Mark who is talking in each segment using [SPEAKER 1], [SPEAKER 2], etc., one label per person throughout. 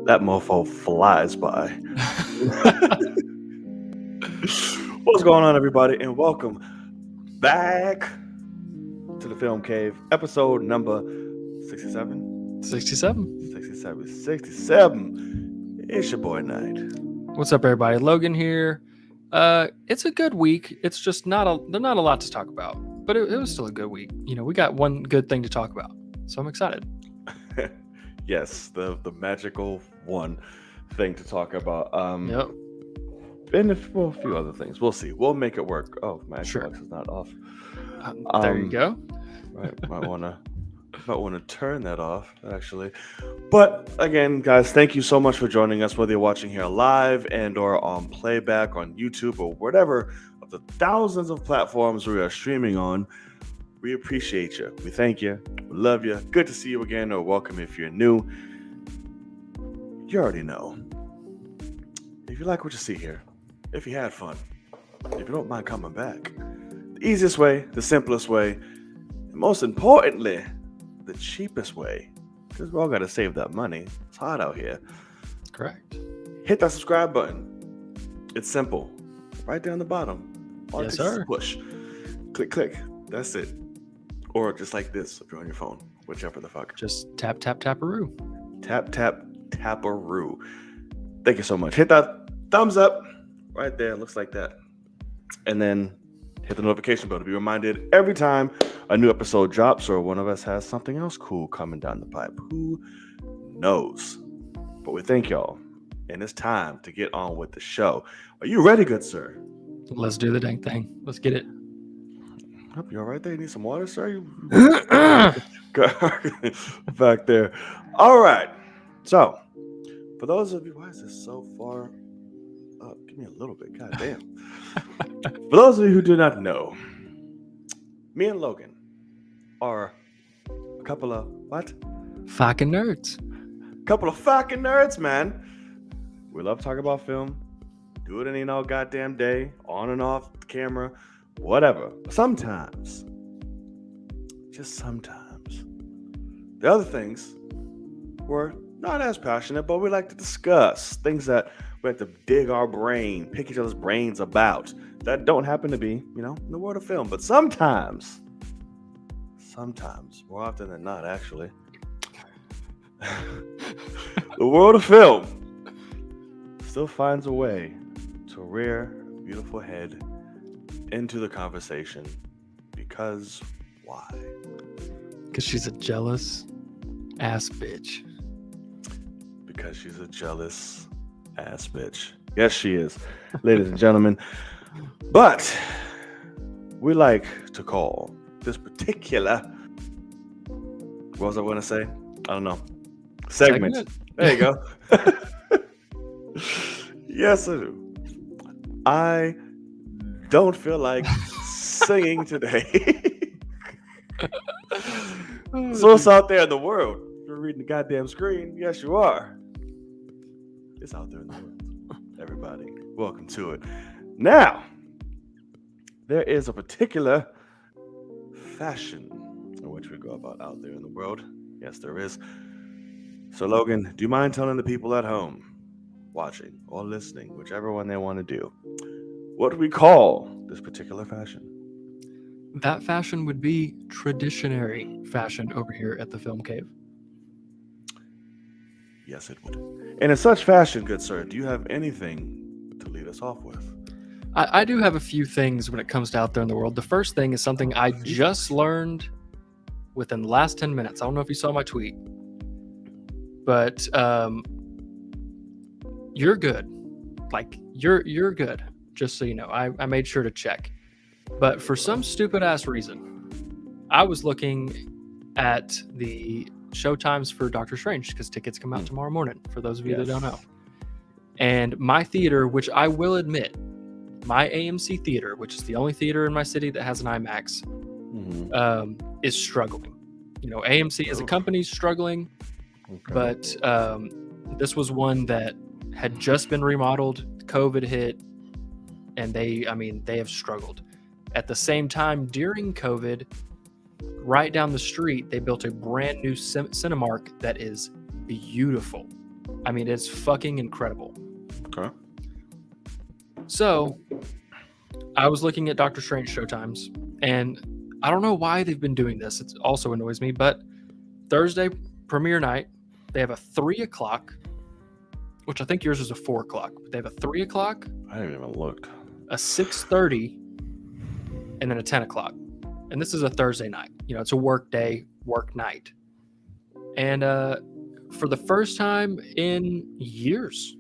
[SPEAKER 1] That mofo flies by. What's going on, everybody, and welcome back to the Film Cave, episode number 67?
[SPEAKER 2] 67.
[SPEAKER 1] 67. It's your boy Knight.
[SPEAKER 2] What's up, everybody? Logan here. It's a good week. It's just not a lot to talk about, but it was still a good week. You know, we got one good thing to talk about, so I'm excited.
[SPEAKER 1] Yes, the magical one thing to talk about.
[SPEAKER 2] Yep.
[SPEAKER 1] And a few other things. We'll see. We'll make it work. Oh, my
[SPEAKER 2] Sure.
[SPEAKER 1] Xbox is not off.
[SPEAKER 2] There you go.
[SPEAKER 1] Right, might wanna turn that off, actually. But again, guys, thank you so much for joining us, whether you're watching here live and or on playback on YouTube or whatever of the thousands of platforms we are streaming on. We appreciate you. We thank you. We love you. Good to see you again, or welcome if you're new. You already know. If you like what you see here, if you had fun, if you don't mind coming back, the easiest way, the simplest way, and most importantly, the cheapest way, because we all got to save that money. It's hot out here.
[SPEAKER 2] Correct.
[SPEAKER 1] Hit that subscribe button. It's simple. Right down the bottom. All
[SPEAKER 2] Yes,
[SPEAKER 1] it takes is
[SPEAKER 2] sir.
[SPEAKER 1] a push. Click, click. That's it. Or just like this if you're on your phone. Whichever the fuck.
[SPEAKER 2] Just tap, tap, tap-a-roo.
[SPEAKER 1] Tap, tap, tap-a-roo. Thank you so much. Hit that thumbs up right there. Looks like that. And then hit the notification bell to be reminded every time a new episode drops or one of us has something else cool coming down the pipe. Who knows? But we thank y'all. And it's time to get on with the show. Are you ready, good sir?
[SPEAKER 2] Let's do the dang thing. Let's get it.
[SPEAKER 1] Hope you all right there? You need some water, sir? You back there. All right. So, for those of you, why is this so far up? Give me a little bit. God damn. For those of you who do not know, me and Logan are a couple of what?
[SPEAKER 2] Fucking nerds.
[SPEAKER 1] Couple of fucking nerds, man. We love talking about film. Do it any goddamn day, on and off the camera, whatever. Sometimes, just sometimes, the other things we're not as passionate, but we like to discuss things that we like to dig our brain, pick each other's brains about that don't happen to be, in the world of film. But sometimes, more often than not, actually, the world of film still finds a way to rear a beautiful head into the conversation. Because why?
[SPEAKER 2] Because she's a jealous ass bitch.
[SPEAKER 1] Because she's a jealous ass bitch. Yes, she is, ladies and gentlemen. But we like to call this particular, what was I going to say? I don't know. Segment. There you go. Yes, I do. I don't feel like singing today. So it's out there in the world. You're reading the goddamn screen. Yes, you are. It's out there in the world. Everybody, welcome to it. Now, there is a particular fashion in which we go about out there in the world. Yes, there is. So, Logan, do you mind telling the people at home, watching or listening, whichever one they want to do, what do we call this particular fashion?
[SPEAKER 2] That fashion would be traditionary fashion over here at the Film Cave.
[SPEAKER 1] Yes, it would. And in such fashion, good sir, do you have anything to lead us off with?
[SPEAKER 2] I do have a few things when it comes to out there in the world. The first thing is something I just learned within the last 10 minutes. I don't know if you saw my tweet, but you're good. Like, you're good. Just so you know, I made sure to check. But for some stupid ass reason, I was looking at the showtimes for Doctor Strange because tickets come out tomorrow morning, for those of you that don't know. And my theater, which I will admit, my AMC theater, which is the only theater in my city that has an IMAX, is struggling. AMC as a company is struggling, but this was one that had just been remodeled. COVID hit, and they have struggled. At the same time, during COVID, right down the street, they built a brand new Cinemark that is beautiful. I mean, it's fucking incredible.
[SPEAKER 1] Okay.
[SPEAKER 2] So, I was looking at Doctor Strange showtimes, and I don't know why they've been doing this. It also annoys me, but Thursday premiere night, they have a 3 o'clock, which I think yours is a 4 o'clock, but they have a 3 o'clock,
[SPEAKER 1] I haven't even looked.
[SPEAKER 2] a 6:30, and then a 10 o'clock. And this is a Thursday night. You know, it's a work day, work night. And for the first time in years,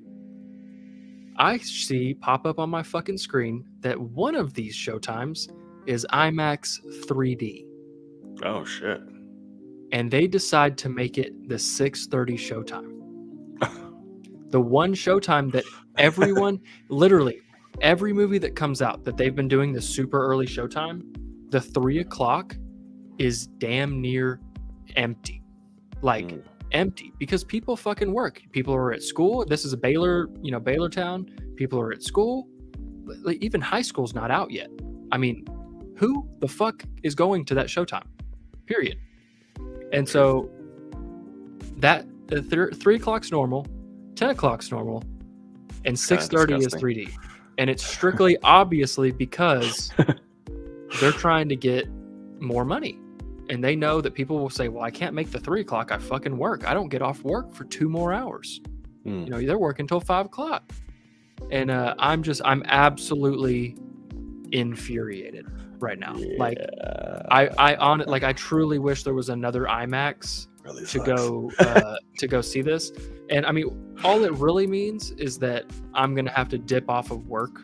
[SPEAKER 2] I see pop up on my fucking screen that one of these showtimes is IMAX 3D.
[SPEAKER 1] Oh shit.
[SPEAKER 2] And they decide to make it the 6:30 showtime. The one showtime that everyone, literally every movie that comes out that they've been doing this super early showtime, the 3 o'clock is damn near empty. Like empty, because people fucking work. People are at school. This is a Baylor town. People are at school. Like, even high school's not out yet. I mean, who the fuck is going to that showtime? Period. And so that 3 o'clock's normal, 10 o'clock's normal, and 6:30 is 3D. And it's strictly obviously because they're trying to get more money. And they know that people will say, well, I can't make the 3 o'clock. I fucking work. I don't get off work for 2 more hours. You know, they're working until 5 o'clock. And I'm absolutely infuriated right now.
[SPEAKER 1] Yeah.
[SPEAKER 2] Like, I truly wish there was another IMAX
[SPEAKER 1] Really
[SPEAKER 2] to go see this. And I mean, all it really means is that I'm going to have to dip off of work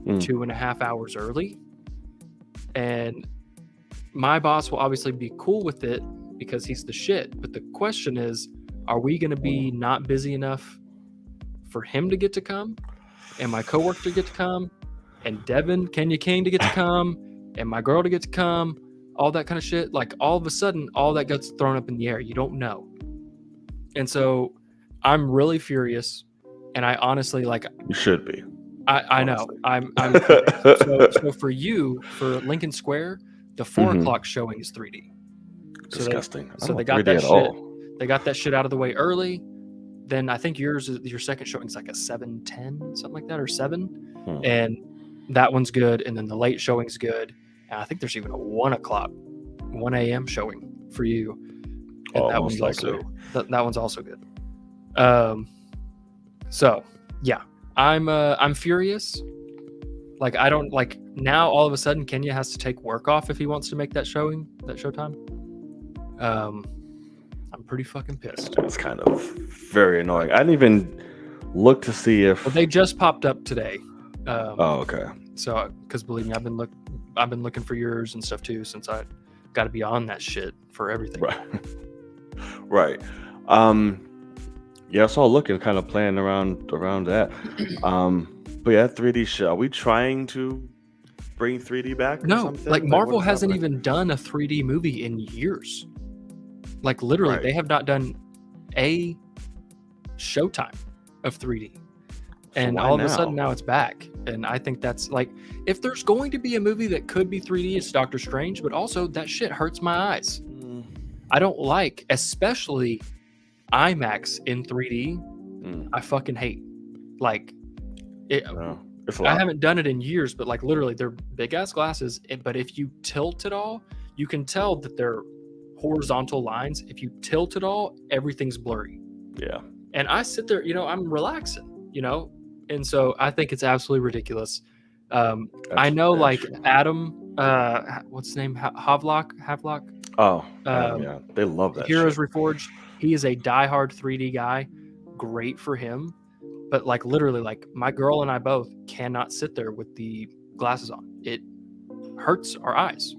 [SPEAKER 2] 2.5 hours early. And my boss will obviously be cool with it because he's the shit. But the question is, are we going to be not busy enough for him to get to come, and my coworker to get to come, and Devin, Kenya King to get to come, and my girl to get to come, all that kind of shit? Like, all of a sudden, all that gets thrown up in the air. You don't know. And so I'm really furious. And I honestly, like,
[SPEAKER 1] you should be.
[SPEAKER 2] I know. I'm so for you, for Lincoln Square, the 4 o'clock showing is 3D.
[SPEAKER 1] Disgusting.
[SPEAKER 2] So they got that shit. They got that shit out of the way early. Then I think your second showing is like a 7:10, something like that, or 7. And that one's good. And then the late showing's good. And I think there's even a 1 a.m. showing for you. And that one's also good. So yeah, I'm furious. Like, I don't like now. All of a sudden, Kenya has to take work off if he wants to make that showtime. I'm pretty fucking pissed.
[SPEAKER 1] It's kind of very annoying. I didn't even look to see if
[SPEAKER 2] they just popped up today.
[SPEAKER 1] Okay.
[SPEAKER 2] So, because believe me, I've been looking for yours and stuff too, since I got to be on that shit for everything.
[SPEAKER 1] Right. Yeah, I saw looking, kind of playing around that. But yeah, 3D shit. Are we trying to bring 3D back? Or
[SPEAKER 2] no,
[SPEAKER 1] something?
[SPEAKER 2] like Marvel hasn't even done a 3D movie in years. Like, literally, they have not done a showtime of 3D. And all of a sudden now it's back. And I think that's like, if there's going to be a movie that could be 3D, it's Doctor Strange, but also that shit hurts my eyes. I don't like, especially IMAX in 3D. I fucking hate. Like, I haven't done it in years, but like, literally, they're big ass glasses. But if you tilt it all, you can tell that they're horizontal lines. If you tilt it all, everything's blurry. Yeah. And I sit there, I'm relaxing, and so I think it's absolutely ridiculous. I know, like, Adam, what's his name? Havelock.
[SPEAKER 1] Oh, yeah, they love that.
[SPEAKER 2] Heroes
[SPEAKER 1] shit.
[SPEAKER 2] Reforged. He is a diehard 3D guy. Great for him. But like, literally, like, my girl and I both cannot sit there with the glasses on. It hurts our eyes.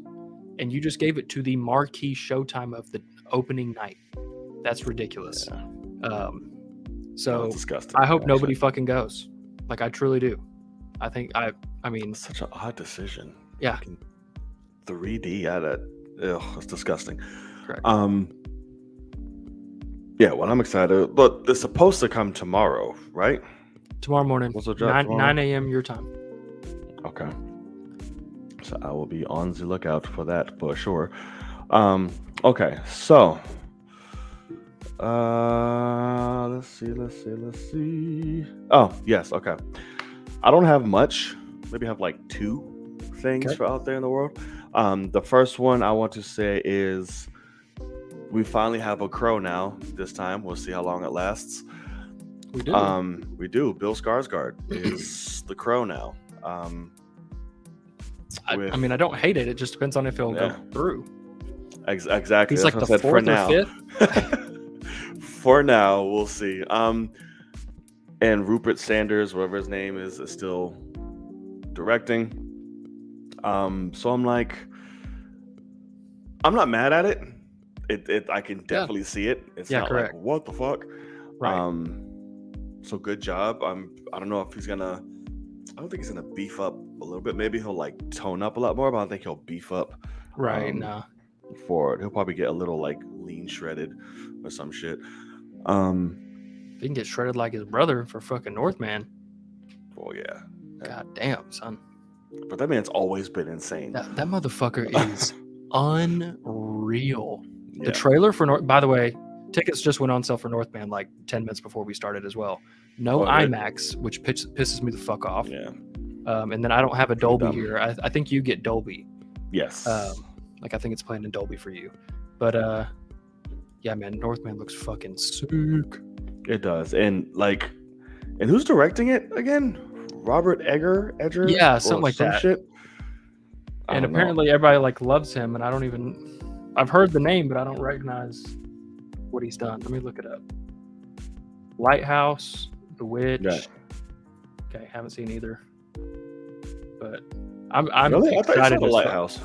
[SPEAKER 2] And you just gave it to the marquee showtime of the opening night. That's ridiculous. Yeah. So disgusting, I hope nobody fucking goes. Like, I truly do. I think I mean,
[SPEAKER 1] it's such an odd decision.
[SPEAKER 2] Yeah.
[SPEAKER 1] 3D at it. Ugh, it's disgusting.
[SPEAKER 2] Correct.
[SPEAKER 1] Yeah, well, I'm excited. But it's supposed to come tomorrow, right?
[SPEAKER 2] Tomorrow morning. 9 a.m. your time.
[SPEAKER 1] Okay. So I will be on the lookout for that for sure. Okay, so let's see. Oh, yes, okay. I don't have much. Maybe have like two things
[SPEAKER 2] Okay.
[SPEAKER 1] for out there in the world. The first one I want to say is we finally have a crow now. This time we'll see how long it lasts.
[SPEAKER 2] We do.
[SPEAKER 1] We do. Bill Skarsgård is the crow now.
[SPEAKER 2] I mean, I don't hate it. It just depends on if it'll go through.
[SPEAKER 1] Exactly.
[SPEAKER 2] He's
[SPEAKER 1] That's
[SPEAKER 2] like
[SPEAKER 1] what
[SPEAKER 2] the
[SPEAKER 1] I said. For
[SPEAKER 2] fourth or
[SPEAKER 1] now.
[SPEAKER 2] fifth.
[SPEAKER 1] For now, we'll see. And Rupert Sanders, whatever his name is still directing. So I'm like, I'm not mad at it. I can definitely see it. It's not
[SPEAKER 2] correct.
[SPEAKER 1] like what the fuck.
[SPEAKER 2] Right.
[SPEAKER 1] So good job. I don't know if he's gonna. I don't think he's gonna beef up a little bit. Maybe he'll like tone up a lot more, but I don't think he'll beef up.
[SPEAKER 2] Right. No.
[SPEAKER 1] For it, he'll probably get a little like lean shredded or some shit.
[SPEAKER 2] If he can get shredded like his brother for fucking Northman.
[SPEAKER 1] Well, yeah.
[SPEAKER 2] God damn, son.
[SPEAKER 1] But that man's always been insane.
[SPEAKER 2] That motherfucker is unreal.
[SPEAKER 1] Yeah.
[SPEAKER 2] The trailer for by the way, tickets just went on sale for Northman like 10 minutes before we started as well. No IMAX, which pisses me the fuck off.
[SPEAKER 1] Yeah.
[SPEAKER 2] And then I don't have a Dolby
[SPEAKER 1] dumb.
[SPEAKER 2] here. I think you get Dolby.
[SPEAKER 1] Yes.
[SPEAKER 2] Like I think it's playing in Dolby for you. But yeah, man, Northman looks fucking sick.
[SPEAKER 1] It does. And who's directing it again? Robert Edger?
[SPEAKER 2] Yeah, something like
[SPEAKER 1] some
[SPEAKER 2] that.
[SPEAKER 1] Shit?
[SPEAKER 2] And apparently everybody like loves him, and I've heard the name, but I don't recognize what he's done. Let me look it up. Lighthouse, The Witch.
[SPEAKER 1] Yeah.
[SPEAKER 2] Okay, haven't seen either. But I'm
[SPEAKER 1] really? I thought you
[SPEAKER 2] excited
[SPEAKER 1] saw The
[SPEAKER 2] as fuck.
[SPEAKER 1] Lighthouse.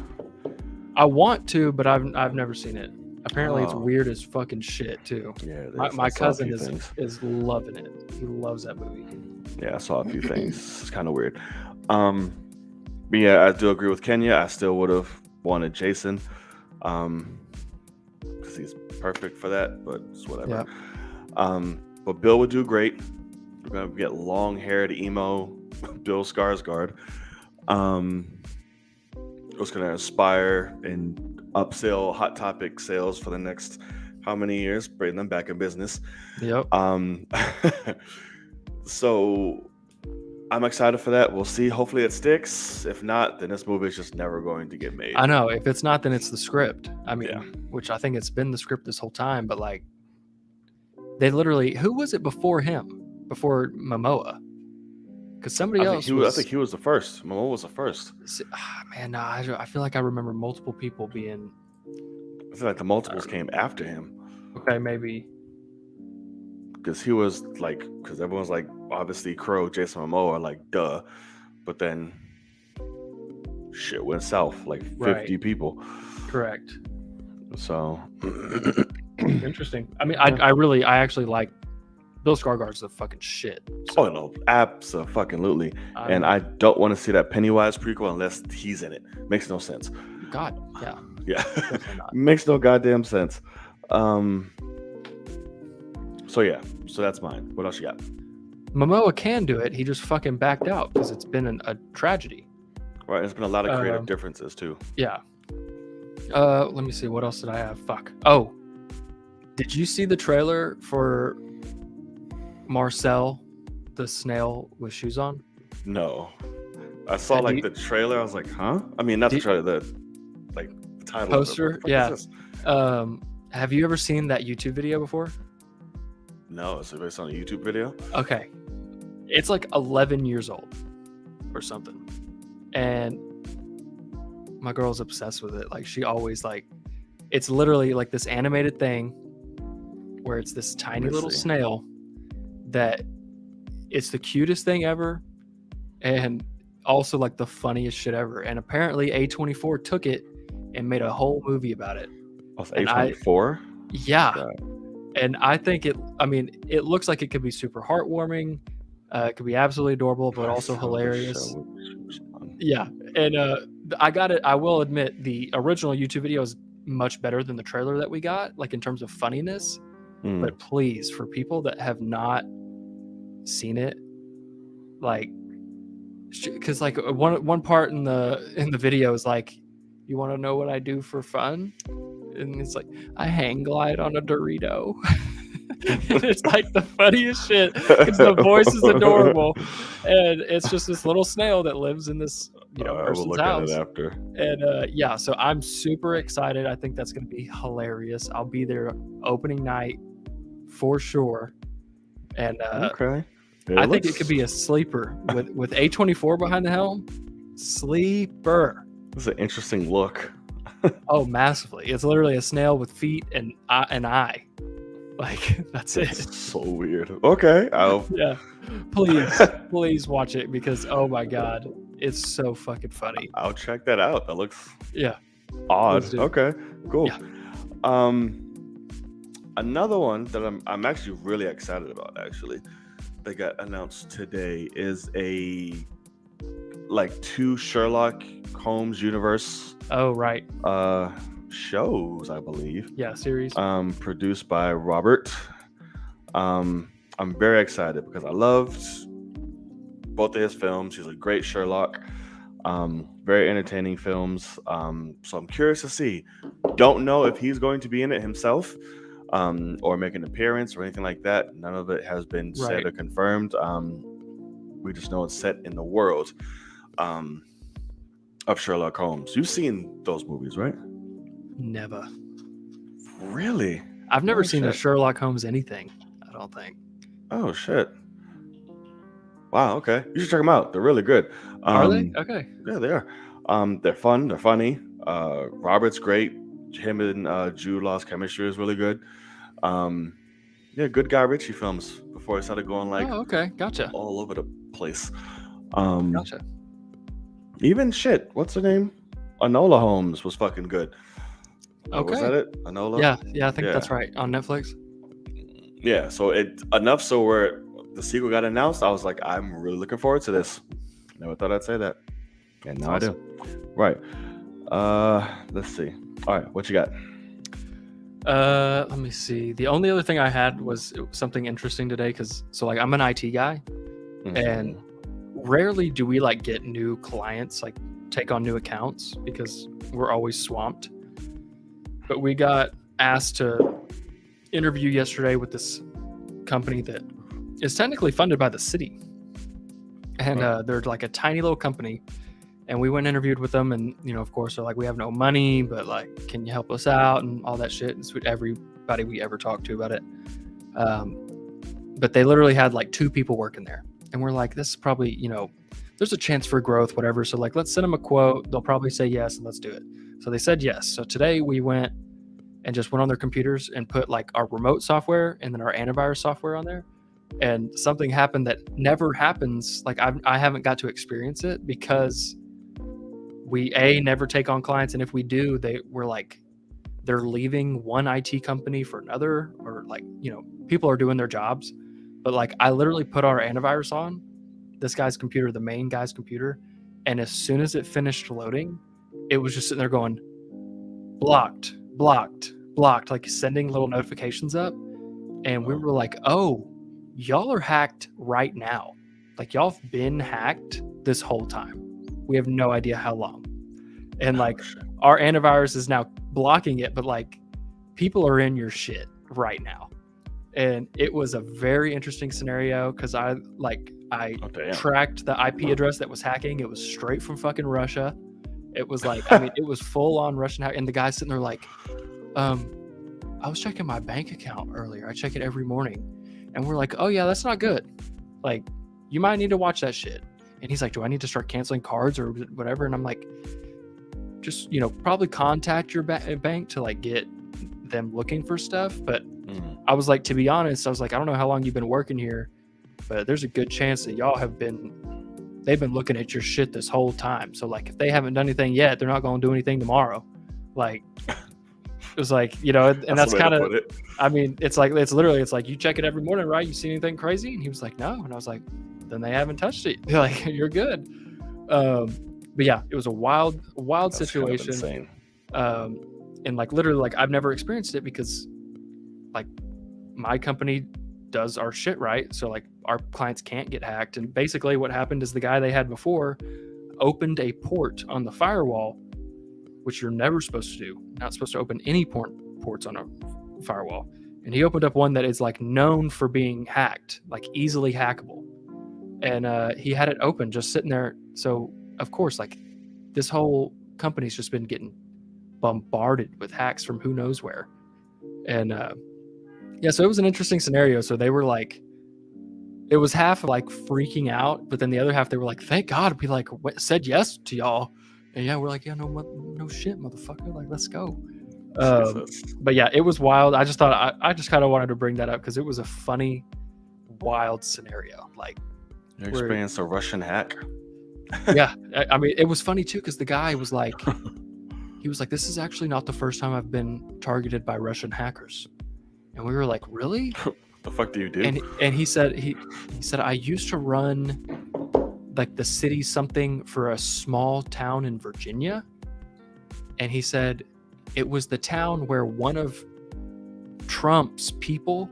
[SPEAKER 2] I want to, but I've never seen it. Apparently it's weird as fucking shit too.
[SPEAKER 1] Yeah,
[SPEAKER 2] My cousin is loving it. He loves that movie.
[SPEAKER 1] Yeah, I saw a few things. It's kind of weird. But yeah, I do agree with Kenya. I still would have wanted Jason, because he's perfect for that. But it's whatever.
[SPEAKER 2] Yeah.
[SPEAKER 1] But Bill would do great. We're gonna get long-haired emo Bill Skarsgård. It's gonna inspire and upsell Hot Topic sales for the next how many years? Bring them back in business.
[SPEAKER 2] Yep.
[SPEAKER 1] So I'm excited for that. We'll see. Hopefully it sticks. If not, then this movie is just never going to get made.
[SPEAKER 2] I know. If it's not, then it's the script. I mean,
[SPEAKER 1] Yeah.
[SPEAKER 2] which I think it's been the script this whole time, but like they literally, who was it before him? Before Momoa? Because somebody else
[SPEAKER 1] I think he was the first. Momoa was the first.
[SPEAKER 2] Man, no, I feel like I remember multiple people being.
[SPEAKER 1] I feel like the multiples came after him.
[SPEAKER 2] Okay, maybe.
[SPEAKER 1] Because he was because everyone's like, obviously Crow, Jason Momoa, like, duh. But then shit went south, like 50
[SPEAKER 2] Right.
[SPEAKER 1] people.
[SPEAKER 2] Correct.
[SPEAKER 1] So
[SPEAKER 2] Interesting. I mean, I actually like Bill Skarsgård's the fucking shit.
[SPEAKER 1] oh no, absolutely. And I don't want to see that Pennywise prequel unless he's in it. Makes no sense.
[SPEAKER 2] God, yeah.
[SPEAKER 1] Yeah.
[SPEAKER 2] Definitely not.
[SPEAKER 1] Makes no goddamn sense. So yeah, so that's mine. What else you got?
[SPEAKER 2] Momoa can do it. He just fucking backed out because it's been a tragedy.
[SPEAKER 1] Right, there's been a lot of creative differences too.
[SPEAKER 2] Yeah. Let me see. What else did I have? Fuck. Oh, did you see the trailer for Marcel, the snail with shoes on?
[SPEAKER 1] No, I saw the trailer. I was like, huh? I mean, not the trailer. The title
[SPEAKER 2] poster. Yeah.
[SPEAKER 1] Is this?
[SPEAKER 2] Have you ever seen that YouTube video before?
[SPEAKER 1] No, it's based on a YouTube video.
[SPEAKER 2] Okay. It's like 11 years old or something. And my girl's obsessed with it. Like she always it's literally like this animated thing where it's this tiny little snail that it's the cutest thing ever and also like the funniest shit ever. And apparently A24 took it and made a whole movie about it.
[SPEAKER 1] Oh, it's A24?
[SPEAKER 2] Yeah.
[SPEAKER 1] God.
[SPEAKER 2] And I think it looks like it could be super heartwarming. It could be absolutely adorable, but also hilarious. Yeah. And I will admit the original YouTube video is much better than the trailer that we got, like in terms of funniness. But please, for people that have not seen it, like because like one part in the video is like, you want to know what I do for fun, and it's like, I hang glide on a Dorito. And it's like the funniest shit because the voice is adorable, and it's just this little snail that lives in this
[SPEAKER 1] I will
[SPEAKER 2] person's
[SPEAKER 1] look
[SPEAKER 2] house.
[SPEAKER 1] at it after.
[SPEAKER 2] And yeah, so I'm super excited. I think that's going to be hilarious. I'll be there opening night for sure. And
[SPEAKER 1] Okay.
[SPEAKER 2] I think it could be a sleeper with A24 behind the helm. Sleeper.
[SPEAKER 1] This is an interesting look.
[SPEAKER 2] Oh, massively. It's literally a snail with feet and an eye. Like, that's it.
[SPEAKER 1] It's so weird. Okay.
[SPEAKER 2] Yeah. Please watch it because, oh my God, it's so fucking funny.
[SPEAKER 1] I'll check that out. That looks
[SPEAKER 2] Yeah.
[SPEAKER 1] odd.
[SPEAKER 2] Let's do it.
[SPEAKER 1] Okay. Cool.
[SPEAKER 2] Yeah.
[SPEAKER 1] Another one that I'm actually really excited about, actually, that got announced today is a like 2 Sherlock Holmes universe
[SPEAKER 2] Oh, right.
[SPEAKER 1] shows, I believe.
[SPEAKER 2] Yeah, series.
[SPEAKER 1] Produced by Robert. I'm very excited because I loved both of his films. He's a great Sherlock. Very entertaining films. So I'm curious to see. Don't know if he's going to be in it himself, or make an appearance or anything like that. None of it has been said
[SPEAKER 2] Right.
[SPEAKER 1] or confirmed. We just know it's set in the world of Sherlock Holmes. You've seen those movies, right?
[SPEAKER 2] Never.
[SPEAKER 1] Really?
[SPEAKER 2] I've never
[SPEAKER 1] Oh,
[SPEAKER 2] seen a
[SPEAKER 1] shit.
[SPEAKER 2] Sherlock Holmes anything, I don't think.
[SPEAKER 1] Oh shit! Wow. Okay, you should check them out. They're really good.
[SPEAKER 2] Are they? Okay.
[SPEAKER 1] Yeah, they are. They're fun. They're funny. Robert's great. Him and Jude Law's chemistry is really good. Yeah, good Guy Ritchie films before he started going like
[SPEAKER 2] Oh, okay. Gotcha.
[SPEAKER 1] all over the place.
[SPEAKER 2] Gotcha.
[SPEAKER 1] Even shit. What's her name? Enola Holmes was fucking good. Was
[SPEAKER 2] Okay.
[SPEAKER 1] that it? Enola?
[SPEAKER 2] Yeah, I think that's
[SPEAKER 1] Yeah.
[SPEAKER 2] right. On Netflix.
[SPEAKER 1] Yeah. So it enough so where the sequel got announced, I was like, I'm really looking forward to this. Never thought I'd say that, and now I do. Right. Let's see. All right, what you got?
[SPEAKER 2] Let me see. The only other thing I had was something interesting today because like I'm an IT guy, and rarely do we like get new clients, like take on new accounts because we're always swamped. But we got asked to interview yesterday with this company that is technically funded by the city, and they're like a tiny little company. And we went and interviewed with them, and of course they're like, we have no money, but like, can you help us out and all that shit. And with everybody we ever talked to about it, but they literally had like 2 people working there, and we're like, this is probably there's a chance for growth, whatever. So like, let's send them a quote. They'll probably say yes, and let's do it. So they said yes. So today we went and just went on their computers and put like our remote software and then our antivirus software on there. And something happened that never happens. Like I haven't got to experience it because we never take on clients, and if we do, they're leaving one IT company for another, or like people are doing their jobs. But like I literally put our antivirus on this guy's computer, the main guy's computer, and as soon as it finished loading, it was just sitting there going blocked, like sending little notifications up. And we were like, oh, y'all are hacked right now. Like y'all have been hacked this whole time. We have no idea how long. And like our antivirus is now blocking it, but like people are in your shit right now. And it was a very interesting scenario because I tracked the IP address that was hacking. It was straight from fucking Russia. It was like, I mean, it was full on Russian hack. And the guy's sitting there like, I was checking my bank account earlier. I check it every morning. And we're like, oh yeah, that's not good. Like, you might need to watch that shit. And he's like, do I need to start canceling cards or whatever? And I'm like, just, probably contact your bank to like get them looking for stuff. But I was like, to be honest, I was like, I don't know how long you've been working here, but there's a good chance that y'all they've been looking at your shit this whole time. So like, if they haven't done anything yet, they're not going to do anything tomorrow. Like, it was like, and that's kind of, I mean, it's like you check it every morning, right? You see anything crazy? And he was like, no. And I was like, then they haven't touched it. They're like, you're good. But yeah, it was a wild
[SPEAKER 1] That's
[SPEAKER 2] situation.
[SPEAKER 1] kind of insane.
[SPEAKER 2] And like literally, like I've never experienced it because like my company does our shit right, so like our clients can't get hacked. And basically what happened is the guy they had before opened a port on the firewall, which you're never supposed to do. Not supposed to open any ports on a firewall. And he opened up one that is like known for being hacked, like easily hackable. And he had it open, just sitting there. So of course, like this whole company's just been getting bombarded with hacks from who knows where. And yeah, so it was an interesting scenario. So they were like, it was half like freaking out, but then the other half they were like, thank God we like said yes to y'all. And yeah, we're like, yeah, no shit, motherfucker, like let's go. But yeah, it was wild. I just thought I just kind of wanted to bring that up because it was a funny, wild scenario. Like
[SPEAKER 1] you experienced a Russian hack.
[SPEAKER 2] Yeah, I mean, it was funny too because the guy was like, he was like, this is actually not the first time I've been targeted by Russian hackers. And we were like, really?
[SPEAKER 1] The fuck do you do?
[SPEAKER 2] And he said I used to run like the city something for a small town in Virginia. And he said it was the town where one of Trump's people,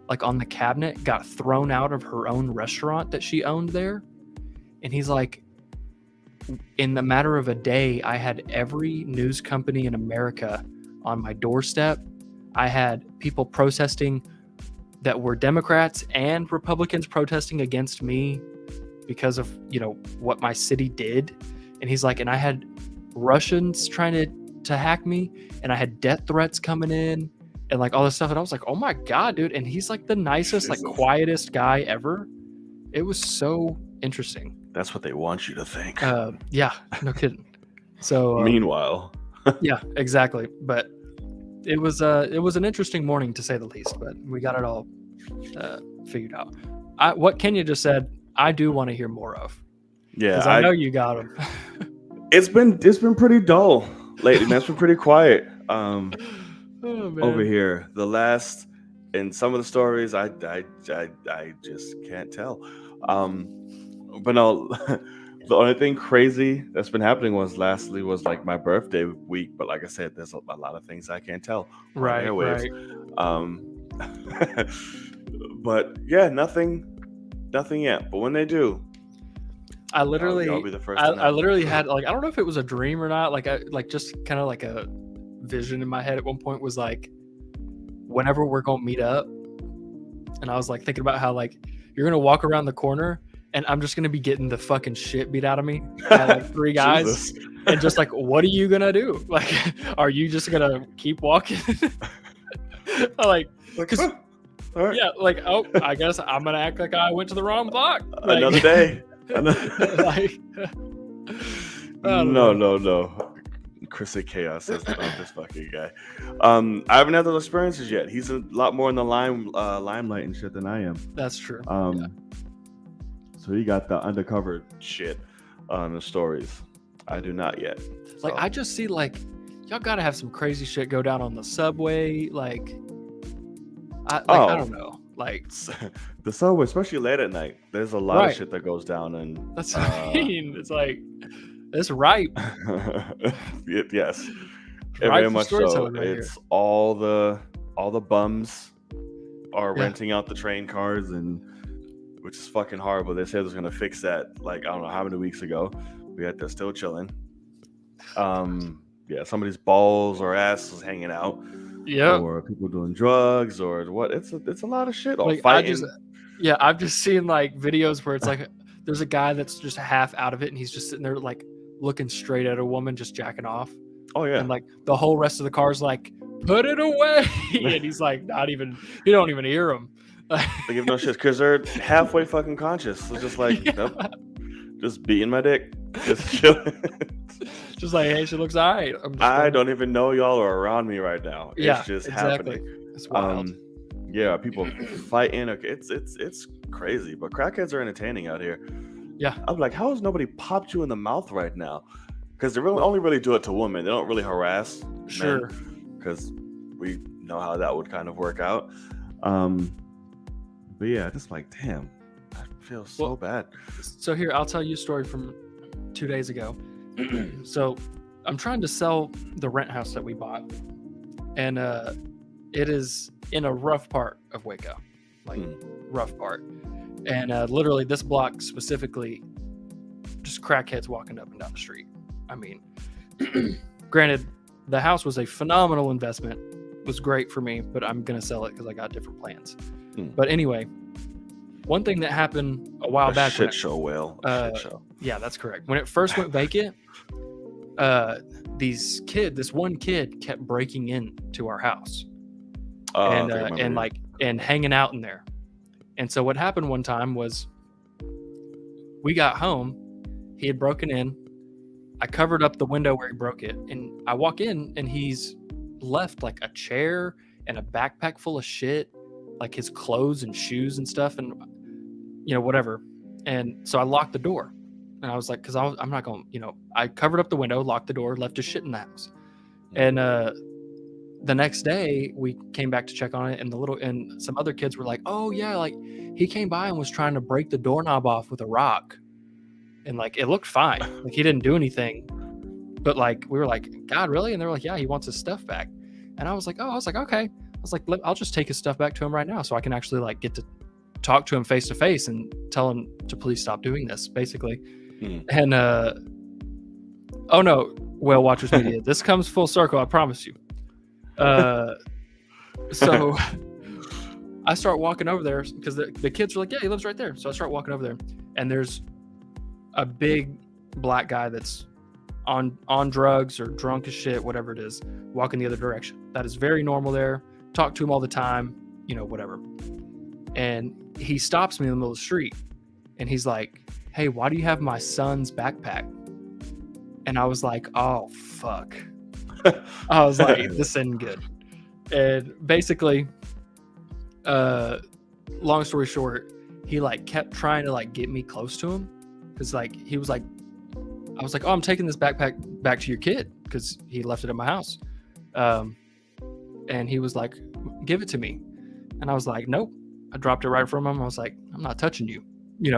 [SPEAKER 2] like on the cabinet, got thrown out of her own restaurant that she owned there. And he's like, in the matter of a day, I had every news company in America on my doorstep. I had people protesting that were Democrats and Republicans protesting against me because of, you know, what my city did. And he's like, and I had Russians trying to hack me, and I had death threats coming in and like all this stuff. And I was like, oh my God, dude. And he's like the nicest, like quietest guy ever. It was so interesting.
[SPEAKER 1] That's what they want you to think.
[SPEAKER 2] Yeah, no kidding. So
[SPEAKER 1] meanwhile,
[SPEAKER 2] yeah, exactly. But it was an interesting morning to say the least. But we got it all figured out. What Kenya just said, I do want to hear more of.
[SPEAKER 1] Yeah,
[SPEAKER 2] because I know you got them.
[SPEAKER 1] It's been pretty dull lately. That's been pretty quiet. Over here, the last in some of the stories, I just can't tell. But no, the only thing crazy that's been happening was like my birthday week. But like I said, there's a lot of things I can't tell.
[SPEAKER 2] Right.
[SPEAKER 1] But yeah, nothing yet. But when they do,
[SPEAKER 2] I'll be
[SPEAKER 1] the first.
[SPEAKER 2] I literally had like, I don't know if it was a dream or not. Like I just kind of like a vision in my head at one point was like, whenever we're gonna meet up, and I was like thinking about how like you're gonna walk around the corner. And I'm just going to be getting the fucking shit beat out of me by like three guys. And just like, what are you going to do? Like, are you just going to keep walking? Like, cause, right. Yeah, like, oh, I guess I'm going to act like I went to the wrong block. Like,
[SPEAKER 1] another day.
[SPEAKER 2] Like,
[SPEAKER 1] no. Chris of Chaos says about this fucking guy. I haven't had those experiences yet. He's a lot more in the limelight and shit than I am.
[SPEAKER 2] That's true.
[SPEAKER 1] Yeah. So he got the undercover shit on the stories. I do not yet.
[SPEAKER 2] Like, I just see like y'all gotta have some crazy shit go down on the subway. Like, I don't know. Like
[SPEAKER 1] the subway, especially late at night. There's a lot of shit that goes down, and
[SPEAKER 2] that's what I mean. It's like it's ripe.
[SPEAKER 1] Yes, very much so. It's all the bums are renting out the train cars, and which is fucking horrible. They said it was gonna fix that like I don't know how many weeks ago. They're still chilling. Yeah, somebody's balls or ass is hanging out.
[SPEAKER 2] Yeah,
[SPEAKER 1] or people doing drugs or what. It's a lot of shit. Or
[SPEAKER 2] like,
[SPEAKER 1] fighting.
[SPEAKER 2] I've just seen like videos where it's like there's a guy that's just half out of it and he's just sitting there like looking straight at a woman just jacking off.
[SPEAKER 1] Oh yeah.
[SPEAKER 2] And like the whole rest of the car's like, put it away. And he's like you don't even hear him.
[SPEAKER 1] They give no shit because they're halfway fucking conscious. So just like nope, just beating my dick. Just chilling.
[SPEAKER 2] Just like, hey, she looks all right.
[SPEAKER 1] I don't even know y'all are around me right now. It's just happening.
[SPEAKER 2] It's wild.
[SPEAKER 1] Yeah, people fighting. Okay, it's crazy, but crackheads are entertaining out here.
[SPEAKER 2] Yeah,
[SPEAKER 1] I'm like, how has nobody popped you in the mouth right now? Because they only really do it to women. They don't really harass
[SPEAKER 2] men,
[SPEAKER 1] because we know how that would kind of work out. But yeah, just like, damn, I feel so bad.
[SPEAKER 2] So here, I'll tell you a story from 2 days ago. So I'm trying to sell the rent house that we bought, and it is in a rough part of Waco. like rough part. And literally this block specifically, just crackheads walking up and down the street. I mean, granted, the house was a phenomenal investment. It was great for me, but I'm going to sell it because I got different plans. But anyway, one thing that happened a while back.
[SPEAKER 1] Shit show, Will. Shit show.
[SPEAKER 2] Yeah, that's correct. When it first went vacant, this one kid kept breaking into our house and hanging out in there. And so what happened one time was we got home. He had broken in. I covered up the window where he broke it, and I walk in, and he's left like a chair and a backpack full of shit, like his clothes and shoes and stuff, and whatever. And so I locked the door, and I was like, because I'm not going, I covered up the window, locked the door, left his shit in the house. And the next day we came back to check on it, and some other kids were like, oh yeah, like he came by and was trying to break the doorknob off with a rock. And like, it looked fine. Like he didn't do anything, but like, we were like, God, really? And they were like, yeah, he wants his stuff back. And I was like, okay. I was like, I'll just take his stuff back to him right now, so I can actually like get to talk to him face to face and tell him to please stop doing this, basically. And oh no, Whale Watchers Media, this comes full circle, I promise you. So I start walking over there because the kids are like, yeah, he lives right there. So I start walking over there, and there's a big black guy that's on drugs or drunk as shit, whatever it is, walking the other direction. That is very normal there. Talk to him all the time, whatever. And he stops me in the middle of the street, and he's like, hey, why do you have my son's backpack? And I was like, oh, fuck. I was like, this isn't good. And basically, long story short, he like kept trying to like get me close to him. Because like he was like, I was like, oh, I'm taking this backpack back to your kid because he left it at my house. And he was like, give it to me. And I was like, nope. I dropped it right from him. I was like, I'm not touching you,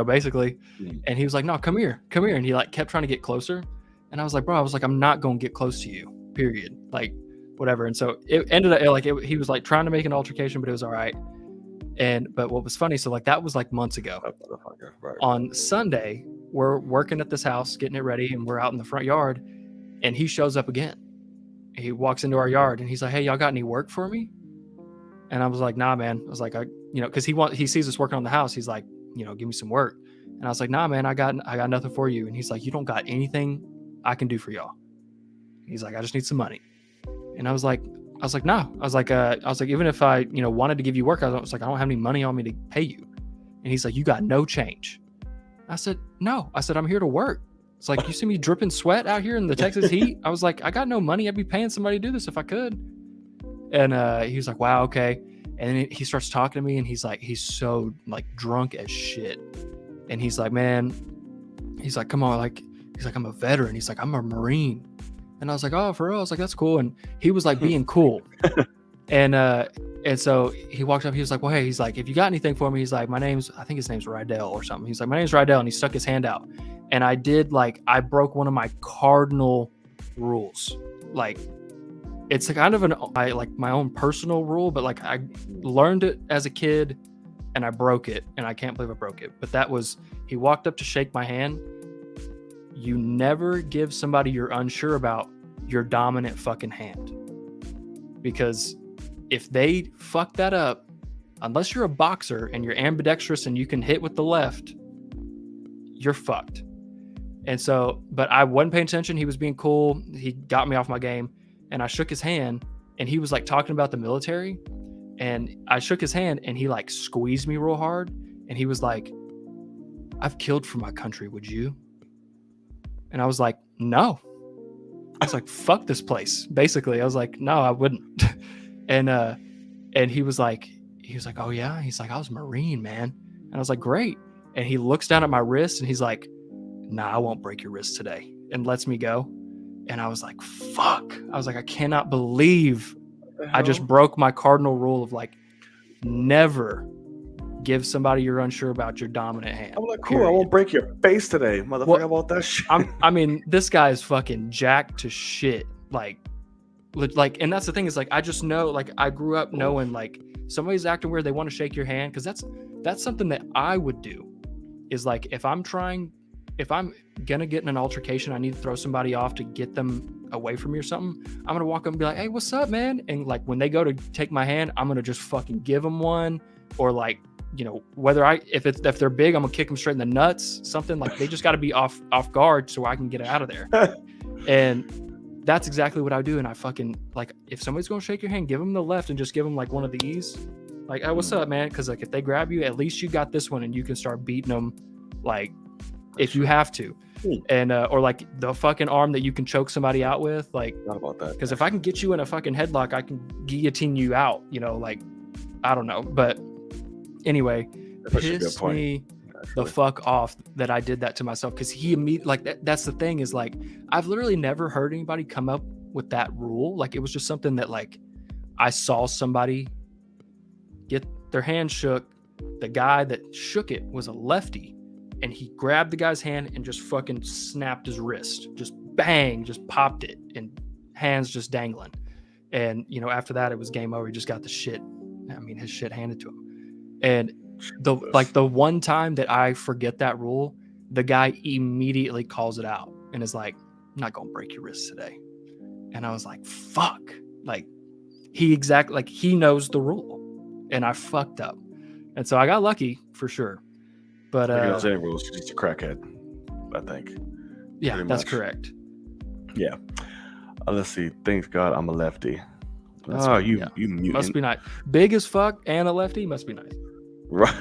[SPEAKER 2] basically. And he was like, no, come here. And he like kept trying to get closer. And I was like, bro, I'm not going to get close to you, period. Like, whatever. And so it ended up like, he was like trying to make an altercation, but it was all right. But what was funny, so like that was like months ago. Right. On Sunday, we're working at this house, getting it ready, and we're out in the front yard, and he shows up again. He walks into our yard, and he's like, hey, y'all got any work for me? And I was like, nah, man. I was like, because he sees us working on the house. He's like, give me some work. And I was like, nah, man, I got nothing for you. And he's like, you don't got anything I can do for y'all. He's like, I just need some money. And I was like, no. I was like, even if I, wanted to give you work, I was like, I don't have any money on me to pay you. And he's like, you got no change. I said, no. I said, I'm here to work. It's like, you see me dripping sweat out here in the Texas heat? I was like, I got no money. I'd be paying somebody to do this if I could. And he was like, wow, okay. And then he starts talking to me, and he's like, he's so like drunk as shit. And he's like, man, he's like, come on. Like, he's like, I'm a veteran. He's like, I'm a Marine. And I was like, oh, for real? I was like, that's cool. And he was like being cool. And so he walked up, he was like, well, hey, he's like, if you got anything for me, he's like, I think his name's Rydell or something. He's like, my name's Rydell. And he stuck his hand out. And I broke one of my cardinal rules. Like, it's kind of my own personal rule, but like I learned it as a kid and I broke it, and I can't believe I broke it. But that was, he walked up to shake my hand. You never give somebody you're unsure about your dominant fucking hand. Because if they fuck that up, unless you're a boxer and you're ambidextrous and you can hit with the left, you're fucked. And so, but I wasn't paying attention. He was being cool. He got me off my game, and I shook his hand, and he was like talking about the military, and I shook his hand, and he like squeezed me real hard, and he was like, I've killed for my country. Would you? And I was like, no. I was like, fuck this place. Basically, I was like, no, I wouldn't. And he was like, oh yeah. He's like, I was a Marine, man. And I was like, great. And he looks down at my wrist, and he's like, nah, I won't break your wrist today, and lets me go. And I was like, fuck. I was like, I cannot believe I just broke my cardinal rule of like, never give somebody you're unsure about your dominant hand.
[SPEAKER 1] I'm like, cool, period. I won't break your face today, motherfucker. Well, about that shit.
[SPEAKER 2] I mean, this guy is fucking jacked to shit. Like, and that's the thing is like, I just know, like, I grew up knowing like somebody's acting weird, they want to shake your hand, because that's something that I would do. Is like if I'm gonna get in an altercation, I need to throw somebody off to get them away from me or something. I'm gonna walk up and be like, "Hey, what's up, man?" And like when they go to take my hand, I'm gonna just fucking give them one, or like, you know, if they're big, I'm gonna kick them straight in the nuts. Something like, they just got to be off guard so I can get out of there. And that's exactly what I do. And I fucking, like, if somebody's gonna shake your hand, give them the left and just give them like one of these. Like, "Hey, what's up, man?" Because like if they grab you, at least you got this one and you can start beating them, like, if you have to. And or like the fucking arm that you can choke somebody out with, like,
[SPEAKER 1] Not about that.
[SPEAKER 2] because if I can get you in a fucking headlock, I can guillotine you out, you know, like, I don't know. But anyway,
[SPEAKER 1] That's a good
[SPEAKER 2] pissed
[SPEAKER 1] point,
[SPEAKER 2] me the
[SPEAKER 1] actually.
[SPEAKER 2] fuck off that I did that to myself, because he immediately, like, that's the thing, is like, I've literally never heard anybody come up with that rule. Like, it was just something that, like, I saw somebody get their hand shook. The guy that shook it was a lefty, and he grabbed the guy's hand and just fucking snapped his wrist. Just bang, just popped it, and hands just dangling. And, you know, after that, it was game over. He just got his shit handed to him. And the one time that I forget that rule, the guy immediately calls it out and is like, "I'm not gonna break your wrist today." And I was like, fuck. Like, he knows the rule, and I fucked up. And so I got lucky for sure. But
[SPEAKER 1] He knows any rules. He's just a crackhead, I think.
[SPEAKER 2] yeah,
[SPEAKER 1] pretty
[SPEAKER 2] that's
[SPEAKER 1] much.
[SPEAKER 2] correct.
[SPEAKER 1] Yeah. Let's see. Thank God I'm a lefty.
[SPEAKER 2] That's
[SPEAKER 1] Oh,
[SPEAKER 2] good,
[SPEAKER 1] you
[SPEAKER 2] yeah.
[SPEAKER 1] mutant.
[SPEAKER 2] Must be nice. Big as fuck and a lefty must be nice.
[SPEAKER 1] Right.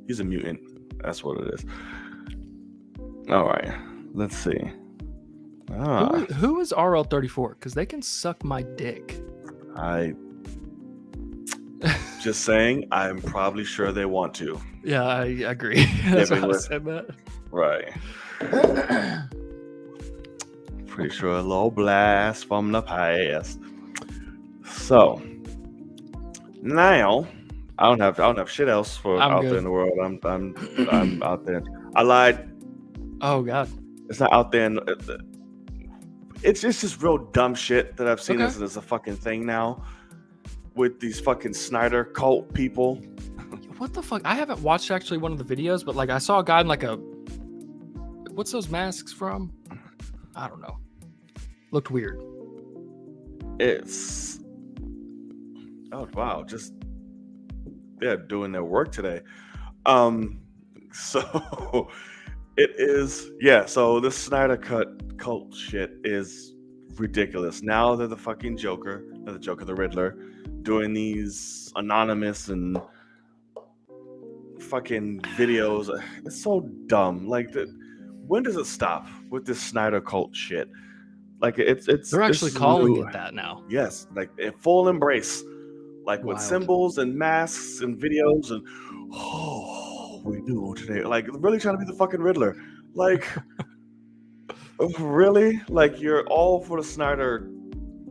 [SPEAKER 1] He's a mutant. That's what it is. All right. Let's see.
[SPEAKER 2] Who is RL34? Because they can suck my dick.
[SPEAKER 1] I just saying, I'm probably sure they want to.
[SPEAKER 2] Yeah, I agree. That's why I
[SPEAKER 1] with-
[SPEAKER 2] said that.
[SPEAKER 1] Right. Pretty sure a little blast from the past. So now I don't have shit else for
[SPEAKER 2] I'm
[SPEAKER 1] out
[SPEAKER 2] good.
[SPEAKER 1] there in the world. I'm out there. I lied.
[SPEAKER 2] Oh god.
[SPEAKER 1] It's not out there. It's just real dumb shit that I've seen
[SPEAKER 2] Okay.
[SPEAKER 1] as a fucking thing now with these fucking Snyder cult people.
[SPEAKER 2] What the fuck? I haven't watched actually one of the videos, but like I saw a guy in like what's those masks from? I don't know. Looked weird.
[SPEAKER 1] It's wow, just they're doing their work today. So it is, yeah. So this Snyder Cut cult shit is ridiculous. Now they're the fucking Joker, the Riddler, doing these anonymous and fucking videos. It's so dumb. Like, when does it stop with this Snyder cult shit? Like, it's
[SPEAKER 2] They're actually
[SPEAKER 1] this is
[SPEAKER 2] calling
[SPEAKER 1] new.
[SPEAKER 2] it that now.
[SPEAKER 1] Yes, like a full embrace, like with
[SPEAKER 2] Wild.
[SPEAKER 1] symbols and masks and videos and we do today. Like, really trying to be the fucking Riddler. Like, really? Like, you're all for the Snyder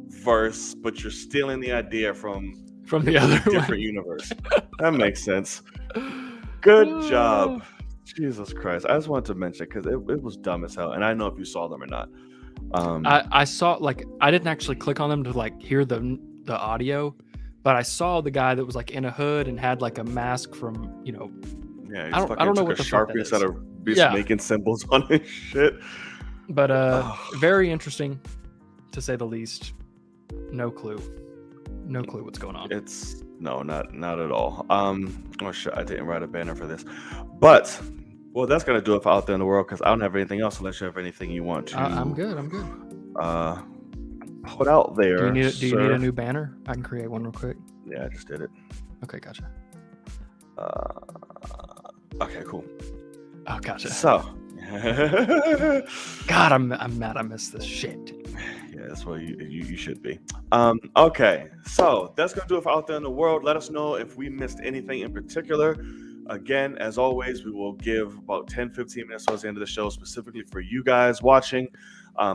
[SPEAKER 1] verse, but you're stealing the idea from
[SPEAKER 2] From the other
[SPEAKER 1] different
[SPEAKER 2] one.
[SPEAKER 1] universe. That makes sense. Good job. Jesus Christ. I just wanted to mention it because it was dumb as hell. And I know if you saw them or not.
[SPEAKER 2] I saw, like, I didn't actually click on them to like hear the audio, but I saw the guy that was like in a hood and had like a mask from, you know,
[SPEAKER 1] yeah,
[SPEAKER 2] I don't know
[SPEAKER 1] took
[SPEAKER 2] what
[SPEAKER 1] a
[SPEAKER 2] the fuck
[SPEAKER 1] Sharpie
[SPEAKER 2] that
[SPEAKER 1] instead
[SPEAKER 2] is.
[SPEAKER 1] of just
[SPEAKER 2] Yeah.
[SPEAKER 1] making symbols on his shit.
[SPEAKER 2] But
[SPEAKER 1] Ugh.
[SPEAKER 2] very interesting to say the least. No clue what's going on.
[SPEAKER 1] It's not at all. Oh shit, I didn't write a banner for this, but well, that's gonna do it for out there in the world because I don't have anything else unless you have anything you want to.
[SPEAKER 2] I'm good.
[SPEAKER 1] Put out there.
[SPEAKER 2] Do you need
[SPEAKER 1] sir.
[SPEAKER 2] a new banner? I can create one real quick.
[SPEAKER 1] Yeah, I just did it.
[SPEAKER 2] Okay, gotcha.
[SPEAKER 1] Okay, cool.
[SPEAKER 2] Oh, gotcha.
[SPEAKER 1] So,
[SPEAKER 2] God, I'm mad. I missed this shit.
[SPEAKER 1] yeah, that's what you should be. Okay, so that's gonna do it for out there in the world. Let us know if we missed anything in particular. Again, as always, we will give about 10-15 minutes towards the end of the show specifically for you guys watching.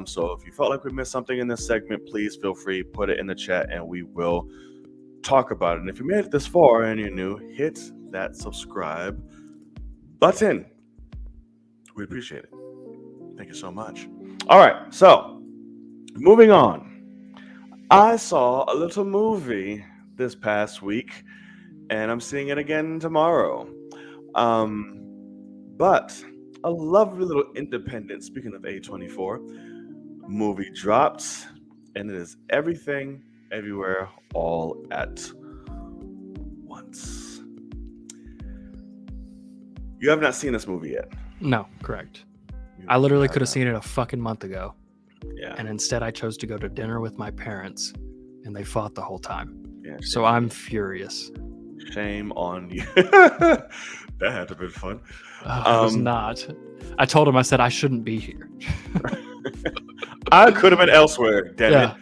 [SPEAKER 1] So if you felt like we missed something in this segment, please feel free, put it in the chat and we will talk about it. And if you made it this far and you're new, hit that subscribe button. We appreciate it. Thank you so much. All right, so moving on. I saw a little movie this past week, and I'm seeing it again tomorrow. Um, but a lovely little independent, speaking of A24, movie dropped, and it is Everything, Everywhere, All at Once. You have not seen this movie yet.
[SPEAKER 2] No, correct.
[SPEAKER 1] You
[SPEAKER 2] I literally
[SPEAKER 1] have
[SPEAKER 2] could have
[SPEAKER 1] not.
[SPEAKER 2] seen it a fucking month ago,
[SPEAKER 1] Yeah.
[SPEAKER 2] and instead I chose to go to dinner with my parents, and they fought the whole time.
[SPEAKER 1] Yeah,
[SPEAKER 2] So I'm furious.
[SPEAKER 1] shame on you. That had to have been fun.
[SPEAKER 2] It was not. I told him, I said, I shouldn't be here.
[SPEAKER 1] I could have been elsewhere, damn
[SPEAKER 2] Yeah.
[SPEAKER 1] it.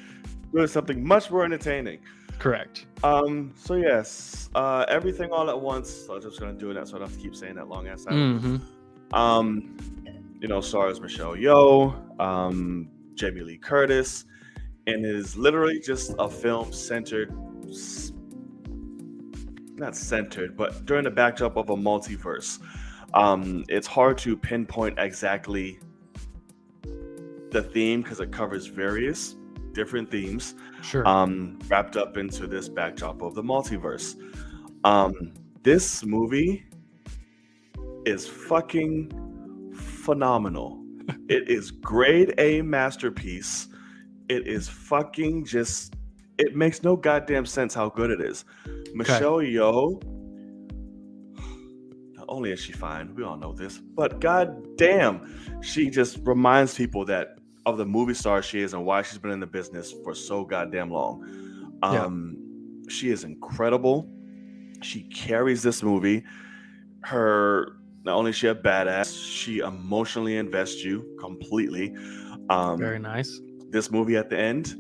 [SPEAKER 1] Doing something much more entertaining.
[SPEAKER 2] Correct.
[SPEAKER 1] So yes, Everything All at Once. So I'm just gonna do that, so I don't have to keep saying that long ass title.
[SPEAKER 2] Mm-hmm.
[SPEAKER 1] Stars Michelle Yeoh, Jamie Lee Curtis, and it is literally just a film centered, not centered, but during the backdrop of a multiverse. It's hard to pinpoint exactly the theme because it covers various different themes,
[SPEAKER 2] Sure.
[SPEAKER 1] wrapped up into this backdrop of the multiverse. This movie is fucking phenomenal. It is grade A masterpiece. It is fucking just, it makes no goddamn sense how good it is. Michelle Yeoh, not only is she fine, we all know this, but goddamn, she just reminds people that of the movie star she is and why she's been in the business for so goddamn long. She is incredible. She carries this movie. Not only is she a badass, she emotionally invests you completely.
[SPEAKER 2] Very nice.
[SPEAKER 1] This movie at the end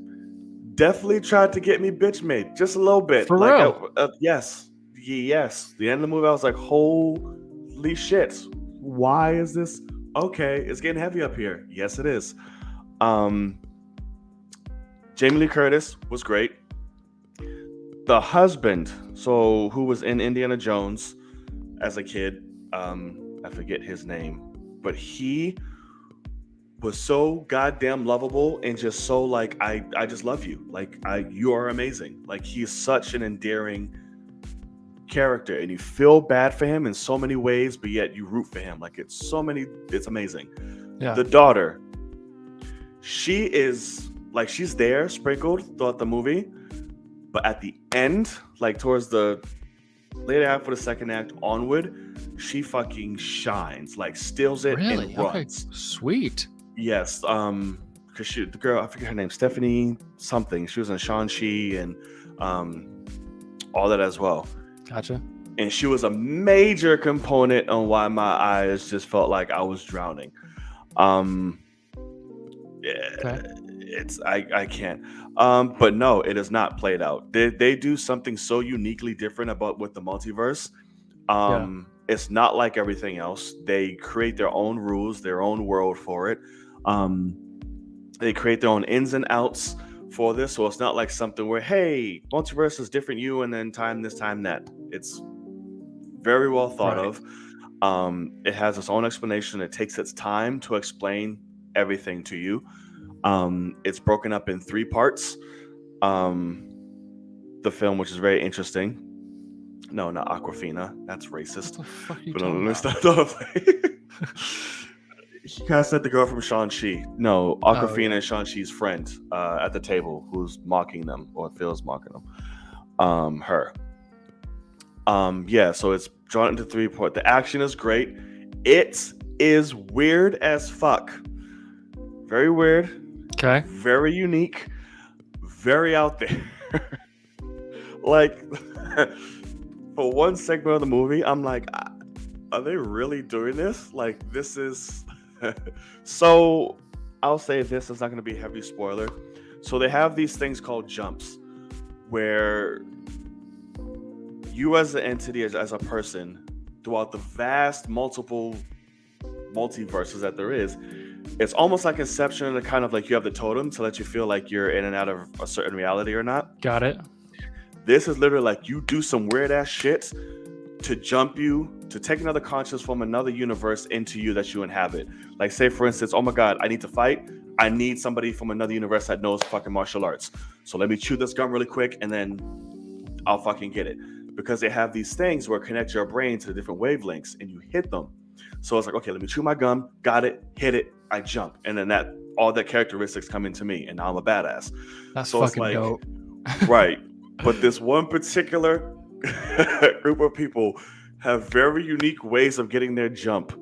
[SPEAKER 1] definitely tried to get me bitch made just a little bit.
[SPEAKER 2] For real?
[SPEAKER 1] Yes. The end of the movie, I was like, holy shit. Why is this? Okay, it's getting heavy up here. Yes, it is. Jamie Lee Curtis was great. The husband, who was in Indiana Jones as a kid, I forget his name, but he was so goddamn lovable and just so like, I just love you. Like, you are amazing. Like, he's such an endearing character, and you feel bad for him in so many ways, but yet you root for him. Like, it's amazing.
[SPEAKER 2] Yeah.
[SPEAKER 1] The daughter, she is like, she's there sprinkled throughout the movie, but at the end, like towards the later half of the second act onward, she fucking shines, like steals it
[SPEAKER 2] Really?
[SPEAKER 1] and runs.
[SPEAKER 2] Okay. Sweet.
[SPEAKER 1] Yes, because the girl, I forget her name, Stephanie something. She was in Shang-Chi and all that as well.
[SPEAKER 2] Gotcha.
[SPEAKER 1] And she was a major component on why my eyes just felt like I was drowning. It's I can't. But no, it is not played out. They do something so uniquely different about with the multiverse. It's not like everything else. They create their own rules, their own world for it. They create their own ins and outs for this, so it's not like something where, hey, multiverse is different you, and then time this, time that. It's very well thought of. It has its own explanation. It takes its time to explain everything to you. It's broken up in 3 parts. The film, which is very interesting. No, not Aquafina. That's racist.
[SPEAKER 2] What the fuck are you
[SPEAKER 1] But
[SPEAKER 2] talking
[SPEAKER 1] let's
[SPEAKER 2] about?
[SPEAKER 1] not. He cast the girl from Shang-Chi. No, Aquafina is Shang-Chi's friend at the table who's mocking them or feels mocking them. Her. So it's drawn into 3 parts. The action is great. It is weird as fuck. Very weird.
[SPEAKER 2] Okay.
[SPEAKER 1] Very unique. Very out there. Like, for one segment of the movie, I'm like, are they really doing this? Like, this is... So, I'll say this is not going to be a heavy spoiler. So they have these things called jumps, where you as an entity, as a person, throughout the vast multiple multiverses that there is, it's almost like Inception, and kind of like you have the totem to let you feel like you're in and out of a certain reality or not.
[SPEAKER 2] Got it.
[SPEAKER 1] This is literally like you do some weird ass shit to jump you, to take another conscious from another universe into you that you inhabit. Like, say for instance, oh my god, I need to fight. I need somebody from another universe that knows fucking martial arts. So let me chew this gum really quick, and then I'll fucking get it. Because they have these things where it connects your brain to the different wavelengths and you hit them. So it's like, okay, let me chew my gum, got it, hit it, I jump. And then all the characteristics come into me, and now I'm a badass.
[SPEAKER 2] That's
[SPEAKER 1] So it's
[SPEAKER 2] fucking
[SPEAKER 1] like,
[SPEAKER 2] dope.
[SPEAKER 1] right. But this one particular group of people have very unique ways of getting their jump.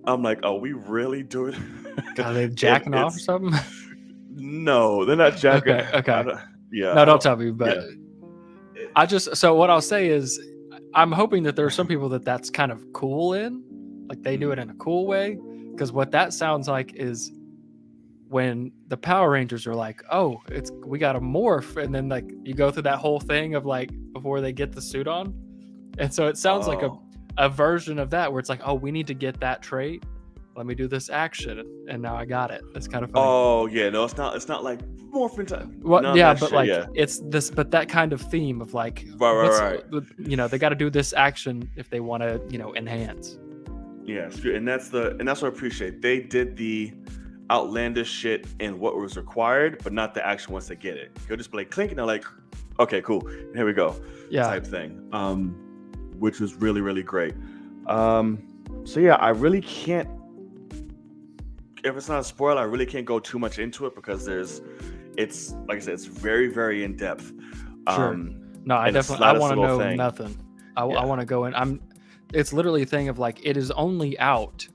[SPEAKER 1] I'm like, are we really doing
[SPEAKER 2] Are they jacking off or
[SPEAKER 1] it's-
[SPEAKER 2] something?
[SPEAKER 1] No, they're not jacking.
[SPEAKER 2] Okay.
[SPEAKER 1] Yeah.
[SPEAKER 2] No, don't tell me. But
[SPEAKER 1] yeah.
[SPEAKER 2] so what I'll say is, I'm hoping that there are some people that's kind of cool in, like they do it in a cool way. Because what that sounds like is when the Power Rangers are like, oh, we got to morph, and then like you go through that whole thing of like before they get the suit on, and so it sounds like a version of that where it's like, oh, we need to get that trait. Let me do this action, and now I got it. It's kind of funny.
[SPEAKER 1] Oh yeah, no, it's not like morphin time.
[SPEAKER 2] Well, yeah, but like it's this, but that kind of theme of like,
[SPEAKER 1] right.
[SPEAKER 2] You know, they got to do this action if they want to, you know, enhance.
[SPEAKER 1] Yes, and that's what I appreciate. They did the outlandish shit in what was required, but not the action once they get it. You'll just be like clink, and they're like, okay, cool, here we go, type thing. Which was really, really great. So yeah, I really can't. If it's not a spoiler, I really can't go too much into it because it's like I said, it's very, very in depth.
[SPEAKER 2] Sure. No, I definitely I want to know nothing. I want to go in. It's literally a thing of like it is only out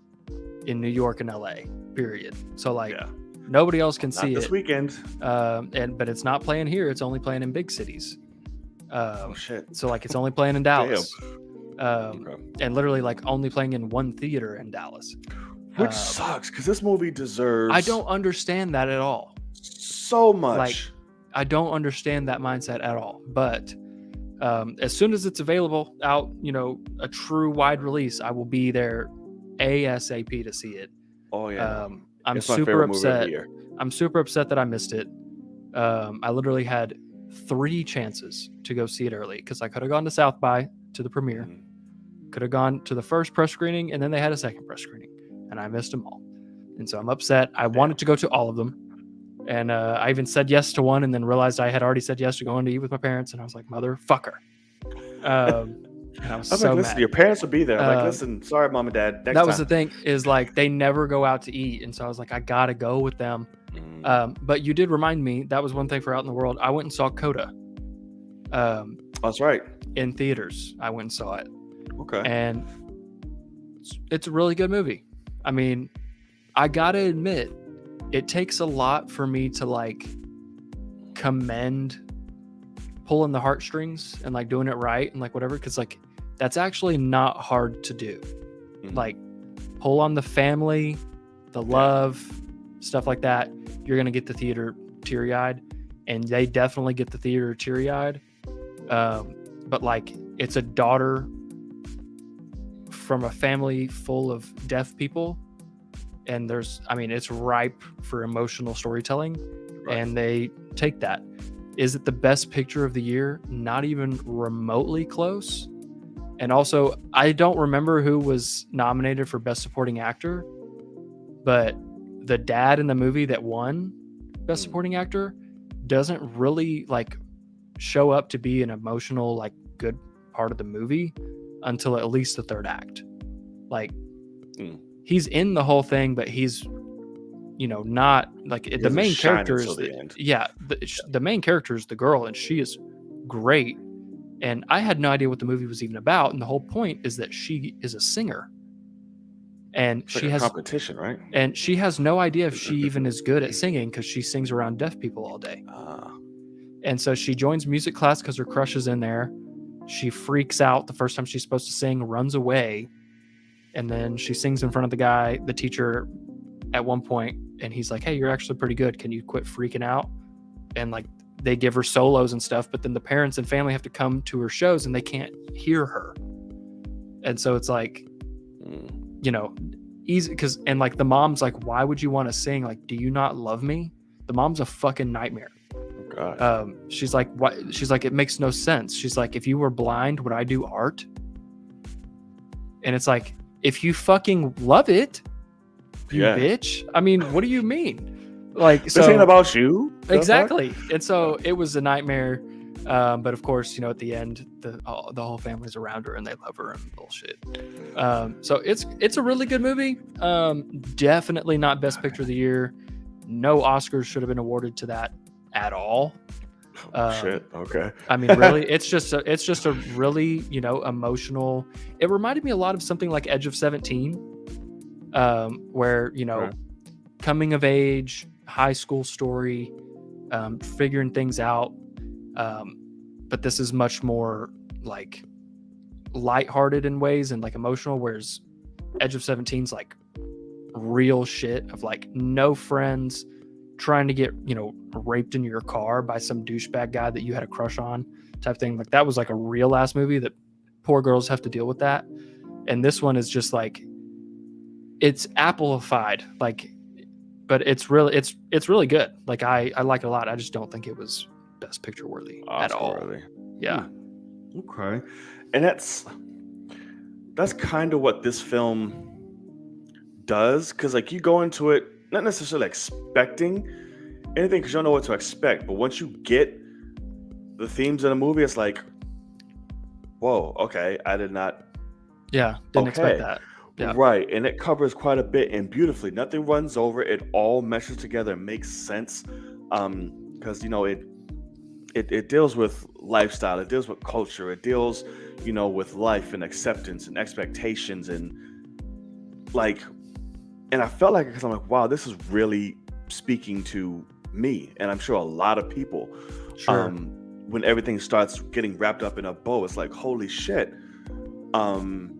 [SPEAKER 2] in New York and LA. Period. So like nobody else can see it
[SPEAKER 1] this weekend.
[SPEAKER 2] But it's not playing here. It's only playing in big cities.
[SPEAKER 1] Oh shit.
[SPEAKER 2] So like it's only playing in Dallas.
[SPEAKER 1] Okay.
[SPEAKER 2] And literally like only playing in one theater in Dallas.
[SPEAKER 1] Which sucks because this movie deserves.
[SPEAKER 2] I don't understand that at all.
[SPEAKER 1] So much.
[SPEAKER 2] Like, I don't understand that mindset at all. But as soon as it's available out, you know, a true wide release, I will be there ASAP to see it.
[SPEAKER 1] Oh yeah.
[SPEAKER 2] I'm super upset. I'm super upset that I missed it. I literally had 3 chances to go see it early because I could have gone to South by to the premiere, could have gone to the first press screening, and then they had a second press screening. And I missed them all. And so I'm upset. I wanted to go to all of them. And I even said yes to one and then realized I had already said yes to going to eat with my parents. And I was like, motherfucker. And I was so
[SPEAKER 1] like, listen,
[SPEAKER 2] mad.
[SPEAKER 1] Your parents will be there. I'm like, listen, sorry, mom and dad. Next
[SPEAKER 2] that was
[SPEAKER 1] time.
[SPEAKER 2] the thing is like, they never go out to eat. And so I was like, I got to go with them. But you did remind me, that was one thing for Out in the World. I went and saw Coda.
[SPEAKER 1] That's right.
[SPEAKER 2] In theaters. I went and saw it.
[SPEAKER 1] Okay.
[SPEAKER 2] And it's a really good movie. I mean, I gotta admit, it takes a lot for me to like commend pulling the heartstrings and like doing it right and like whatever, because like that's actually not hard to do. Like pull on the family, the love, stuff like that. You're gonna get the theater teary-eyed, and they definitely get the theater teary-eyed. But like it's a daughter from a family full of deaf people, and it's ripe for emotional storytelling, and they take that. Is it the best picture of the year? Not even remotely close. And also, I don't remember who was nominated for best supporting actor, but the dad in the movie that won best supporting actor doesn't really like show up to be an emotional like good part of the movie until at least the third act. Like he's in the whole thing, but he's, you know, not like the main character is the main character is the girl, and she is great. And I had no idea what the movie was even about, and the whole point is that she is a singer, and she has
[SPEAKER 1] competition, right?
[SPEAKER 2] And she has no idea if she even is good at singing because she sings around deaf people all day. And so she joins music class because her crush is in there. She freaks out the first time she's supposed to sing, runs away, and then she sings in front of the teacher at one point, and he's like, hey, you're actually pretty good. Can you quit freaking out? And like they give her solos and stuff, but then the parents and family have to come to her shows and they can't hear her. And so it's like, you know, easy because, and like the mom's like, why would you want to sing? Like, do you not love me? The mom's a fucking nightmare. She's like, what? She's like, it makes no sense. She's like, if you were blind, would I do art? And it's like, if you fucking love it, you bitch. I mean, what do you mean? Like, so
[SPEAKER 1] this ain't about you.
[SPEAKER 2] Exactly. And so it was a nightmare. But of course, at the end, the whole family's around her and they love her and bullshit. So it's a really good movie. Definitely not Best Picture of the Year. No Oscars should have been awarded to that at all.
[SPEAKER 1] Shit. Okay.
[SPEAKER 2] I mean, really, it's just a really emotional. It reminded me a lot of something like Edge of 17, where coming of age, high school story, figuring things out. But this is much more like lighthearted in ways and like emotional, whereas Edge of 17's like real shit of like no friends, trying to get raped in your car by some douchebag guy that you had a crush on, type thing. Like that was like a real ass movie that poor girls have to deal with that. And this one is just like, it's amplified, like, but it's really good. Like I like it a lot. I just don't think it was Best Picture worthy at all.
[SPEAKER 1] Really?
[SPEAKER 2] Yeah.
[SPEAKER 1] Okay. And that's kind of what this film does, because like you go into it not necessarily expecting anything because you don't know what to expect, but once you get the themes in a movie, it's like, whoa, okay, I did not.
[SPEAKER 2] Yeah, didn't expect that. Yeah.
[SPEAKER 1] Right, and it covers quite a bit and beautifully. Nothing runs over. It all meshes together, makes sense, because it deals with lifestyle, it deals with culture, it deals with life and acceptance and expectations and like. And I felt like, because I'm like, wow, this is really speaking to me, and I'm sure a lot of people.
[SPEAKER 2] Sure.
[SPEAKER 1] When everything starts getting wrapped up in a bow, it's like, holy shit. And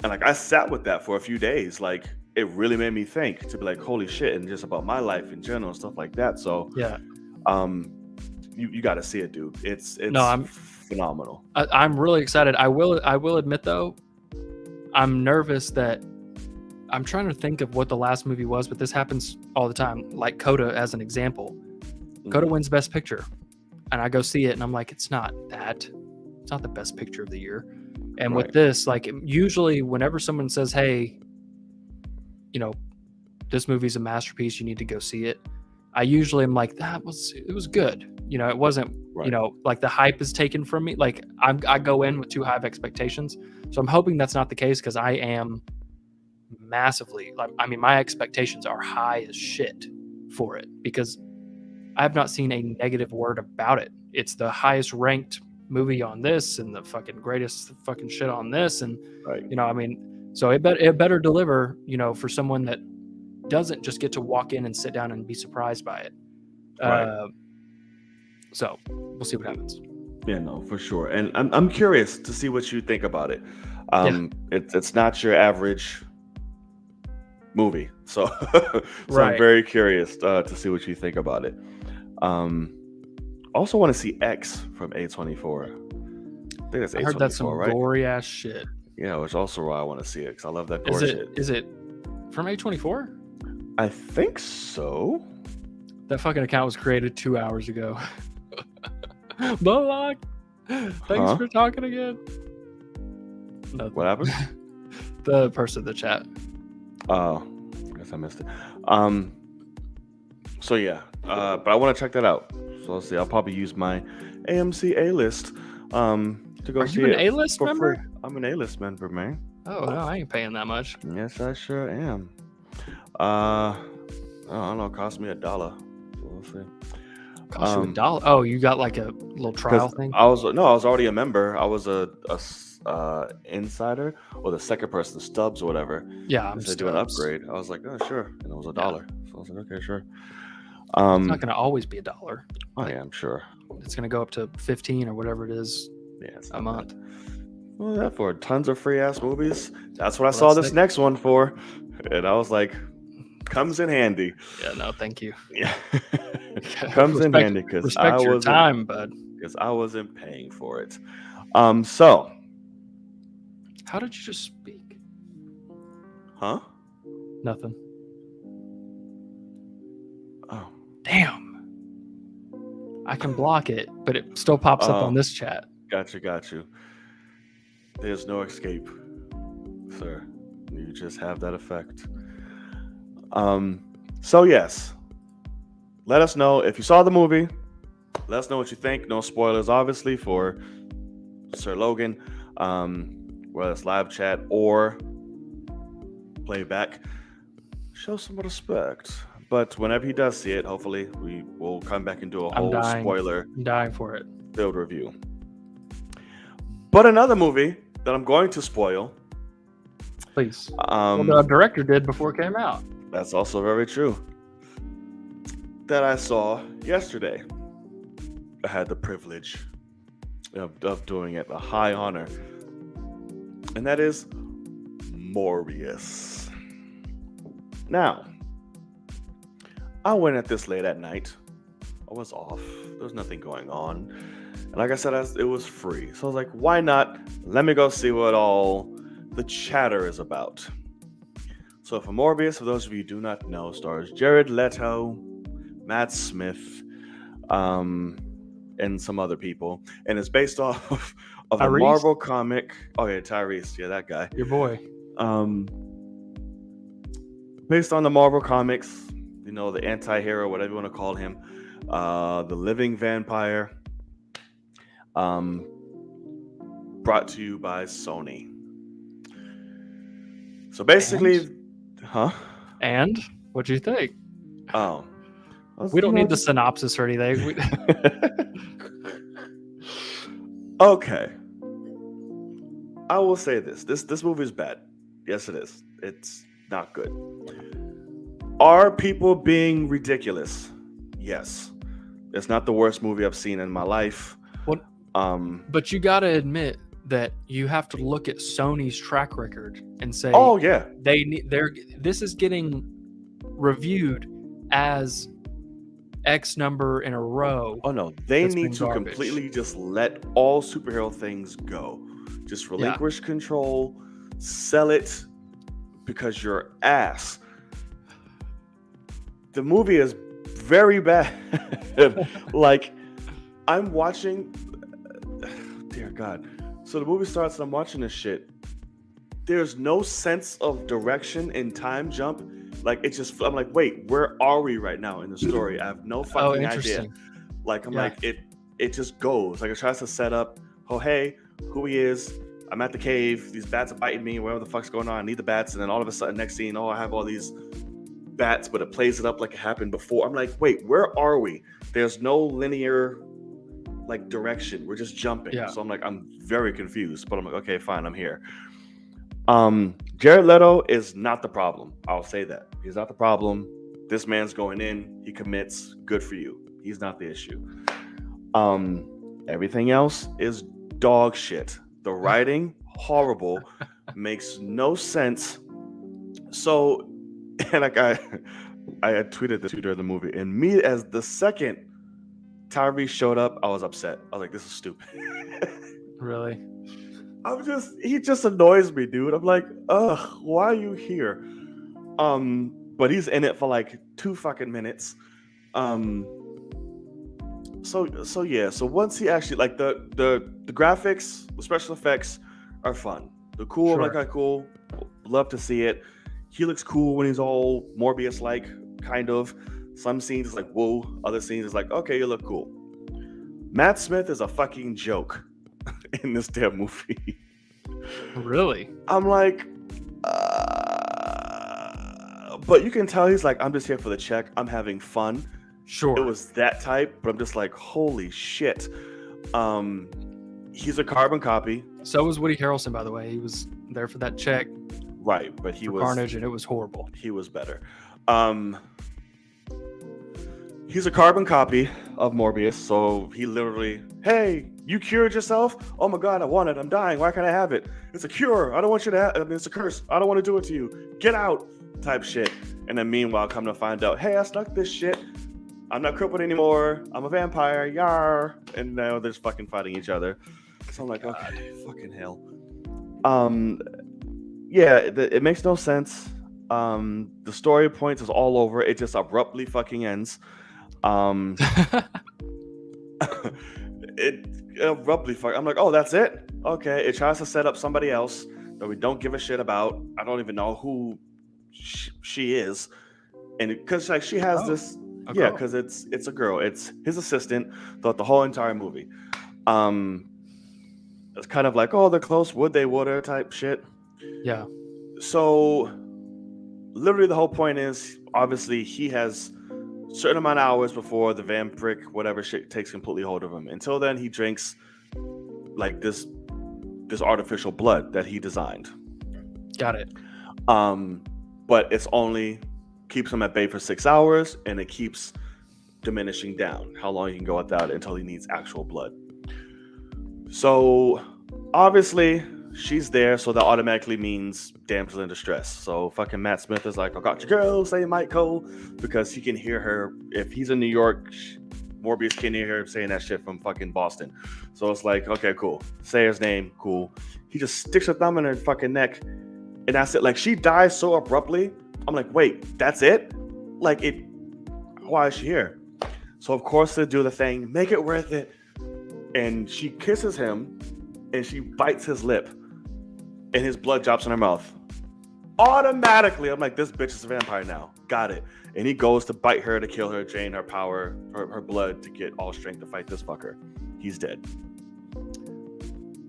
[SPEAKER 1] like I sat with that for a few days. Like it really made me think, to be like, holy shit, and just about my life in general and stuff like that. So
[SPEAKER 2] yeah,
[SPEAKER 1] you got to see it, dude. It's
[SPEAKER 2] I'm
[SPEAKER 1] phenomenal.
[SPEAKER 2] I'm really excited. I will admit though, I'm nervous that. I'm trying to think of what the last movie was, but this happens all the time. Like Coda, as an example. Coda wins Best Picture, and I go see it, and I'm like, it's not that. It's not the Best Picture of the year. And with this, like, usually whenever someone says, hey, this movie's a masterpiece, you need to go see it, I usually am like, it was good. It wasn't, like the hype is taken from me. Like I go in with too high of expectations. So I'm hoping that's not the case, because I am massively, like, I mean, my expectations are high as shit for it, because I have not seen a negative word about it. It's the highest ranked movie on this and the fucking greatest fucking shit on this. And, I mean, so it better deliver, for someone that doesn't just get to walk in and sit down and be surprised by it. So we'll see what happens.
[SPEAKER 1] Yeah, no, for sure. And I'm curious to see what you think about it. It's not your average movie, so I'm very curious to see what you think about it. Also want to see X from A24. I think that's A24. I heard that's some
[SPEAKER 2] gory ass shit.
[SPEAKER 1] Yeah, which also why I want to see it, because I love that gore shit.
[SPEAKER 2] Is it from A24?
[SPEAKER 1] I think so.
[SPEAKER 2] That fucking account was created 2 hours ago. Bullock, thanks for talking again. Nothing.
[SPEAKER 1] What happened?
[SPEAKER 2] The person in the chat.
[SPEAKER 1] Oh, I guess I missed it. So yeah, but I want to check that out. So let's see. I'll probably use my AMC A-list to go see it.
[SPEAKER 2] Are you an A-list member?
[SPEAKER 1] Free. I'm an A-list member, man.
[SPEAKER 2] Oh no, I ain't paying that much.
[SPEAKER 1] Yes, I sure am. I don't know. It cost me $1. So we'll see.
[SPEAKER 2] Cost you $1? Oh, you got like a little trial thing?
[SPEAKER 1] I was already a member. I was a insider, or the second person, Stubbs or whatever.
[SPEAKER 2] Yeah, I'm
[SPEAKER 1] to do an upgrade. I was like, oh sure, and it was $1. So I was like, okay, sure.
[SPEAKER 2] It's not going to always be $1.
[SPEAKER 1] Oh yeah, I'm sure.
[SPEAKER 2] It's going to go up to 15 or whatever it is.
[SPEAKER 1] Yeah,
[SPEAKER 2] a month.
[SPEAKER 1] Well, that for tons of free ass movies. That's what I saw this next one for, and I was like, comes in handy.
[SPEAKER 2] Yeah, no, thank you.
[SPEAKER 1] Yeah, comes in handy because I
[SPEAKER 2] your time, bud.
[SPEAKER 1] Because I wasn't paying for it. So.
[SPEAKER 2] How did you just speak?
[SPEAKER 1] Huh?
[SPEAKER 2] Nothing.
[SPEAKER 1] Oh.
[SPEAKER 2] Damn. I can block it, but it still pops up on this chat.
[SPEAKER 1] Got you. There's no escape, sir. You just have that effect. So yes. Let us know if you saw the movie. Let us know what you think. No spoilers, obviously, for Sir Logan, whether it's live chat or playback. Show some respect. But whenever he does see it, hopefully we will come back and do a
[SPEAKER 2] I'm
[SPEAKER 1] whole
[SPEAKER 2] dying.
[SPEAKER 1] spoiler
[SPEAKER 2] I'm dying for it.
[SPEAKER 1] filled review. But another movie that I'm going to spoil.
[SPEAKER 2] Please. Well, the director did before it came out.
[SPEAKER 1] That's also very true. That I saw yesterday. I had the privilege of doing it, a high honor. And that is Morbius. Now, I went at this late at night. I was off. There was nothing going on. And like I said, it was free. So I was like, why not? Let me go see what all the chatter is about. So for Morbius, for those of you who do not know, stars Jared Leto, Matt Smith, and some other people. And it's based off of the
[SPEAKER 2] Tyrese?
[SPEAKER 1] Marvel comic. Oh yeah, Tyrese. Yeah, that guy.
[SPEAKER 2] Your boy.
[SPEAKER 1] Based on the Marvel comics, you know, the anti-hero, whatever you want to call him, the living vampire, brought to you by Sony. So basically,
[SPEAKER 2] And what'd you think?
[SPEAKER 1] Oh,
[SPEAKER 2] We don't need the synopsis or anything.
[SPEAKER 1] Okay. I will say this. This movie is bad. Yes, it is. It's not good. Are people being ridiculous? Yes. It's not the worst movie I've seen in my life.
[SPEAKER 2] Well, but you got to admit that you have to look at Sony's track record and say,
[SPEAKER 1] oh yeah,
[SPEAKER 2] this is getting reviewed as X number in a row.
[SPEAKER 1] Oh no, they
[SPEAKER 2] That's
[SPEAKER 1] need
[SPEAKER 2] been
[SPEAKER 1] to
[SPEAKER 2] garbage.
[SPEAKER 1] completely just let all superhero things go. Just relinquish control, sell it because you're ass. The movie is very bad. Like, I'm watching, dear God. So the movie starts and I'm watching this shit. There's no sense of direction and time jump. Like, it's just, I'm like, wait, where are we right now in the story? I have no fucking idea. Like, I'm like, it just goes. Like, it tries to set up, oh, hey, who he is. I'm at the cave. These bats are biting me. Whatever the fuck's going on. I need the bats. And then all of a sudden, next scene, oh, I have all these bats, but it plays it up like it happened before. I'm like, wait, where are we? There's no linear, like, direction. We're just jumping.
[SPEAKER 2] Yeah.
[SPEAKER 1] So I'm like, I'm very confused. But I'm like, okay, fine, I'm here. Jared Leto is not the problem. I'll say that. He's not the problem. This man's going in. He commits. Good for you. He's not the issue. Everything else is dog shit. The writing, horrible. Makes no sense. So, and like I had tweeted this during the movie, and me, as the second Tyrese showed up, I was upset. I was like, this is stupid.
[SPEAKER 2] Really?
[SPEAKER 1] He just annoys me, dude. I'm like, ugh, why are you here? But he's in it for like 2 fucking minutes. So yeah, so once he actually, like, the graphics, the special effects are fun. They're cool.
[SPEAKER 2] Sure.
[SPEAKER 1] I'm like, cool. Love to see it. He looks cool when he's all Morbius-like, kind of. Some scenes is like, whoa. Other scenes is like, okay, you look cool. Matt Smith is a fucking joke in this damn movie.
[SPEAKER 2] Really?
[SPEAKER 1] I'm like, but you can tell he's like, I'm just here for the check. I'm having fun.
[SPEAKER 2] Sure.
[SPEAKER 1] It was that type, but I'm just like, holy shit. He's a carbon copy.
[SPEAKER 2] So was Woody Harrelson, by the way. He was there for that check.
[SPEAKER 1] Right, but he was
[SPEAKER 2] Carnage, and it was horrible.
[SPEAKER 1] He was better. He's a carbon copy of Morbius, so he literally, hey, you cured yourself? Oh my God, I want it. I'm dying. Why can't I have it? It's a cure. I don't want you to have it. It's a curse. I don't want to do it to you. Get out, type shit. And then meanwhile, come to find out, hey, I snuck this shit. I'm not crippled anymore. I'm a vampire. Yar. And now they're just fucking fighting each other. So I'm like, okay, fucking hell. Yeah, it makes no sense. The story points is all over. It just abruptly fucking ends. It abruptly I'm like, oh, that's it? Okay. It tries to set up somebody else that we don't give a shit about. I don't even know who she is. And because, like, she has this,
[SPEAKER 2] A
[SPEAKER 1] Yeah,
[SPEAKER 2] girl.
[SPEAKER 1] because it's a girl. It's his assistant throughout the whole entire movie. Um, it's kind of like, oh, they're close, would they, would her type shit.
[SPEAKER 2] Yeah.
[SPEAKER 1] So literally the whole point is obviously he has certain amount of hours before the vampiric whatever shit takes completely hold of him. Until then, he drinks like this artificial blood that he designed.
[SPEAKER 2] Got it.
[SPEAKER 1] But it's only keeps him at bay for 6 hours, and it keeps diminishing down how long he can go without it until he needs actual blood. So obviously she's there, so that automatically means damsel in distress. So fucking Matt Smith is like, I got your girl, say Mike Cole, because he can hear her. If he's in New York, Morbius can hear her saying that shit from fucking Boston. So it's like, okay, cool. Say his name, cool. He just sticks a thumb in her fucking neck, and that's it. Like, she dies so abruptly. I'm like, wait, that's it? Like, it. Why is she here? So of course they do the thing, make it worth it, and she kisses him, and she bites his lip, and his blood drops in her mouth. Automatically, I'm like, this bitch is a vampire now. Got it. And he goes to bite her to kill her, drain her power, her blood to get all strength to fight this fucker. He's dead.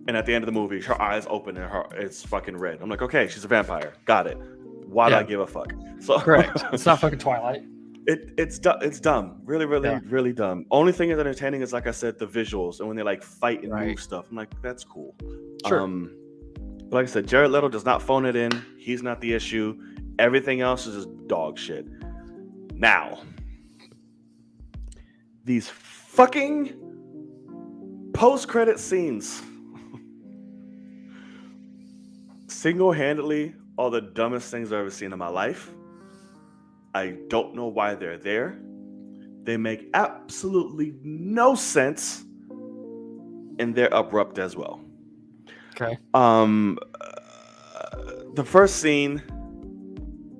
[SPEAKER 1] And at the end of the movie, her eyes open and it's fucking red. I'm like, okay, she's a vampire. Got it. Why do I give a fuck? So
[SPEAKER 2] Correct. It's not fucking Twilight.
[SPEAKER 1] It's dumb. Really, really dumb. Only thing that's entertaining is, like I said, the visuals and when they like fight and move stuff. I'm like, that's cool.
[SPEAKER 2] Sure.
[SPEAKER 1] But like I said, Jared Leto does not phone it in. He's not the issue. Everything else is just dog shit. Now, these fucking post-credit scenes single-handedly are the dumbest things I've ever seen in my life. I don't know why they're there. They make absolutely no sense, and they're abrupt as well.
[SPEAKER 2] Okay.
[SPEAKER 1] The first scene,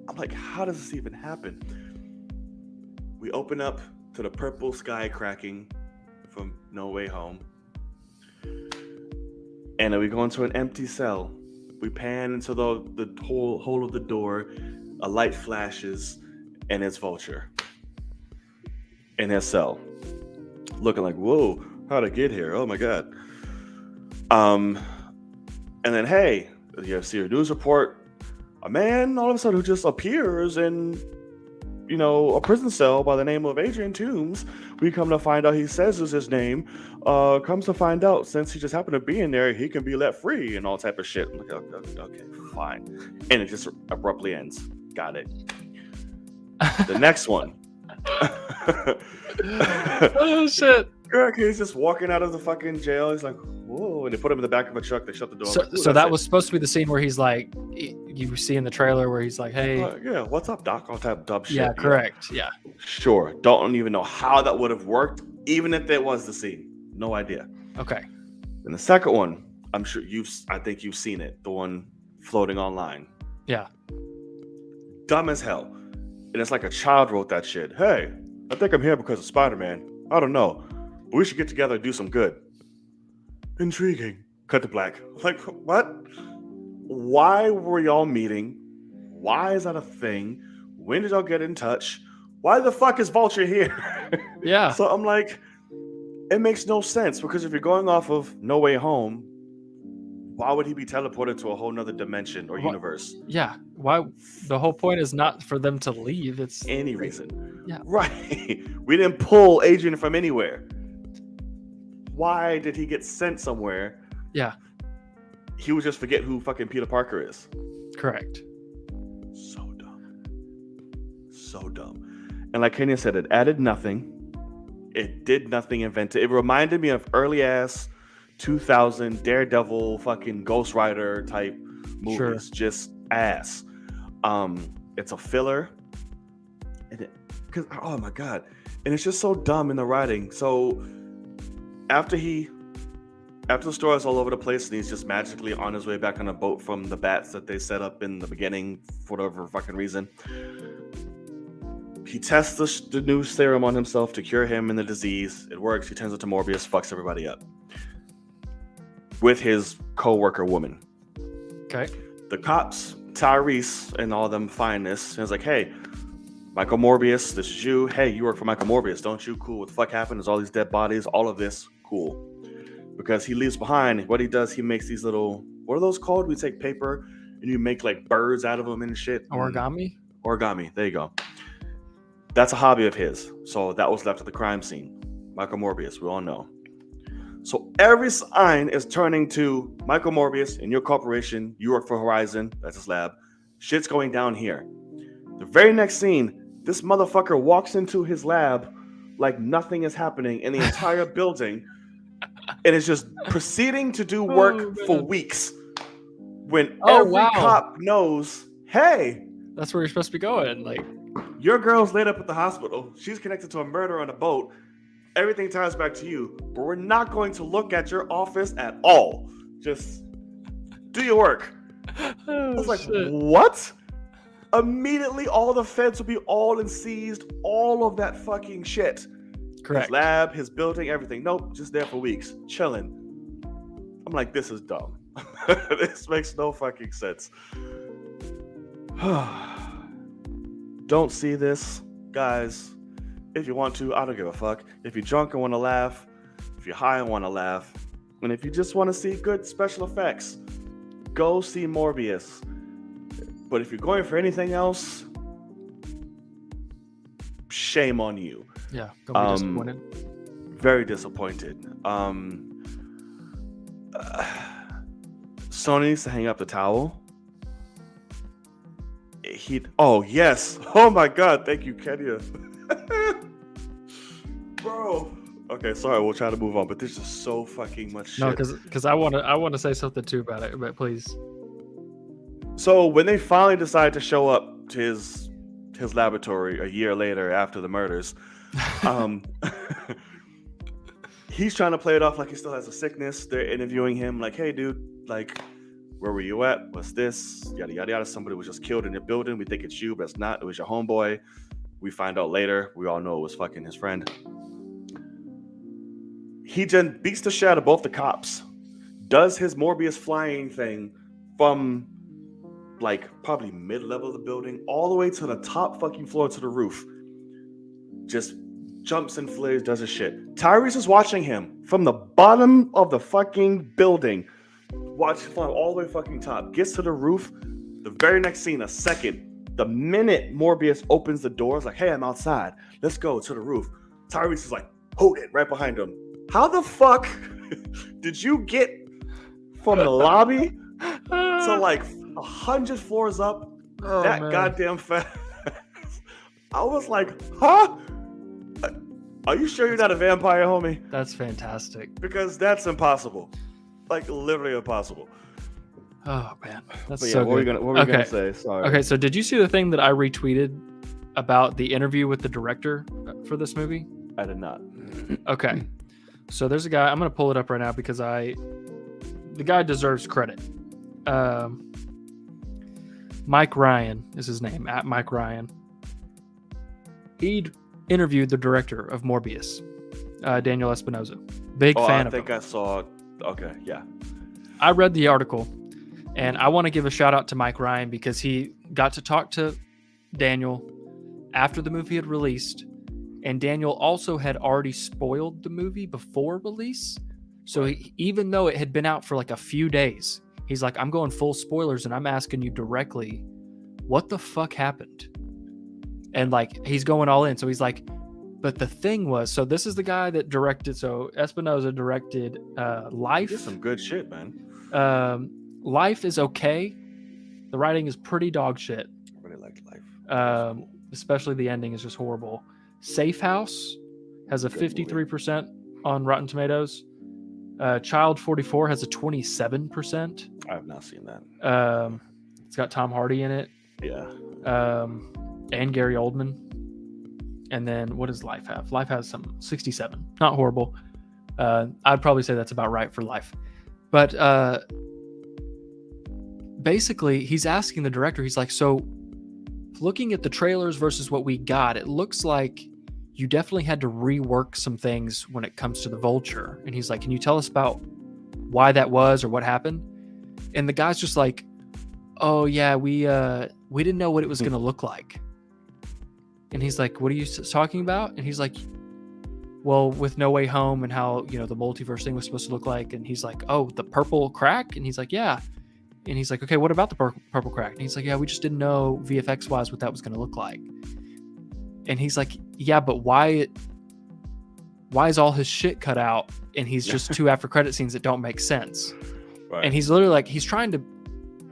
[SPEAKER 1] I'm like, how does this even happen? We open up to the purple sky cracking from No Way Home, and then we go into an empty cell. We pan into the hole of the door. A light flashes, and it's Vulture in his cell, looking like, whoa, how'd I get here? Oh my god. And then, hey, you see a news report, a man all of a sudden who just appears in, a prison cell by the name of Adrian Toomes. We come to find out he says is his name. Comes to find out, since he just happened to be in there, he can be let free and all type of shit. I'm like, okay, fine. And it just abruptly ends. Got it. The next one.
[SPEAKER 2] Oh shit.
[SPEAKER 1] He's just walking out of the fucking jail. He's like, whoa. And they put him in the back of a truck. They shut the door.
[SPEAKER 2] So that was supposed to be the scene where he's like, you see in the trailer where he's like, hey.
[SPEAKER 1] Yeah, what's up, Doc? All type of dumb shit.
[SPEAKER 2] Yeah, correct. Yeah.
[SPEAKER 1] Sure. Don't even know how that would have worked, even if it was the scene. No idea.
[SPEAKER 2] Okay.
[SPEAKER 1] And the second one, I think you've seen it. The one floating online.
[SPEAKER 2] Yeah.
[SPEAKER 1] Dumb as hell. And it's like a child wrote that shit. Hey, I think I'm here because of Spider-Man. I don't know. But we should get together and do some good. Intriguing. Cut to black. Like, what? Why were y'all meeting? Why is that a thing? When did y'all get in touch? Why the fuck is Vulture here?
[SPEAKER 2] Yeah.
[SPEAKER 1] So I'm like, it makes no sense, because if you're going off of No Way Home, why would he be teleported to a whole nother dimension or universe?
[SPEAKER 2] Yeah. Why? The whole point is not for them to leave. It's
[SPEAKER 1] any reason.
[SPEAKER 2] Yeah.
[SPEAKER 1] Right. We didn't pull Adrian from anywhere. Why did he get sent somewhere?
[SPEAKER 2] Yeah.
[SPEAKER 1] He would just forget who fucking Peter Parker is.
[SPEAKER 2] Correct.
[SPEAKER 1] So dumb. So dumb. And like Kenya said, it added nothing. It did nothing inventive. It reminded me of early ass 2000 Daredevil fucking Ghost Rider type movies.
[SPEAKER 2] Sure.
[SPEAKER 1] Just ass. It's a filler. And oh my god. And it's just so dumb in the writing. So after the story is all over the place and he's just magically on his way back on a boat from the bats that they set up in the beginning for whatever fucking reason, he tests the new serum on himself to cure him and the disease. It works. He turns into Morbius, fucks everybody up with his co-worker woman.
[SPEAKER 2] Okay.
[SPEAKER 1] The cops, Tyrese and all them find this, and it's like, hey, Michael Morbius, this is you. Hey, you work for Michael Morbius, don't you? Cool. What the fuck happened? There's all these dead bodies, all of this. Cool. Because he leaves behind, what he does, he makes these little, what are those called? We take paper and you make like birds out of them and shit.
[SPEAKER 2] Origami?
[SPEAKER 1] Origami. There you go. That's a hobby of his. So that was left at the crime scene. Michael Morbius, we all know. So every sign is turning to Michael Morbius in your corporation. You work for Horizon. That's his lab. Shit's going down here. The very next scene, this motherfucker walks into his lab like nothing is happening in the entire building and is just proceeding to do work for weeks when every cop knows, hey,
[SPEAKER 2] that's where you're supposed to be going. Like,
[SPEAKER 1] your girl's laid up at the hospital. She's connected to a murder on a boat. Everything ties back to you, but we're not going to look at your office at all. Just do your work. I was like,
[SPEAKER 2] shit.
[SPEAKER 1] What? Immediately, all the feds will be all and seized all of that fucking shit.
[SPEAKER 2] Correct.
[SPEAKER 1] His lab, his building, everything. Nope, just there for weeks, chilling. I'm like, this is dumb. This makes no fucking sense. Don't see this, guys. If you want to, I don't give a fuck. If you're drunk and want to laugh, if you're high and want to laugh, and if you just want to see good special effects, go see Morbius. But if you're going for anything else, shame on you.
[SPEAKER 2] Yeah, gonna be disappointed.
[SPEAKER 1] Very disappointed. Sony needs to hang up the towel. Oh yes. Oh my god, thank you, Kenya. Bro. Okay, sorry, we'll try to move on, but there's just so fucking much shit.
[SPEAKER 2] No, because I want to say something too about it, but please.
[SPEAKER 1] So when they finally decide to show up to his laboratory a year later after the murders, he's trying to play it off like he still has a sickness. They're interviewing him like, hey dude, like, where were you at? What's this? Yada yada yada. Somebody was just killed in the building. We think it's you, but it's not. It was your homeboy. We find out later. We all know it was fucking his friend. He then beats the shit out of both the cops. Does his Morbius flying thing from like probably mid-level of the building all the way to the top fucking floor to the roof. Just jumps and flares, does his shit. Tyrese is watching him from the bottom of the fucking building. Watch him fly all the way fucking top. Gets to the roof. The very next scene, a second. The minute Morbius opens the doors, like, hey, I'm outside. Let's go to the roof. Tyrese is like, hold it, right behind him. How the fuck did you get from the lobby to like 100 floors up goddamn fast? I was like, huh? Are you sure you're not a vampire, homie?
[SPEAKER 2] That's fantastic.
[SPEAKER 1] Because that's impossible. Like, literally impossible.
[SPEAKER 2] Oh, man. That's
[SPEAKER 1] but yeah,
[SPEAKER 2] so
[SPEAKER 1] what
[SPEAKER 2] good.
[SPEAKER 1] were we gonna say? Sorry.
[SPEAKER 2] Okay, so did you see the thing that I retweeted about the interview with the director for this movie?
[SPEAKER 1] I did not.
[SPEAKER 2] Okay. So there's a guy, I'm going to pull it up right now because the guy deserves credit. Mike Ryan is his name, at Mike Ryan. He interviewed the director of Morbius, Daniel Espinosa. Big fan of him.
[SPEAKER 1] I think I saw. Okay, yeah.
[SPEAKER 2] I read the article, and I want to give a shout out to Mike Ryan because he got to talk to Daniel after the movie had released, and Daniel also had already spoiled the movie before release. So even though it had been out for like a few days, he's like, I'm going full spoilers and I'm asking you directly, what the fuck happened? And like, he's going all in. So he's like, but the thing was, so this is the guy that directed, so Espinosa directed Life.
[SPEAKER 1] He did some good shit, man.
[SPEAKER 2] Life is okay. The writing is pretty dog shit.
[SPEAKER 1] I really liked Life.
[SPEAKER 2] Especially the ending is just horrible. Safe House has a 53% on Rotten Tomatoes. Child 44 has a 27%.
[SPEAKER 1] I have not seen that.
[SPEAKER 2] It's got Tom Hardy in it.
[SPEAKER 1] Yeah.
[SPEAKER 2] And Gary Oldman. And then what does Life have? Life has some 67. Not horrible. I'd probably say that's about right for Life. But basically, he's asking the director, he's like, so looking at the trailers versus what we got, it looks like you definitely had to rework some things when it comes to the Vulture. And he's like, can you tell us about why that was or what happened? And the guy's just like, oh yeah, we didn't know what it was going to look like. And he's like, what are you talking about? And he's like, well, with No Way Home and how, the multiverse thing was supposed to look like. And he's like, oh, the purple crack? And he's like, yeah. And he's like, okay, what about the purple crack? And he's like, yeah, we just didn't know VFX wise what that was going to look like. And he's like, yeah, but why is all his shit cut out? And he's just 2 after credit scenes that don't make sense.
[SPEAKER 1] Right.
[SPEAKER 2] And he's literally like, he's trying to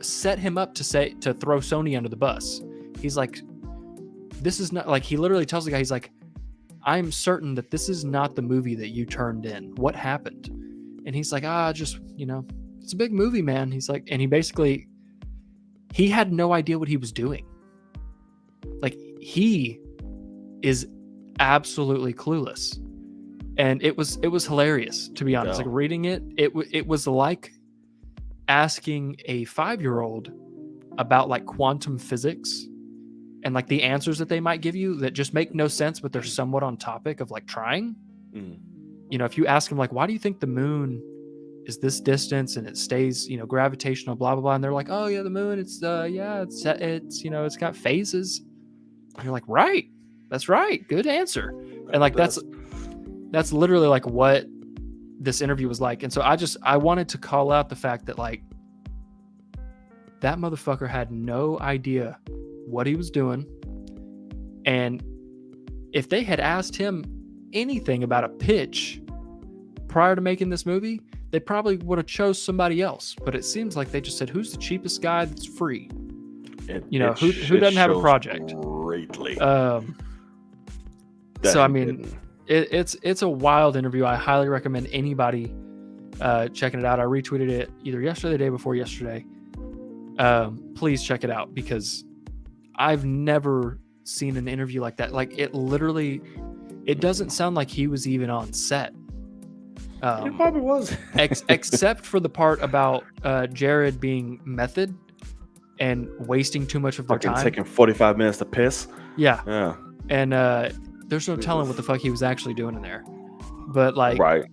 [SPEAKER 2] set him up to throw Sony under the bus. He's like, this is not, like, he literally tells the guy, he's like, I'm certain that this is not the movie that you turned in. What happened? And he's like, just, it's a big movie, man. He's like, and he had no idea what he was doing. Like, he is absolutely clueless. And it was hilarious, to be honest.
[SPEAKER 1] Yeah.
[SPEAKER 2] Like, reading it was like asking a 5-year-old about like quantum physics and like the answers that they might give you that just make no sense, but they're somewhat on topic of like trying. If you ask them like, why do you think the moon is this distance and it stays, gravitational, blah, blah, blah. And they're like, oh yeah, the moon, it's it's got phases. And you're like, right. That's right. Good answer. And like, that's literally like what this interview was like. And so I wanted to call out the fact that like that motherfucker had no idea what he was doing. And if they had asked him anything about a pitch prior to making this movie, they probably would have chose somebody else. But it seems like they just said, who's the cheapest guy that's free? Who doesn't have a project?
[SPEAKER 1] Greatly.
[SPEAKER 2] So I mean, it's a wild interview. I highly recommend anybody checking it out. I retweeted it either yesterday or the day before yesterday. Please check it out because I've never seen an interview like that. Like it doesn't sound like he was even on set.
[SPEAKER 1] It probably was.
[SPEAKER 2] Except for the part about Jared being method and wasting too much of their time.
[SPEAKER 1] Taking 45 minutes to piss.
[SPEAKER 2] Yeah. And there's no telling what the fuck he was actually doing in there. But like,
[SPEAKER 1] right.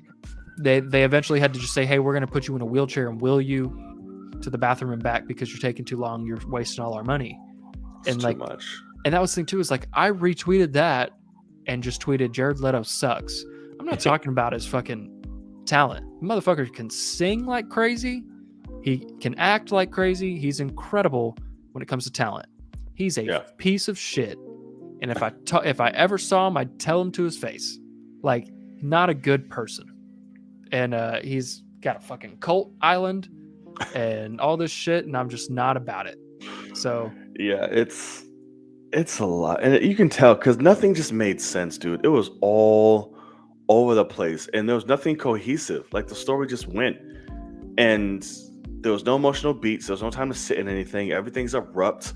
[SPEAKER 2] They eventually had to just say, hey, we're going to put you in a wheelchair and wheel you to the bathroom and back because you're taking too long. You're wasting all our money.
[SPEAKER 1] It's
[SPEAKER 2] like,
[SPEAKER 1] too much.
[SPEAKER 2] And that was the thing too, is like, I retweeted that and just tweeted Jared Leto sucks. I'm not talking about his fucking talent. Motherfucker can sing like crazy. He can act like crazy. He's incredible when it comes to talent. He's a piece of shit. And if I ever saw him, I'd tell him to his face. Like, not a good person. And he's got a fucking cult island and all this shit, and I'm just not about it. So
[SPEAKER 1] yeah, it's a lot, and you can tell because nothing just made sense, dude. It was all over the place, and there was nothing cohesive. Like the story just went, and there was no emotional beats. There was no time to sit in anything. Everything's abrupt.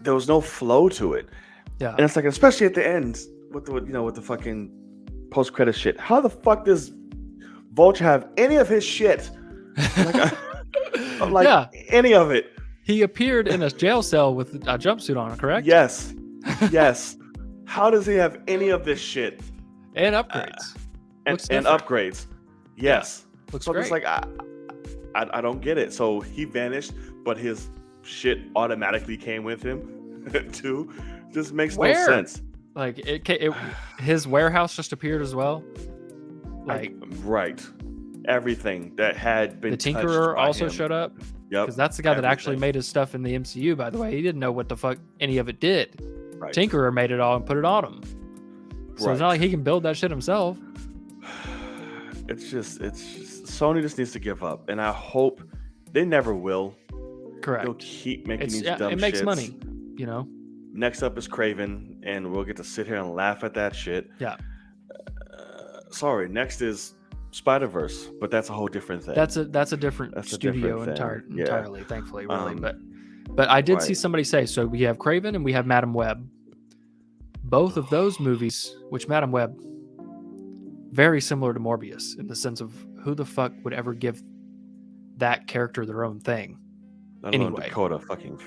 [SPEAKER 1] There was no flow to it.
[SPEAKER 2] Yeah,
[SPEAKER 1] and it's like, especially at the end with the fucking post-credit shit. How the fuck does Vulture have any of his shit? Any of it.
[SPEAKER 2] He appeared in a jail cell with a jumpsuit on, correct?
[SPEAKER 1] Yes. How does he have any of this shit?
[SPEAKER 2] And upgrades.
[SPEAKER 1] And upgrades. Yes.
[SPEAKER 2] Yeah. Looks
[SPEAKER 1] so
[SPEAKER 2] great.
[SPEAKER 1] It's like I don't get it. So he vanished, but his shit automatically came with him too. Just makes no sense.
[SPEAKER 2] Like his warehouse just appeared as well. Like
[SPEAKER 1] right. Everything that had been
[SPEAKER 2] the Tinkerer also
[SPEAKER 1] him.
[SPEAKER 2] Showed up.
[SPEAKER 1] Yep.
[SPEAKER 2] Because that's the guy that actually made his stuff in the MCU, by the way. He didn't know what the fuck any of it did.
[SPEAKER 1] Right.
[SPEAKER 2] Tinkerer made it all and put it on him. So it's not like he can build that shit himself.
[SPEAKER 1] It's just Sony just needs to give up. And I hope they never will.
[SPEAKER 2] Correct.
[SPEAKER 1] They'll keep making these dumb shits.
[SPEAKER 2] It makes money,
[SPEAKER 1] Next up is Kraven, and we'll get to sit here and laugh at that shit.
[SPEAKER 2] Yeah.
[SPEAKER 1] Sorry, next is Spider-Verse, but that's a whole different thing.
[SPEAKER 2] That's a different studio entirely, thankfully, really. But I did see somebody say, so we have Kraven and we have Madam Web. Both of those movies, which Madam Web, very similar to Morbius in the sense of who the fuck would ever give that character their own thing.
[SPEAKER 1] Anyway, Dakota fucking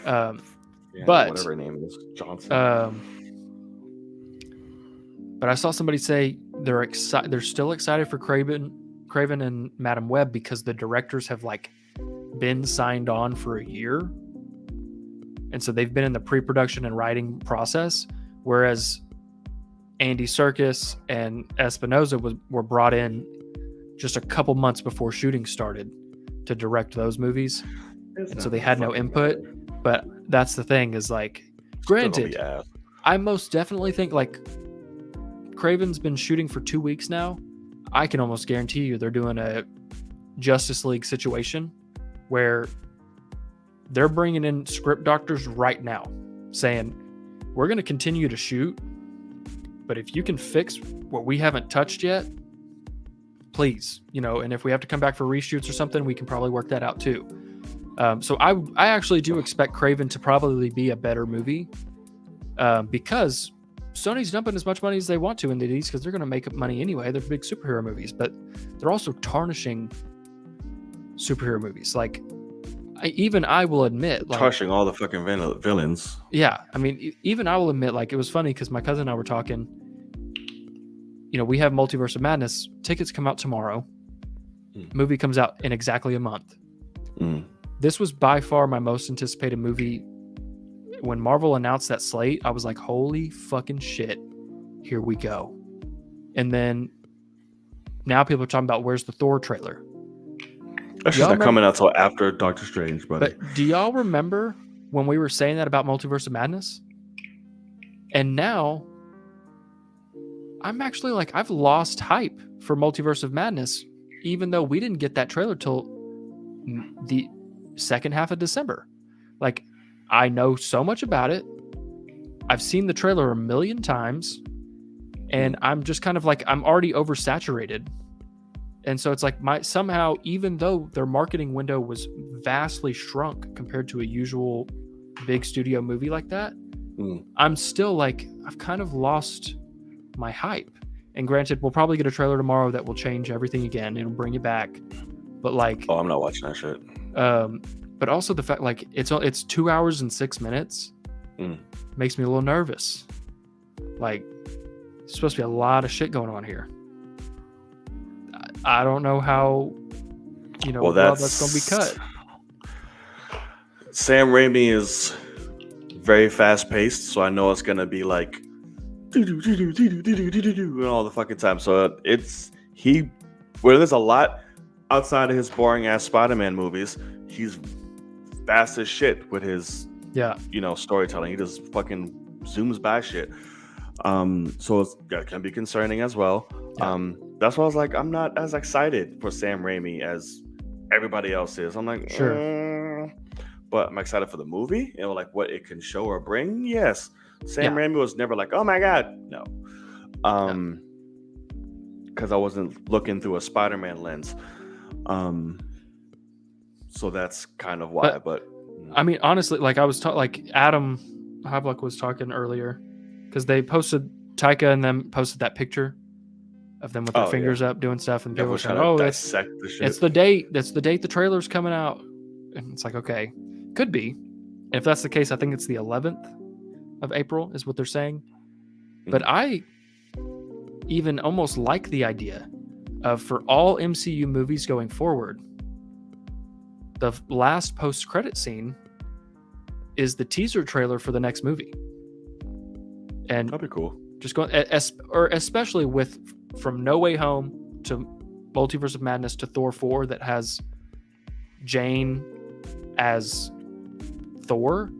[SPEAKER 2] but
[SPEAKER 1] whatever her name is, Johnson.
[SPEAKER 2] But I saw somebody say they're still excited for Kraven and Madam Web because the directors have like been signed on for a year, and so they've been in the pre-production and writing process, whereas Andy Serkis and Espinosa were brought in just a couple months before shooting started to direct those movies, and so they had no input. But that's the thing, is like, granted, I most definitely think like Craven's been shooting for 2 weeks now. I can almost guarantee you they're doing a Justice League situation where they're bringing in script doctors right now saying, we're going to continue to shoot, but if you can fix what we haven't touched yet, please, and if we have to come back for reshoots or something, we can probably work that out too. So I actually do expect Craven to probably be a better movie, because Sony's dumping as much money as they want to into these because they're going to make money anyway. They're big superhero movies, but they're also tarnishing superhero movies. Like, I will admit, like,
[SPEAKER 1] tarnishing all the fucking villains.
[SPEAKER 2] Yeah, I mean, even I will admit, like, it was funny because my cousin and I were talking. We have Multiverse of Madness tickets come out tomorrow. Movie comes out in exactly a month. This was by far my most anticipated movie. When Marvel announced that slate, I was like, holy fucking shit, here we go. And then now people are talking about, where's the Thor trailer?
[SPEAKER 1] That's just not coming out till after Doctor Strange, buddy.
[SPEAKER 2] But do y'all remember when we were saying that about Multiverse of Madness? And now I'm actually like, I've lost hype for Multiverse of Madness, even though we didn't get that trailer till the second half of December. Like, I know so much about it. I've seen the trailer a million times, and I'm just kind of like, I'm already oversaturated. And so it's like, somehow, even though their marketing window was vastly shrunk compared to a usual big studio movie like that, I'm still like, I've kind of lost my hype. And granted, we'll probably get a trailer tomorrow that will change everything again and bring it back. But like,
[SPEAKER 1] I'm not watching that shit.
[SPEAKER 2] But also the fact, like, it's 2 hours and 6 minutes makes me a little nervous. Like, there's supposed to be a lot of shit going on here. I don't know how, that's going to be cut.
[SPEAKER 1] Sam Raimi is very fast paced, so I know it's going to be like all the fucking time. So where there's a lot outside of his boring ass Spider-Man movies, he's fast as shit with his storytelling. He just fucking zooms by shit. So it can be concerning as well. That's why I was like, I'm not as excited for Sam Raimi as everybody else is. I'm like, sure, but I'm excited for the movie and like what it can show or bring. Yes, Sam Raimi was never like, oh my god, no, because I wasn't looking through a Spider-Man lens. So that's kind of why. But
[SPEAKER 2] I mean, honestly, like I was like Adam Havlock was talking earlier, because they posted, Taika and them posted that picture of them with their fingers up doing stuff, and people were saying, "Oh, it's the date. That's the date the trailer's coming out." And it's like, okay, could be. And if that's the case, I think it's the 11th of April is what they're saying. But I even almost like the idea of, for all MCU movies going forward, the last post-credit scene is the teaser trailer for the next movie. And
[SPEAKER 1] that'd be cool.
[SPEAKER 2] Just going, or especially with from No Way Home to Multiverse of Madness to Thor 4, that has Jane as Thor.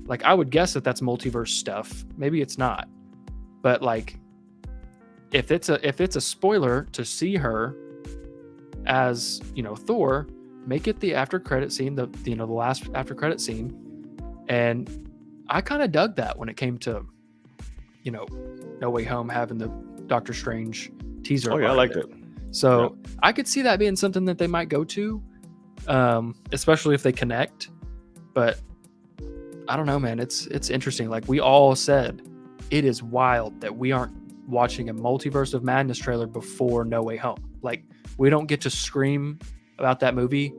[SPEAKER 2] Like, I would guess that that's multiverse stuff. Maybe it's not, but like, if it's a spoiler to see her as Thor, make it the after credit scene, the last after credit scene. And I kind of dug that when it came to No Way Home having the Doctor Strange teaser.
[SPEAKER 1] Oh yeah, I liked it.
[SPEAKER 2] So I could see that being something that they might go to, especially if they connect. But I don't know, man. It's interesting. Like we all said, it is wild that we aren't watching a Multiverse of Madness trailer before No Way Home. Like, we don't get to scream about that movie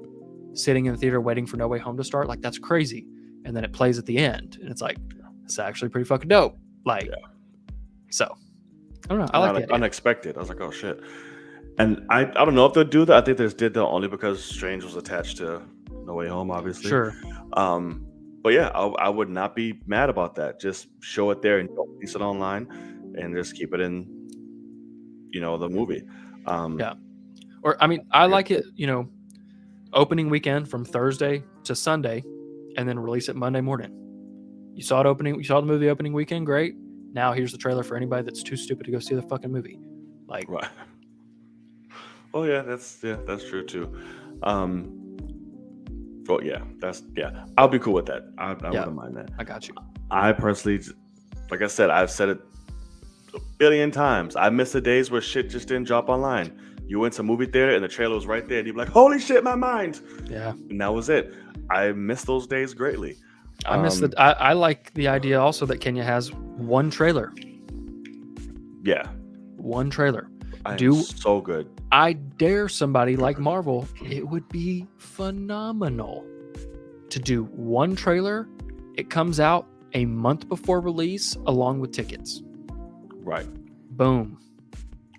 [SPEAKER 2] sitting in the theater waiting for No Way Home to start. Like, that's crazy. And then it plays at the end, and it's like, it's actually pretty fucking dope. Like, so I don't know. I like it.
[SPEAKER 1] Unexpected. I was like, oh shit. And I don't know if they'll do that. I think they just did that only because Strange was attached to No Way Home, obviously.
[SPEAKER 2] Sure.
[SPEAKER 1] But yeah, I would not be mad about that. Just show it there and don't release it online, and just keep it in, the movie.
[SPEAKER 2] Yeah. Or I mean, I
[SPEAKER 1] Yeah.
[SPEAKER 2] like it, opening weekend from Thursday to Sunday, and then release it Monday morning. You saw the movie opening weekend, great. Now here's the trailer for anybody that's too stupid to go see the fucking movie. Like,
[SPEAKER 1] Right. Oh yeah, that's true too. Um, well, yeah. I'll be cool with that. I
[SPEAKER 2] Yeah.
[SPEAKER 1] wouldn't mind that.
[SPEAKER 2] I got you.
[SPEAKER 1] I personally, like I said, I've said it a billion times. I miss the days where shit just didn't drop online. You went to a movie theater and the trailer was right there, and you'd be like, "Holy shit, my mind!"
[SPEAKER 2] Yeah.
[SPEAKER 1] And that was it. I miss those days greatly.
[SPEAKER 2] I miss that. I like the idea also that Kenya has one trailer.
[SPEAKER 1] Yeah,
[SPEAKER 2] One trailer.
[SPEAKER 1] I
[SPEAKER 2] Do-
[SPEAKER 1] am so good.
[SPEAKER 2] I dare somebody like Marvel, it would be phenomenal to do one trailer. It comes out a month before release along with tickets.
[SPEAKER 1] Right.
[SPEAKER 2] Boom.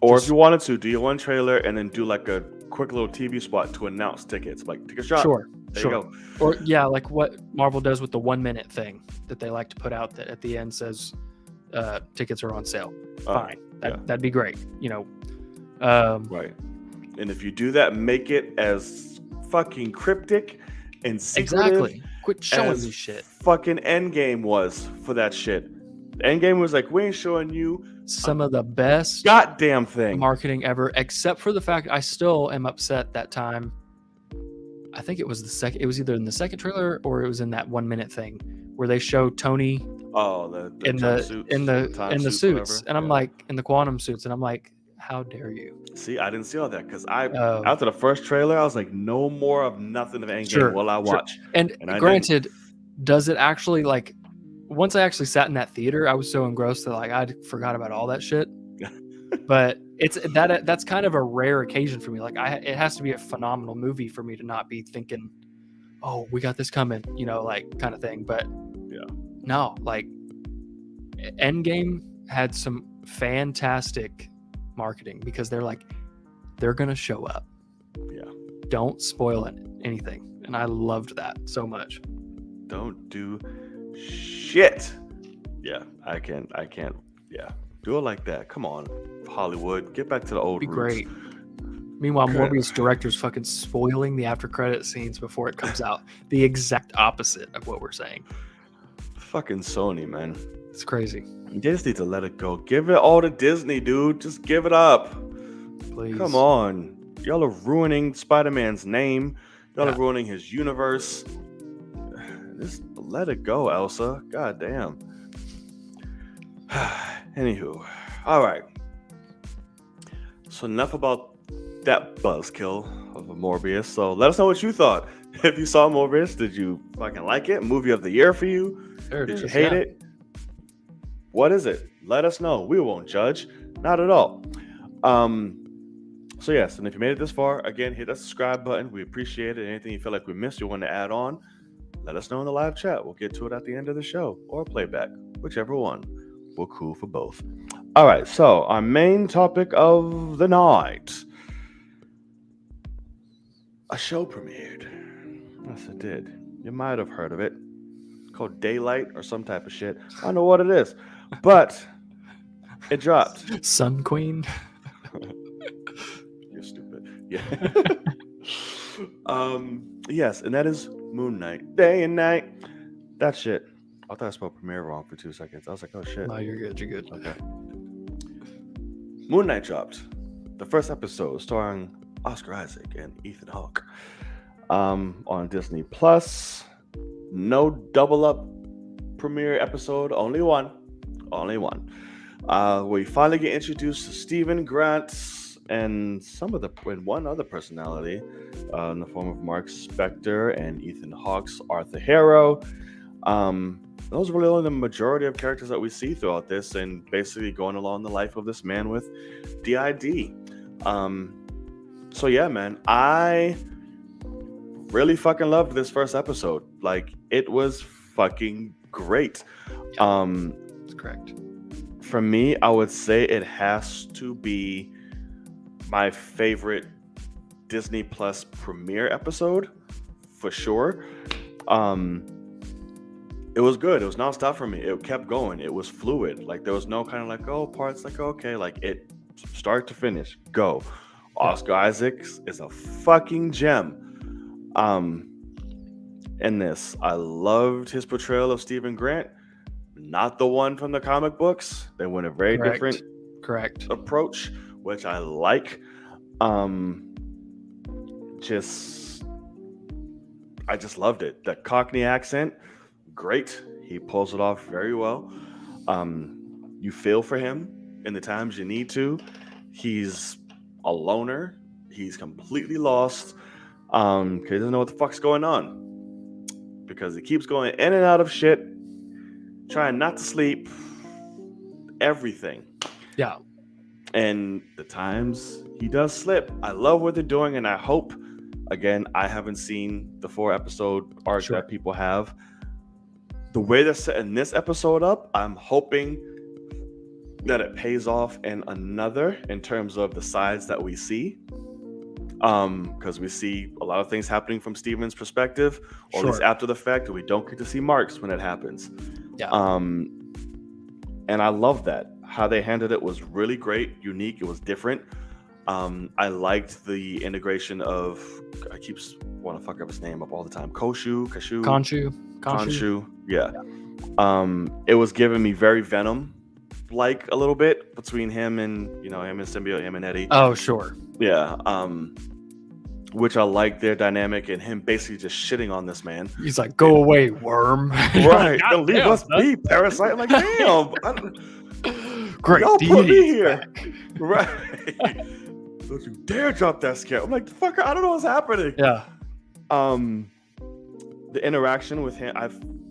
[SPEAKER 1] Or
[SPEAKER 2] Just-
[SPEAKER 1] if you wanted to, do your one trailer and then do like a quick little TV spot to announce tickets. Like, take a shot.
[SPEAKER 2] Sure.
[SPEAKER 1] There
[SPEAKER 2] Sure.
[SPEAKER 1] you go.
[SPEAKER 2] Or yeah, like what Marvel does with the 1 minute thing that they like to put out that at the end says tickets are on sale. Fine. That'd be great.
[SPEAKER 1] Right. And if you do that, make it as fucking cryptic and secretive
[SPEAKER 2] Exactly. Quit showing
[SPEAKER 1] as
[SPEAKER 2] me shit.
[SPEAKER 1] fucking Endgame was for that shit. Endgame was like, we ain't showing you
[SPEAKER 2] Some of the best
[SPEAKER 1] goddamn thing.
[SPEAKER 2] marketing ever, except for the fact I still am upset that time. I think it was it was either in the second trailer or it was in that 1 minute thing where they show Tony
[SPEAKER 1] Oh, the
[SPEAKER 2] in
[SPEAKER 1] jumpsuits,
[SPEAKER 2] the
[SPEAKER 1] time
[SPEAKER 2] suits,
[SPEAKER 1] whatever.
[SPEAKER 2] and I'm
[SPEAKER 1] Yeah.
[SPEAKER 2] like in the quantum suits, and I'm like, how dare you?
[SPEAKER 1] See, I didn't see all that because
[SPEAKER 2] Oh.
[SPEAKER 1] after the first trailer, I was like, no more of nothing of Endgame
[SPEAKER 2] Sure,
[SPEAKER 1] will I
[SPEAKER 2] sure.
[SPEAKER 1] watch.
[SPEAKER 2] And
[SPEAKER 1] And I
[SPEAKER 2] granted, does it actually like? Once I actually sat in that theater, I was so engrossed that like I forgot about all that shit. But it's that's kind of a rare occasion for me. Like it has to be a phenomenal movie for me to not be thinking, oh, we got this coming, like kind of thing. But
[SPEAKER 1] Yeah.
[SPEAKER 2] no, like Endgame had some fantastic marketing because they're gonna show up.
[SPEAKER 1] Yeah.
[SPEAKER 2] Don't spoil anything, and I loved that so much.
[SPEAKER 1] Don't do shit. Yeah, I can't. Yeah, do it like that. Come on, Hollywood, get back to the old
[SPEAKER 2] Be
[SPEAKER 1] roots.
[SPEAKER 2] great. Meanwhile,
[SPEAKER 1] Okay.
[SPEAKER 2] Morbius director's fucking spoiling the after credit scenes before it comes out. The exact opposite of what we're saying.
[SPEAKER 1] Fucking Sony, man.
[SPEAKER 2] It's crazy.
[SPEAKER 1] You just need to let it go. Give it all to Disney, dude. Just give it up.
[SPEAKER 2] Please.
[SPEAKER 1] Come on. Y'all are ruining Spider-Man's name. Y'all
[SPEAKER 2] Yeah.
[SPEAKER 1] are ruining his universe. Just let it go, Elsa. God damn. Anywho. All right. So enough about that buzzkill of a Morbius. So let us know what you thought. If you saw Morbius, did you fucking like it? Movie of the year for you?
[SPEAKER 2] There it
[SPEAKER 1] Did you
[SPEAKER 2] is,
[SPEAKER 1] hate
[SPEAKER 2] yeah.
[SPEAKER 1] it? What is it? Let us know. We won't judge. Not at all. So yes, and if you made it this far, again, hit that subscribe button. We appreciate it. Anything you feel like we missed, you want to add on, let us know in the live chat. We'll get to it at the end of the show or playback, whichever one. We're cool for both. All right, so our main topic of the night. A show premiered. Yes, it did. You might have heard of it. It's called Daylight or some type of shit. I don't know what it is, but it dropped.
[SPEAKER 2] Sun Queen.
[SPEAKER 1] You're stupid. Yeah. Yes, and that is Moon Knight. Day and night. That shit. I thought I spelled premiere wrong for 2 seconds. I was like, oh shit.
[SPEAKER 2] No, you're good. You're good.
[SPEAKER 1] Okay. Moon Knight dropped. The first episode starring Oscar Isaac and Ethan Hawke. On Disney Plus. No double up premiere episode, only one. We finally get introduced to Stephen Grant and one other personality in the form of Mark Spector and Ethan Hawke's Arthur Harrow. Those are really only the majority of characters that we see throughout this, and basically going along the life of this man with DID. So yeah, man, I really fucking loved this first episode. Like, it was fucking great.
[SPEAKER 2] That's correct.
[SPEAKER 1] For me, I would say it has to be my favorite Disney Plus premiere episode, for sure. It was good. It was nonstop for me. It kept going. It was fluid. Like there was no kind of like, oh, parts like okay, like it start to finish, go. Oscar Isaacs is a fucking gem. In this, I loved his portrayal of Stephen Grant. Not the one from the comic books. They went a very different approach, which I like. I just loved it. The Cockney accent, great. He pulls it off very well. You feel for him in the times you need to. He's a loner. He's completely lost. He doesn't know what the fuck's going on. Because he keeps going in and out of shit, trying not to sleep, everything.
[SPEAKER 2] Yeah.
[SPEAKER 1] And the times he does slip, I love what they're doing, and I hope, again, I haven't seen the 4-episode arc that people have. The way they're setting this episode up, I'm hoping that it pays off in another in terms of the sides that we see. Because we see a lot of things happening from Steven's perspective, or at least after the fact, and we don't get to see Mark's when it happens.
[SPEAKER 2] Yeah.
[SPEAKER 1] And I love that. How they handled it was really great, unique. It was different. I liked the integration of, I keep want to fuck up his name up all the time. Khonshu. Yeah. It was giving me very Venom like a little bit between him and Symbiote, him and Eddie.
[SPEAKER 2] Oh, sure.
[SPEAKER 1] Yeah. Which I like their dynamic and him basically just shitting on this man.
[SPEAKER 2] He's like, go away, worm.
[SPEAKER 1] Right. Don't leave us be, parasite. I'm like, damn.
[SPEAKER 2] Great.
[SPEAKER 1] Y'all put me here. Right. Don't you dare drop that scare. I'm like, fucker, I don't know what's happening.
[SPEAKER 2] Yeah.
[SPEAKER 1] The interaction with him, I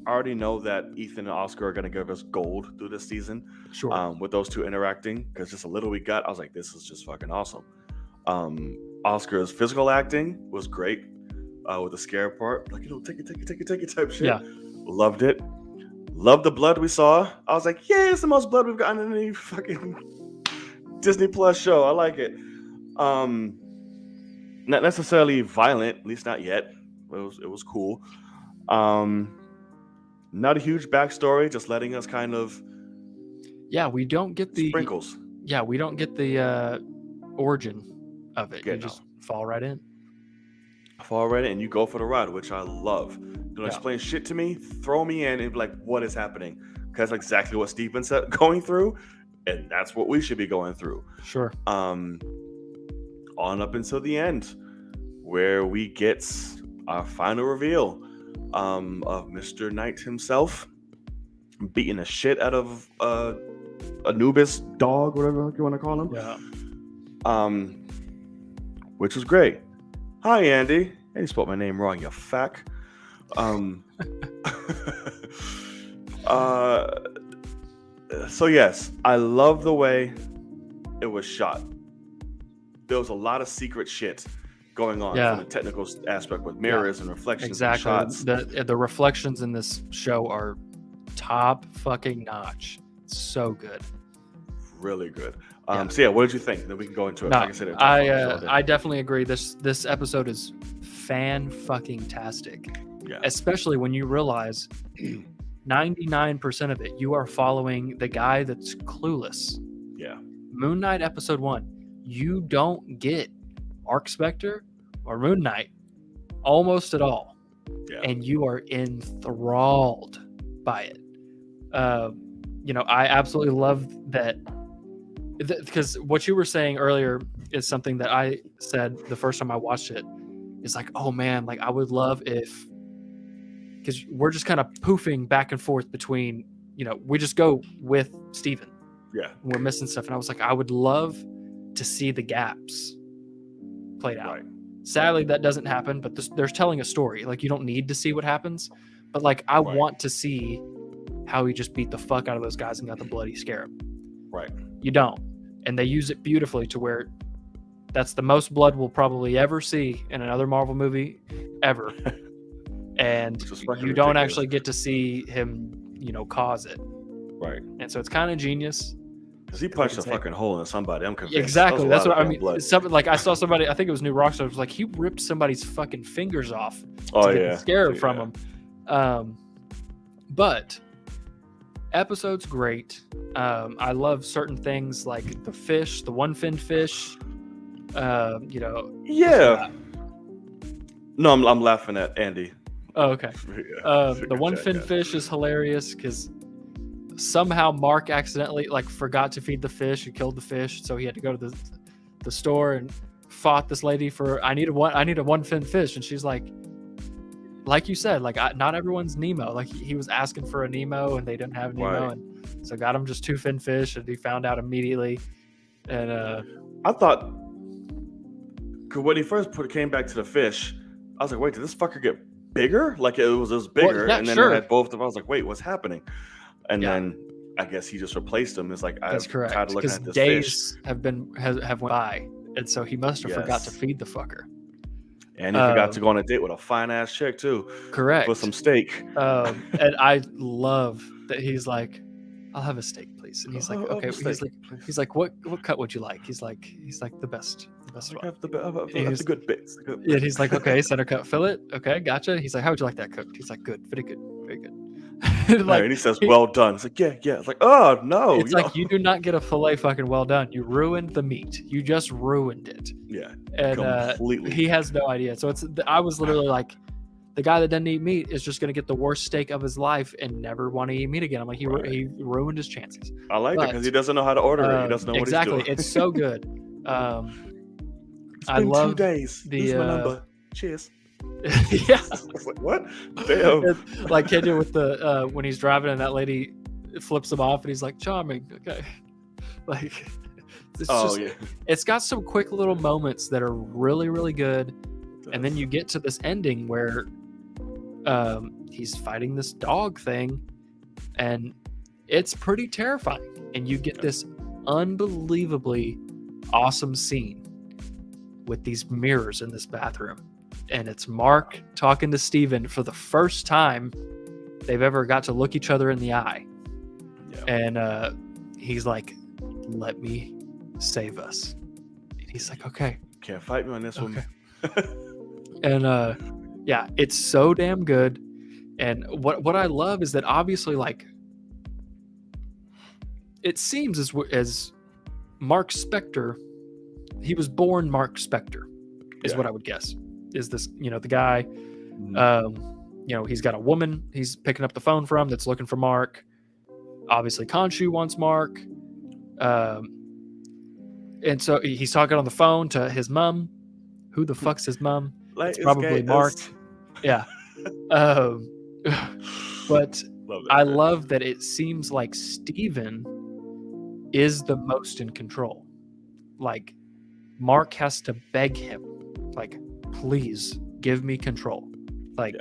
[SPEAKER 1] already know that Ethan and Oscar are going to give us gold through this season.
[SPEAKER 2] Sure.
[SPEAKER 1] With those two interacting, because just a little we got, I was like, this is just fucking awesome. Oscar's physical acting was great with the scare part. Like, take it type shit.
[SPEAKER 2] Yeah.
[SPEAKER 1] Loved it. Loved the blood we saw. I was like, yeah, it's the most blood we've gotten in any fucking Disney Plus show. I like it. Not necessarily violent, at least not yet. It was cool. Not a huge backstory, just letting us kind of
[SPEAKER 2] we don't get the
[SPEAKER 1] sprinkles.
[SPEAKER 2] Yeah, we don't get the origin of it. You just fall right in.
[SPEAKER 1] And you go for the ride, which I love. Don't explain shit to me, throw me in and be like, what is happening? Because that's exactly what Steven's going through, and that's what we should be going through.
[SPEAKER 2] Sure.
[SPEAKER 1] On up until the end, where we get our final reveal of Mr. Knight himself beating the shit out of Anubis dog, whatever you want to call him.
[SPEAKER 2] Yeah.
[SPEAKER 1] Which was great. Hi, Andy. Hey, you spelled my name wrong, you fuck. So yes, I love the way it was shot. There was a lot of secret shit going on from the technical aspect with mirrors and reflections.
[SPEAKER 2] Exactly.
[SPEAKER 1] And shots.
[SPEAKER 2] The reflections in this show are top fucking notch. It's so good.
[SPEAKER 1] Really good. So what did you think? Then we can go into it.
[SPEAKER 2] No,
[SPEAKER 1] like I said,
[SPEAKER 2] I definitely agree. This episode is fan fucking tastic.
[SPEAKER 1] Yeah.
[SPEAKER 2] Especially when you realize 99% of it you are following the guy that's clueless.
[SPEAKER 1] Yeah.
[SPEAKER 2] Moon Knight episode 1. You don't get Arc Spectre or Moon Knight almost at all.
[SPEAKER 1] Yeah.
[SPEAKER 2] And you are enthralled by it. I absolutely love that. Because what you were saying earlier is something that I said the first time I watched it. It's like, oh man, like I would love if, because we're just kind of poofing back and forth between, we just go with Steven.
[SPEAKER 1] Yeah.
[SPEAKER 2] And we're missing stuff. And I was like, I would love to see the gaps played out.
[SPEAKER 1] Right.
[SPEAKER 2] Sadly, that doesn't happen, but they're telling a story. Like, you don't need to see what happens. But like, I want to see how he just beat the fuck out of those guys and got the bloody scarab.
[SPEAKER 1] Right.
[SPEAKER 2] You don't. And they use it beautifully to where that's the most blood we'll probably ever see in another Marvel movie ever. And you don't actually get to see him, cause it.
[SPEAKER 1] Right.
[SPEAKER 2] And so it's kind of genius.
[SPEAKER 1] Because he punched a fucking hole in somebody. I'm convinced.
[SPEAKER 2] Exactly. That's what I mean. I saw somebody, I think it was New Rockstar, was like, he ripped somebody's fucking fingers off to get the scarab from him. But episode's great. I love certain things like the fish, the one-finned fish. You know.
[SPEAKER 1] Yeah. No, I'm laughing at Andy.
[SPEAKER 2] Oh, okay.
[SPEAKER 1] Yeah,
[SPEAKER 2] The one-finned fish is hilarious because somehow Mark accidentally forgot to feed the fish and killed the fish, so he had to go to the store and fought this lady for I need a one-finned fish, and she's like you said, not everyone's Nemo. Like he was asking for a Nemo and they didn't have Nemo,
[SPEAKER 1] Right.
[SPEAKER 2] and so got him just two fin fish, and he found out immediately. And
[SPEAKER 1] I thought, cause when he first came back to the fish, I was like, wait, did this fucker get bigger? Like it was bigger,
[SPEAKER 2] yeah,
[SPEAKER 1] and then
[SPEAKER 2] sure.
[SPEAKER 1] I had both of them. I was like, wait, what's happening? And
[SPEAKER 2] Yeah.
[SPEAKER 1] then I guess he just replaced them. It's like
[SPEAKER 2] that's
[SPEAKER 1] I'm
[SPEAKER 2] correct
[SPEAKER 1] tired of looking
[SPEAKER 2] because
[SPEAKER 1] at this
[SPEAKER 2] days
[SPEAKER 1] fish.
[SPEAKER 2] have went by, and so he must have forgot to
[SPEAKER 1] Yes.
[SPEAKER 2] feed the fucker.
[SPEAKER 1] And he forgot to go on a date with a fine ass chick too,
[SPEAKER 2] Correct.
[SPEAKER 1] with some steak.
[SPEAKER 2] And I love that he's like, I'll have a steak, please. And he's like,
[SPEAKER 1] I'll have
[SPEAKER 2] okay.
[SPEAKER 1] a steak,
[SPEAKER 2] He's like, what cut would you like? He's like the best
[SPEAKER 1] Like,
[SPEAKER 2] one.
[SPEAKER 1] I have the
[SPEAKER 2] He's-
[SPEAKER 1] good bits.
[SPEAKER 2] Yeah, he's like, okay, center cut fillet. Okay, gotcha. He's like, how would you like that cooked? He's like, good, very good, very good.
[SPEAKER 1] Right, and he says, "Well done." It's like, yeah. It's like, oh no.
[SPEAKER 2] It's like you do not get a fillet fucking well done. You ruined the meat. You just ruined it.
[SPEAKER 1] yeah,
[SPEAKER 2] And
[SPEAKER 1] completely.
[SPEAKER 2] he has no idea. So I was literally like, the guy that doesn't eat meat is just going to get the worst steak of his life and never want to eat meat again. I'm like, he ruined his chances.
[SPEAKER 1] I like it
[SPEAKER 2] but,
[SPEAKER 1] because he doesn't know how to order it. He doesn't know
[SPEAKER 2] exactly.
[SPEAKER 1] what he's doing.
[SPEAKER 2] It's so good.
[SPEAKER 1] It's
[SPEAKER 2] I
[SPEAKER 1] been
[SPEAKER 2] love
[SPEAKER 1] 2 days.
[SPEAKER 2] the,
[SPEAKER 1] This is my number. Cheers.
[SPEAKER 2] yeah.
[SPEAKER 1] I was like, what? Damn.
[SPEAKER 2] Like Kenya with the when he's driving and that lady flips him off and he's like, charming. Okay. Like it's got some quick little moments that are really, really good. And then you get to this ending where he's fighting this dog thing, and it's pretty terrifying. And you get this unbelievably awesome scene with these mirrors in this bathroom. And it's Mark talking to Steven for the first time they've ever got to look each other in the eye.
[SPEAKER 1] Yeah.
[SPEAKER 2] And he's like, let me save us. And he's like, okay.
[SPEAKER 1] Can't fight me on this one.
[SPEAKER 2] And yeah, it's so damn good. And what I love is that obviously, like, it seems as Mark Spector, he was born Mark Spector, is what I would guess. Is this, the guy, he's got a woman he's picking up the phone from that's looking for Mark. Obviously, Khonshu wants Mark. And so he's talking on the phone to his mom. Who the fuck's his mom? It's probably Mark. Yeah. But I love that it seems like Steven is the most in control. Like, Mark has to beg him, like, please give me control. Like,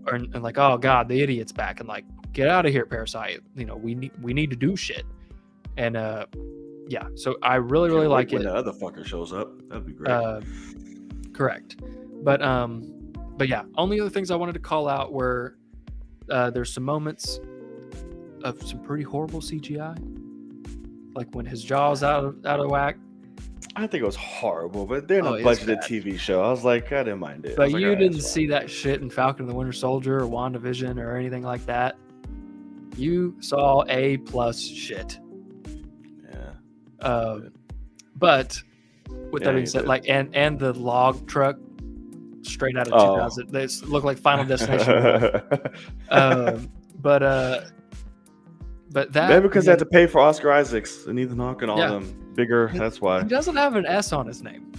[SPEAKER 2] and like, oh God, the idiot's back, and like, get out of here, Parasite. We need to do shit. And yeah, so I really like it.
[SPEAKER 1] When the other fucker shows up, that'd be great.
[SPEAKER 2] Correct. But yeah, only other things I wanted to call out were there's some moments of some pretty horrible CGI, like when his jaw's out of whack.
[SPEAKER 1] I think it was horrible, but they're not
[SPEAKER 2] it's
[SPEAKER 1] budgeted
[SPEAKER 2] bad.
[SPEAKER 1] TV show. I was like, I didn't mind it.
[SPEAKER 2] But you didn't see that shit in Falcon and the Winter Soldier or WandaVision or anything like that. You saw A+ shit.
[SPEAKER 1] Yeah.
[SPEAKER 2] But with that being said,
[SPEAKER 1] did.
[SPEAKER 2] like, and the log truck straight out of 2000, they look like Final Destination. But that
[SPEAKER 1] Maybe because they had to pay for Oscar Isaacs and Ethan Hawke and all
[SPEAKER 2] Yeah.
[SPEAKER 1] them bigger. That's why.
[SPEAKER 2] he doesn't have an S on his name.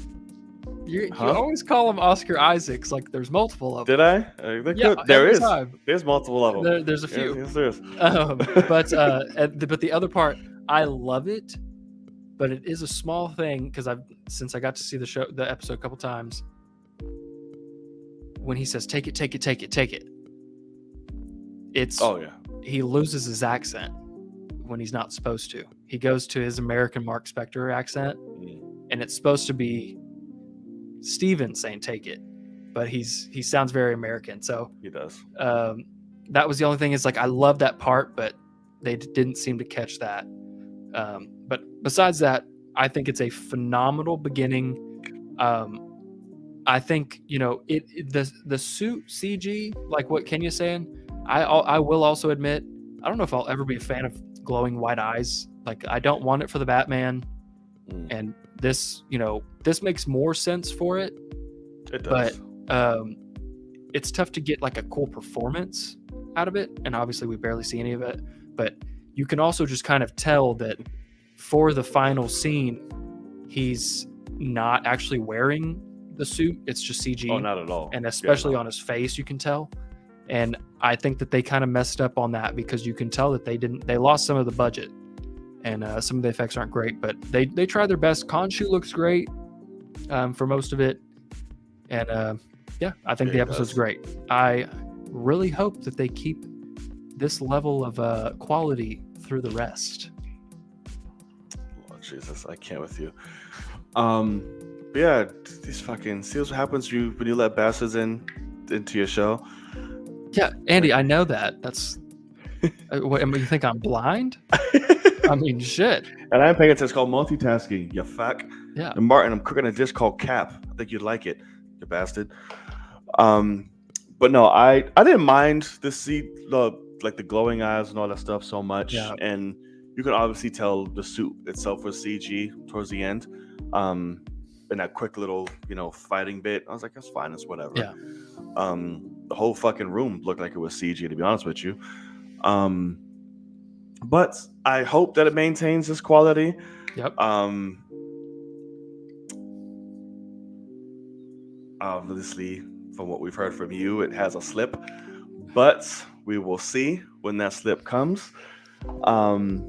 [SPEAKER 2] You
[SPEAKER 1] Huh?
[SPEAKER 2] always call him Oscar Isaacs, like there's multiple of them.
[SPEAKER 1] Did I? There
[SPEAKER 2] every
[SPEAKER 1] is.
[SPEAKER 2] time.
[SPEAKER 1] There's multiple of them.
[SPEAKER 2] There's a few.
[SPEAKER 1] Yes, there is.
[SPEAKER 2] But the other part, I love it, but it is a small thing because since I got to see the episode a couple times. When he says take it, it's he loses his accent when he's not supposed to. He goes to his American Mark Spector accent, and it's supposed to be Steven saying take it, but he sounds very American. So
[SPEAKER 1] He does.
[SPEAKER 2] that was the only thing. Is like I love that part, but they didn't seem to catch that. But besides that, I think it's a phenomenal beginning. I think the suit CG, like what Kenya's saying, I will also admit, I don't know if I'll ever be a fan of glowing white eyes. Like, I don't want it for the Batman, and this, this makes more sense for it.
[SPEAKER 1] It
[SPEAKER 2] But
[SPEAKER 1] does.
[SPEAKER 2] it's tough to get like a cool performance out of it, and obviously we barely see any of it. But you can also just kind of tell that for the final scene, he's not actually wearing the suit. It's just CG.
[SPEAKER 1] Oh, not at all.
[SPEAKER 2] And
[SPEAKER 1] Yeah,
[SPEAKER 2] especially
[SPEAKER 1] no.
[SPEAKER 2] on his face, you can tell. And I think that they kind of messed up on that because you can tell that they lost some of the budget, and some of the effects aren't great, but they tried their best. Khonshu looks great for most of it, and yeah, I think
[SPEAKER 1] Yeah,
[SPEAKER 2] the
[SPEAKER 1] he
[SPEAKER 2] episode's
[SPEAKER 1] does.
[SPEAKER 2] great. I really hope that they keep this level of quality through the rest.
[SPEAKER 1] Oh, Jesus, I can't with you. But yeah, these fucking see what happens when you let bastards into your show.
[SPEAKER 2] Yeah, Andy, I know that. That's what, I mean, you think I'm blind? I mean, shit.
[SPEAKER 1] And I'm paying attention. It's called multitasking. You fuck.
[SPEAKER 2] Yeah.
[SPEAKER 1] And Martin, I'm cooking a dish called Cap. I think you'd like it, you bastard. But no, I didn't mind the glowing eyes and all that stuff so much.
[SPEAKER 2] Yeah.
[SPEAKER 1] And you can obviously tell the suit itself was CG towards the end. In that quick little, fighting bit. I was like, that's fine, it's whatever.
[SPEAKER 2] Yeah.
[SPEAKER 1] The whole fucking room looked like it was CG, to be honest with you. But I hope that it maintains this quality.
[SPEAKER 2] Yep.
[SPEAKER 1] Obviously, from what we've heard from you, it has a slip, but we will see when that slip comes. And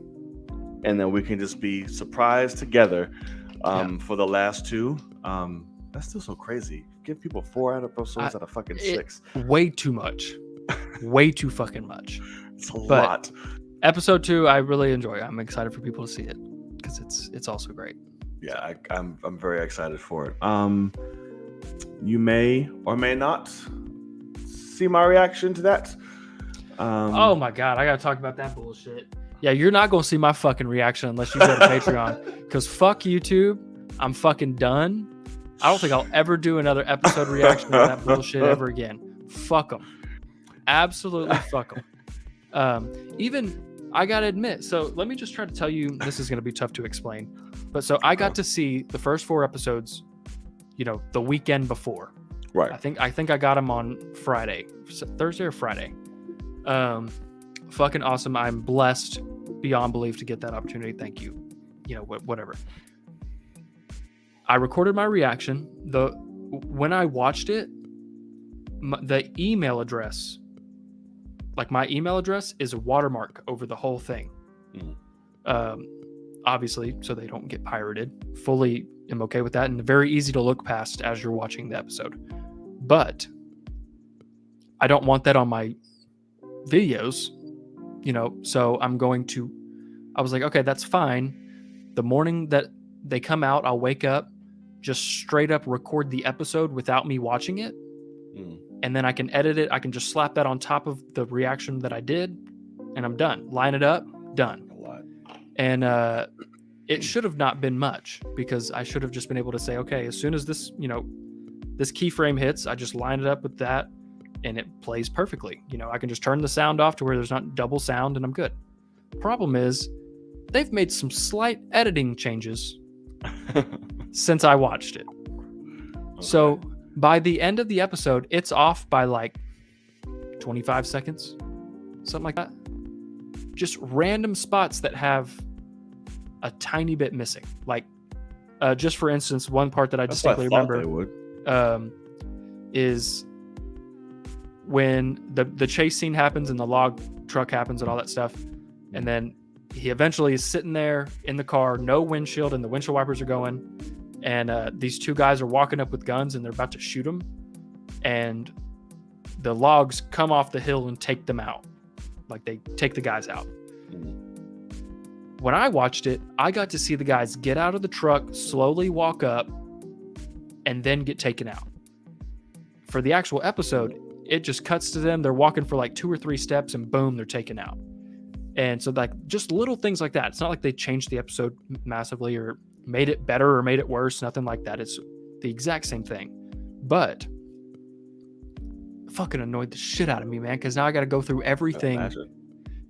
[SPEAKER 1] then we can just be surprised together for the last two. That's still so crazy. Give people 4 episodes out of fucking 6.
[SPEAKER 2] Way too much. Way too fucking much.
[SPEAKER 1] It's a lot.
[SPEAKER 2] Episode 2, I really enjoy. I'm excited for people to see it because it's also great.
[SPEAKER 1] Yeah, I'm very excited for it. You may or may not see my reaction to that.
[SPEAKER 2] Oh my god, I gotta talk about that bullshit. Yeah, you're not gonna see my fucking reaction unless you go to Patreon. Because fuck YouTube, I'm fucking done. I don't think I'll ever do another episode reaction to that bullshit ever again. Fuck them. Absolutely fuck them. Even, I gotta admit, so let me just try to tell you, this is gonna be tough to explain. But so I got to see the first 4 episodes, the weekend before.
[SPEAKER 1] Right.
[SPEAKER 2] I think I got them on Friday, Thursday or Friday. Fucking awesome. I'm blessed beyond belief to get that opportunity. Thank you. Whatever. I recorded my reaction. When I watched it, the email address, like my email address, is a watermark over the whole thing. Obviously, so they don't get pirated. Fully am okay with that, and very easy to look past as you're watching the episode. But I don't want that on my videos, so I was like, okay, that's fine. The morning that they come out, I'll wake up, just straight up record the episode without me watching it. And then I can edit it. I can just slap that on top of the reaction that I did, and I'm done. Line it up, done.
[SPEAKER 1] A lot.
[SPEAKER 2] And it should have not been much, because I should have just been able to say, okay, as soon as this keyframe hits, I just line it up with that, and it plays perfectly. I can just turn the sound off to where there's not double sound, and I'm good. Problem is, they've made some slight editing changes since I watched it. Okay. So by the end of the episode, it's off by like 25 seconds, something like that. Just random spots that have a tiny bit missing. Like, just for instance, one part that I distinctly remember is when the chase scene happens and the log truck happens and all that stuff. And then he eventually is sitting there in the car, no windshield, and the windshield wipers are going. And these 2 guys are walking up with guns, and they're about to shoot him. And the logs come off the hill and take them out. Like, they take the guys out. When I watched it, I got to see the guys get out of the truck, slowly walk up, and then get taken out. For the actual episode, it just cuts to them. They're walking for like 2 or 3 steps, and boom, they're taken out. And so, like, just little things like that. It's not like they changed the episode massively or made it better or made it worse. Nothing like that. It's the exact same thing. But fucking annoyed the shit out of me, man, because now I got to go through everything
[SPEAKER 1] Imagine.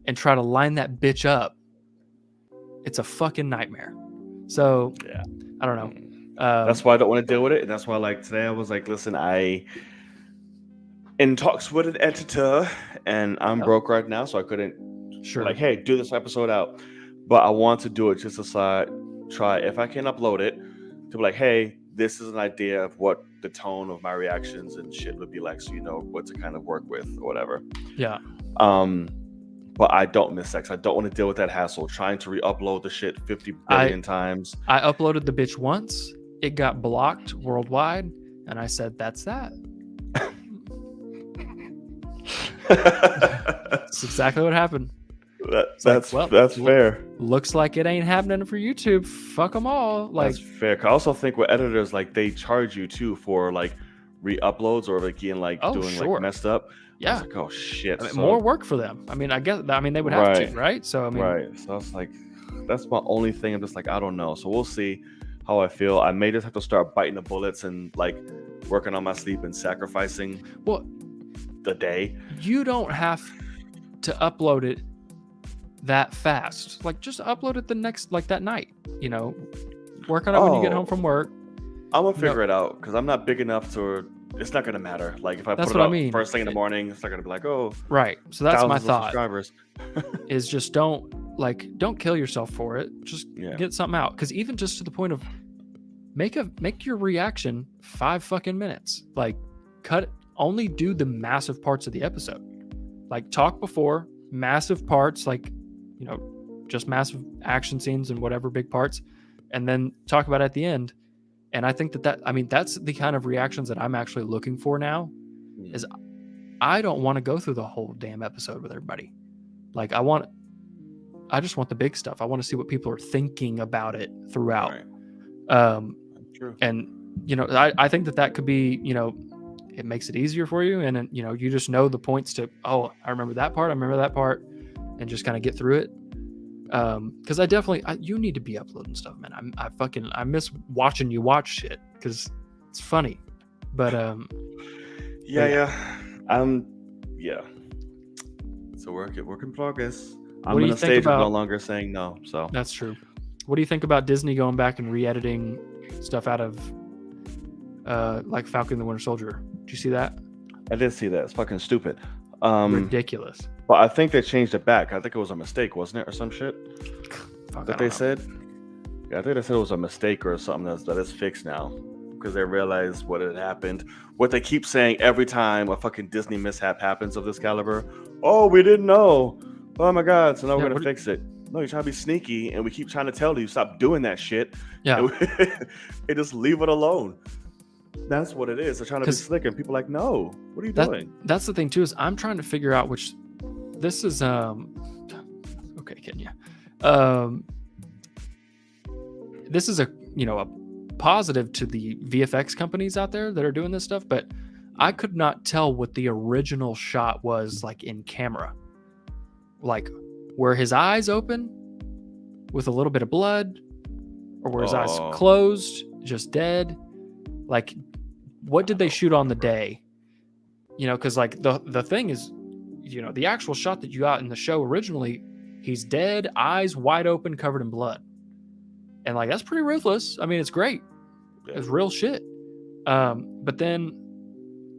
[SPEAKER 2] and try to line that bitch up. It's a fucking nightmare. So
[SPEAKER 1] Yeah.
[SPEAKER 2] I don't know.
[SPEAKER 1] That's why I don't want to deal with it. And that's why, like, today I was like, listen, in talks with an editor, and I'm
[SPEAKER 2] Yep.
[SPEAKER 1] broke right now, so I couldn't
[SPEAKER 2] Sure.
[SPEAKER 1] like, hey, do this episode out. But I want to do it just to try if I can upload it to be like, hey, this is an idea of what the tone of my reactions and shit would be like, so you know what to kind of work with or whatever.
[SPEAKER 2] Yeah.
[SPEAKER 1] But I don't miss sex. I don't want to deal with that hassle trying to re-upload the shit 50 billion times.
[SPEAKER 2] I uploaded the bitch once. It got blocked worldwide, and I said, "That's that." That's exactly what happened.
[SPEAKER 1] That's fair.
[SPEAKER 2] Looks like it ain't happening for YouTube. Fuck them all. Like,
[SPEAKER 1] That's fair. I also think with editors, like, they charge you too for like re-uploads or like getting like doing
[SPEAKER 2] sure.
[SPEAKER 1] like messed up. I
[SPEAKER 2] yeah,
[SPEAKER 1] was like, oh shit.
[SPEAKER 2] I mean,
[SPEAKER 1] So-
[SPEAKER 2] more work for them. I mean, I guess. I mean, they would have to, right? So I mean,
[SPEAKER 1] right. So it's like, that's my only thing. I'm just like, I don't know. So we'll see how I feel. I may just have to start biting the bullets and like working on my sleep and sacrificing
[SPEAKER 2] well,
[SPEAKER 1] the day.
[SPEAKER 2] you don't have to upload it that fast. Like, just upload it the next, like that night. You know, work on it when you get home from work.
[SPEAKER 1] I'm gonna figure it out because I'm not big enough to. It's not gonna matter. Like if I
[SPEAKER 2] That's
[SPEAKER 1] put it
[SPEAKER 2] what I
[SPEAKER 1] up
[SPEAKER 2] mean.
[SPEAKER 1] first thing in the morning, it's not gonna be like, oh,
[SPEAKER 2] Right. So that's my
[SPEAKER 1] thousands of
[SPEAKER 2] thought.
[SPEAKER 1] subscribers.
[SPEAKER 2] Is just don't kill yourself for it. Just
[SPEAKER 1] Yeah.
[SPEAKER 2] get something out. Because even just to the point of make your reaction 5 fucking minutes. Like, only do the massive parts of the episode. Like, talk before, massive parts, like, you know, just massive action scenes and whatever big parts, and then talk about it at the end. And I think that's the kind of reactions that I'm actually looking for now. Is I don't want to go through the whole damn episode with everybody. Like, I just want the big stuff. I want to see what people are thinking about it throughout.
[SPEAKER 1] Right. True.
[SPEAKER 2] And, you know, I think that could be, you know, it makes it easier for you. And, you know, you just know the points to, oh, I remember that part. And just kind of get through it. Because you need to be uploading stuff, man. I miss watching you watch shit because it's funny. But,
[SPEAKER 1] yeah. It's a work in progress. I'm
[SPEAKER 2] do
[SPEAKER 1] in
[SPEAKER 2] you
[SPEAKER 1] a
[SPEAKER 2] think
[SPEAKER 1] stage of no
[SPEAKER 2] about-
[SPEAKER 1] longer saying no. So
[SPEAKER 2] That's true. What do you think about Disney going back and re-editing stuff out of like Falcon and the Winter Soldier? Did you see that?
[SPEAKER 1] I did see that. It's fucking stupid.
[SPEAKER 2] Ridiculous.
[SPEAKER 1] But I think they changed it back. I think it was a mistake, wasn't it, or some shit
[SPEAKER 2] Fuck,
[SPEAKER 1] that they said? Yeah, I think they said it was a mistake or something that is fixed now because they realized what had happened. What they keep saying every time a fucking Disney mishap happens of this caliber. Oh, we didn't know. Oh my god! So now we're gonna fix it. No, you're trying to be sneaky, and we keep trying to tell you stop doing that shit.
[SPEAKER 2] Yeah.
[SPEAKER 1] And just leave it alone. That's what it is. They're trying to be slick, and people are like, no, what are you doing?
[SPEAKER 2] That's the thing too. Is I'm trying to figure out which. This is okay, Kenya. This is a positive to the VFX companies out there that are doing this stuff, but I could not tell what the original shot was like in camera. Like, were his eyes open with a little bit of blood, or were his eyes closed, just dead? Like, what did they shoot on the day? You know, because like the thing is, you know, the actual shot that you got in the show originally, he's dead, eyes wide open, covered in blood. And like, that's pretty ruthless. I mean, it's great.
[SPEAKER 1] Yeah.
[SPEAKER 2] It's real shit. But then,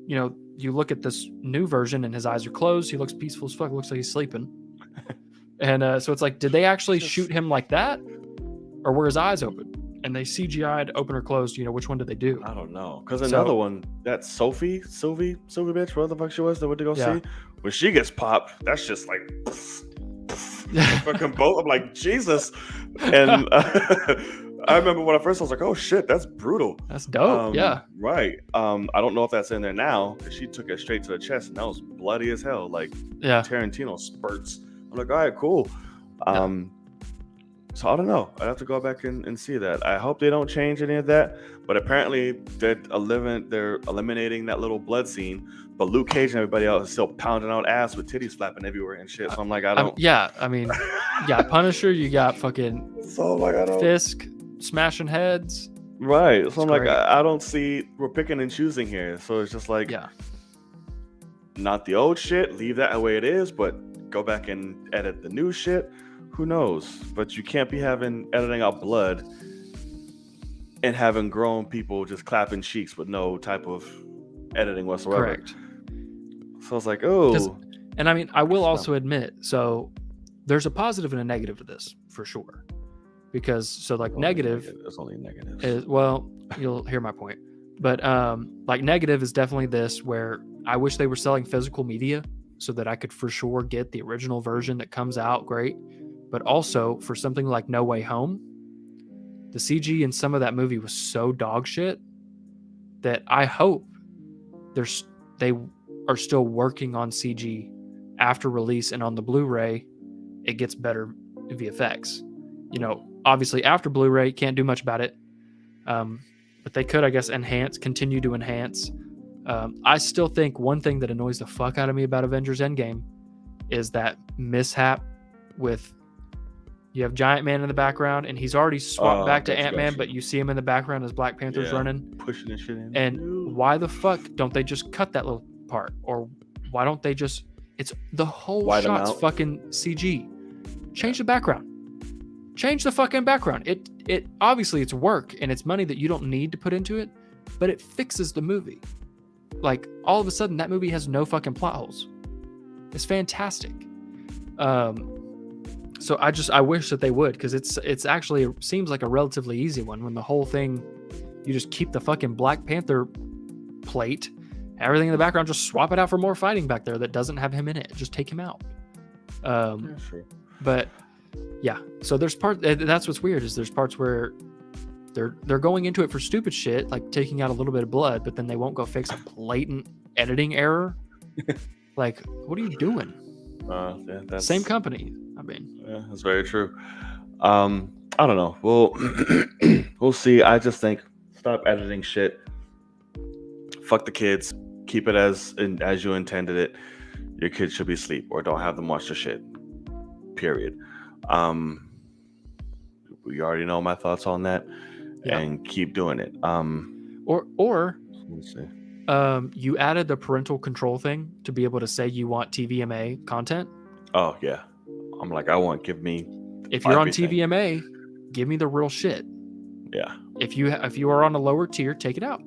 [SPEAKER 2] you know, you look at this new version and his eyes are closed. He looks peaceful as fuck. Looks like he's sleeping. And so it's like, did they actually shoot him like that? Or were his eyes open? And they CGI'd open or closed, you know, which one did they do?
[SPEAKER 1] I don't know. Because another one, that Sylvie bitch, what the fuck she was that went to go see? When she gets popped, that's just like fucking both. I'm like, Jesus. And I remember when I first was like, oh shit, that's brutal.
[SPEAKER 2] That's dope. Yeah.
[SPEAKER 1] Right. I don't know if that's in there now, because she took it straight to the chest and that was bloody as hell. Like Tarantino spurts. I'm like, all right, cool. So I don't know. I'd have to go back and see that. I hope they don't change any of that. But apparently they're eliminating that little blood scene. But Luke Cage and everybody else is still pounding out ass with titties flapping everywhere and shit. So I'm like, I don't.
[SPEAKER 2] I mean, you got Punisher. You got fucking Fisk smashing heads.
[SPEAKER 1] Right. So I'm like, I don't see. We're picking and choosing here. So it's just like, not the old shit, leave that the way it is, but go back and edit the new shit. Who knows? But you can't be editing out blood and having grown people just clapping cheeks with no type of editing whatsoever.
[SPEAKER 2] Correct.
[SPEAKER 1] So I was like, oh.
[SPEAKER 2] And I mean, I will also admit, so there's a positive and a negative to this for sure. Because so like negative,
[SPEAKER 1] there's only negatives.
[SPEAKER 2] is, well, you'll hear my point. But like negative is definitely this, where I wish they were selling physical media so that I could for sure get the original version that comes out great. But also for something like No Way Home, the CG in some of that movie was so dog shit that I hope they are still working on CG after release, and on the Blu-ray it gets better VFX. You know, obviously after Blu-ray can't do much about it, but they could, I guess, continue to enhance. I still think one thing that annoys the fuck out of me about Avengers Endgame is that mishap with, you have Giant Man in the background and he's already swapped back to Ant-Man, but you see him in the background as Black Panther's running,
[SPEAKER 1] pushing and shit in.
[SPEAKER 2] And why the fuck don't they just cut that little part? Or why don't they just, it's the whole shot's fucking CG. Change the background. Change the fucking background. It obviously it's work and it's money that you don't need to put into it, but it fixes the movie. Like all of a sudden that movie has no fucking plot holes. It's fantastic. So I wish that they would, because it's actually seems like a relatively easy one when the whole thing, you just keep the fucking Black Panther plate, everything in the background, just swap it out for more fighting back there that doesn't have him in it. Just take him out.
[SPEAKER 1] Sure.
[SPEAKER 2] But yeah, so there's that's what's weird, is there's parts where they're going into it for stupid shit, like taking out a little bit of blood, but then they won't go fix a blatant editing error. Like, what are you doing?
[SPEAKER 1] That's,
[SPEAKER 2] same company. I mean,
[SPEAKER 1] yeah, that's very true. I don't know. We'll see. I just think stop editing shit. Fuck the kids. Keep it as you intended it. Your kids should be asleep, or don't have them watch the shit. Period. We already know my thoughts on that, and keep doing it.
[SPEAKER 2] Or
[SPEAKER 1] let's see.
[SPEAKER 2] You added the parental control thing to be able to say you want TVMA content.
[SPEAKER 1] Oh yeah, I'm like, give me.
[SPEAKER 2] If you're everything. On TVMA, give me the real shit.
[SPEAKER 1] Yeah.
[SPEAKER 2] If you are on a lower tier, take it out.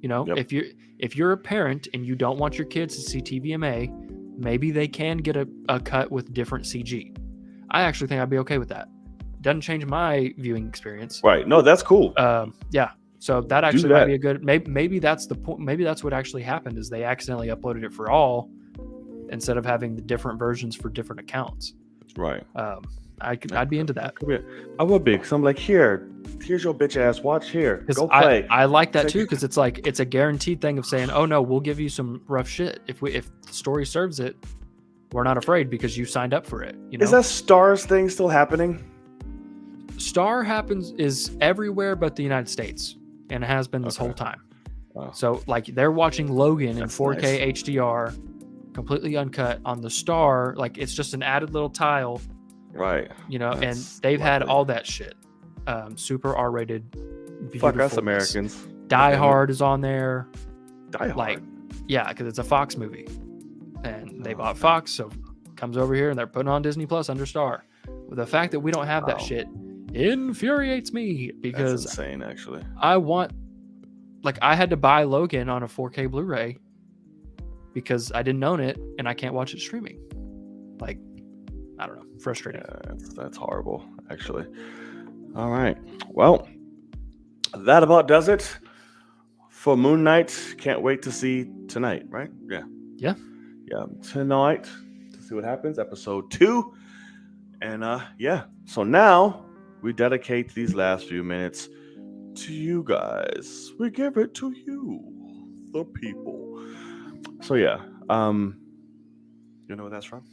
[SPEAKER 2] You know, if you're a parent and you don't want your kids to see TVMA, maybe they can get a cut with different CG. I actually think I'd be okay with that. Doesn't change my viewing experience.
[SPEAKER 1] Right. No, that's cool.
[SPEAKER 2] Yeah. So that actually might be a good. Maybe that's the point. Maybe that's what actually happened, is they accidentally uploaded it for all instead of having the different versions for different accounts.
[SPEAKER 1] Right.
[SPEAKER 2] I'd be into that.
[SPEAKER 1] I would be, because I'm like, here's your bitch ass. Watch here. Go play.
[SPEAKER 2] I like that too, because it's like it's a guaranteed thing of saying, oh no, we'll give you some rough shit if the story serves it. We're not afraid because you signed up for it. You know?
[SPEAKER 1] Is that Stars thing still happening?
[SPEAKER 2] Star is everywhere but the United States, and it has been this whole time.
[SPEAKER 1] Wow.
[SPEAKER 2] So like they're watching Logan in 4K HDR, completely uncut on the Star. Like it's just an added little tile.
[SPEAKER 1] Right.
[SPEAKER 2] You know, and they've had all that shit. Super R-rated.
[SPEAKER 1] Fuck us Americans.
[SPEAKER 2] Die Hard is on there.
[SPEAKER 1] Die Hard.
[SPEAKER 2] Like, yeah, because it's a Fox movie, and they bought Fox, so it comes over here and they're putting on Disney Plus under Star. The fact that we don't have that shit infuriates me, because
[SPEAKER 1] that's insane. Actually,
[SPEAKER 2] I had to buy Logan on a 4K Blu-ray because I didn't own it and I can't watch it streaming. Like, I don't know, frustrating.
[SPEAKER 1] Yeah, that's horrible, actually. All right, well, that about does it for Moon Knight. Can't wait to see tonight, right? Yeah. Tonight, to see what happens. Episode 2, and so now we dedicate these last few minutes to you guys. We give it to you, the people. So you know where that's from?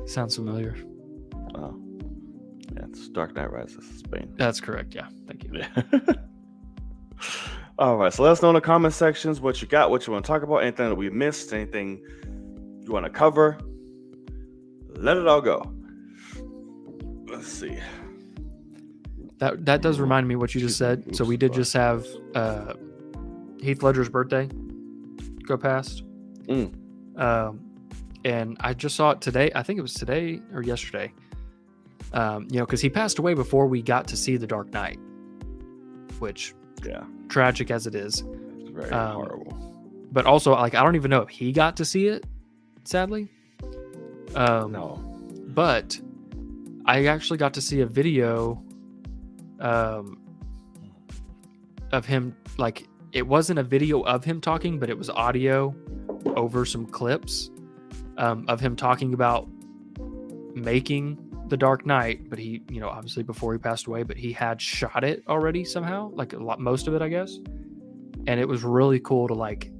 [SPEAKER 2] Sounds familiar.
[SPEAKER 1] Oh, yeah, it's Dark Knight Rises, Spain.
[SPEAKER 2] That's correct. Yeah, thank you.
[SPEAKER 1] All right, so let us know in the comment sections what you got, what you want to talk about, anything that we missed, anything you want to cover. Let it all go. Let's see.
[SPEAKER 2] That does remind me what you just said.
[SPEAKER 1] Oops,
[SPEAKER 2] so we did just have Heath Ledger's birthday go past. And I just saw it today. I think it was today or yesterday. Because he passed away before we got to see The Dark Knight, which,
[SPEAKER 1] Yeah,
[SPEAKER 2] tragic as it is,
[SPEAKER 1] it's very horrible.
[SPEAKER 2] but also like I don't even know if he got to see it, sadly.
[SPEAKER 1] No.
[SPEAKER 2] But I actually got to see a video of him. Like, it wasn't a video of him talking, but it was audio over some clips of him talking about making The Dark Knight. But he, obviously before he passed away, but he had shot it already somehow, like most of it, I guess. And it was really cool to like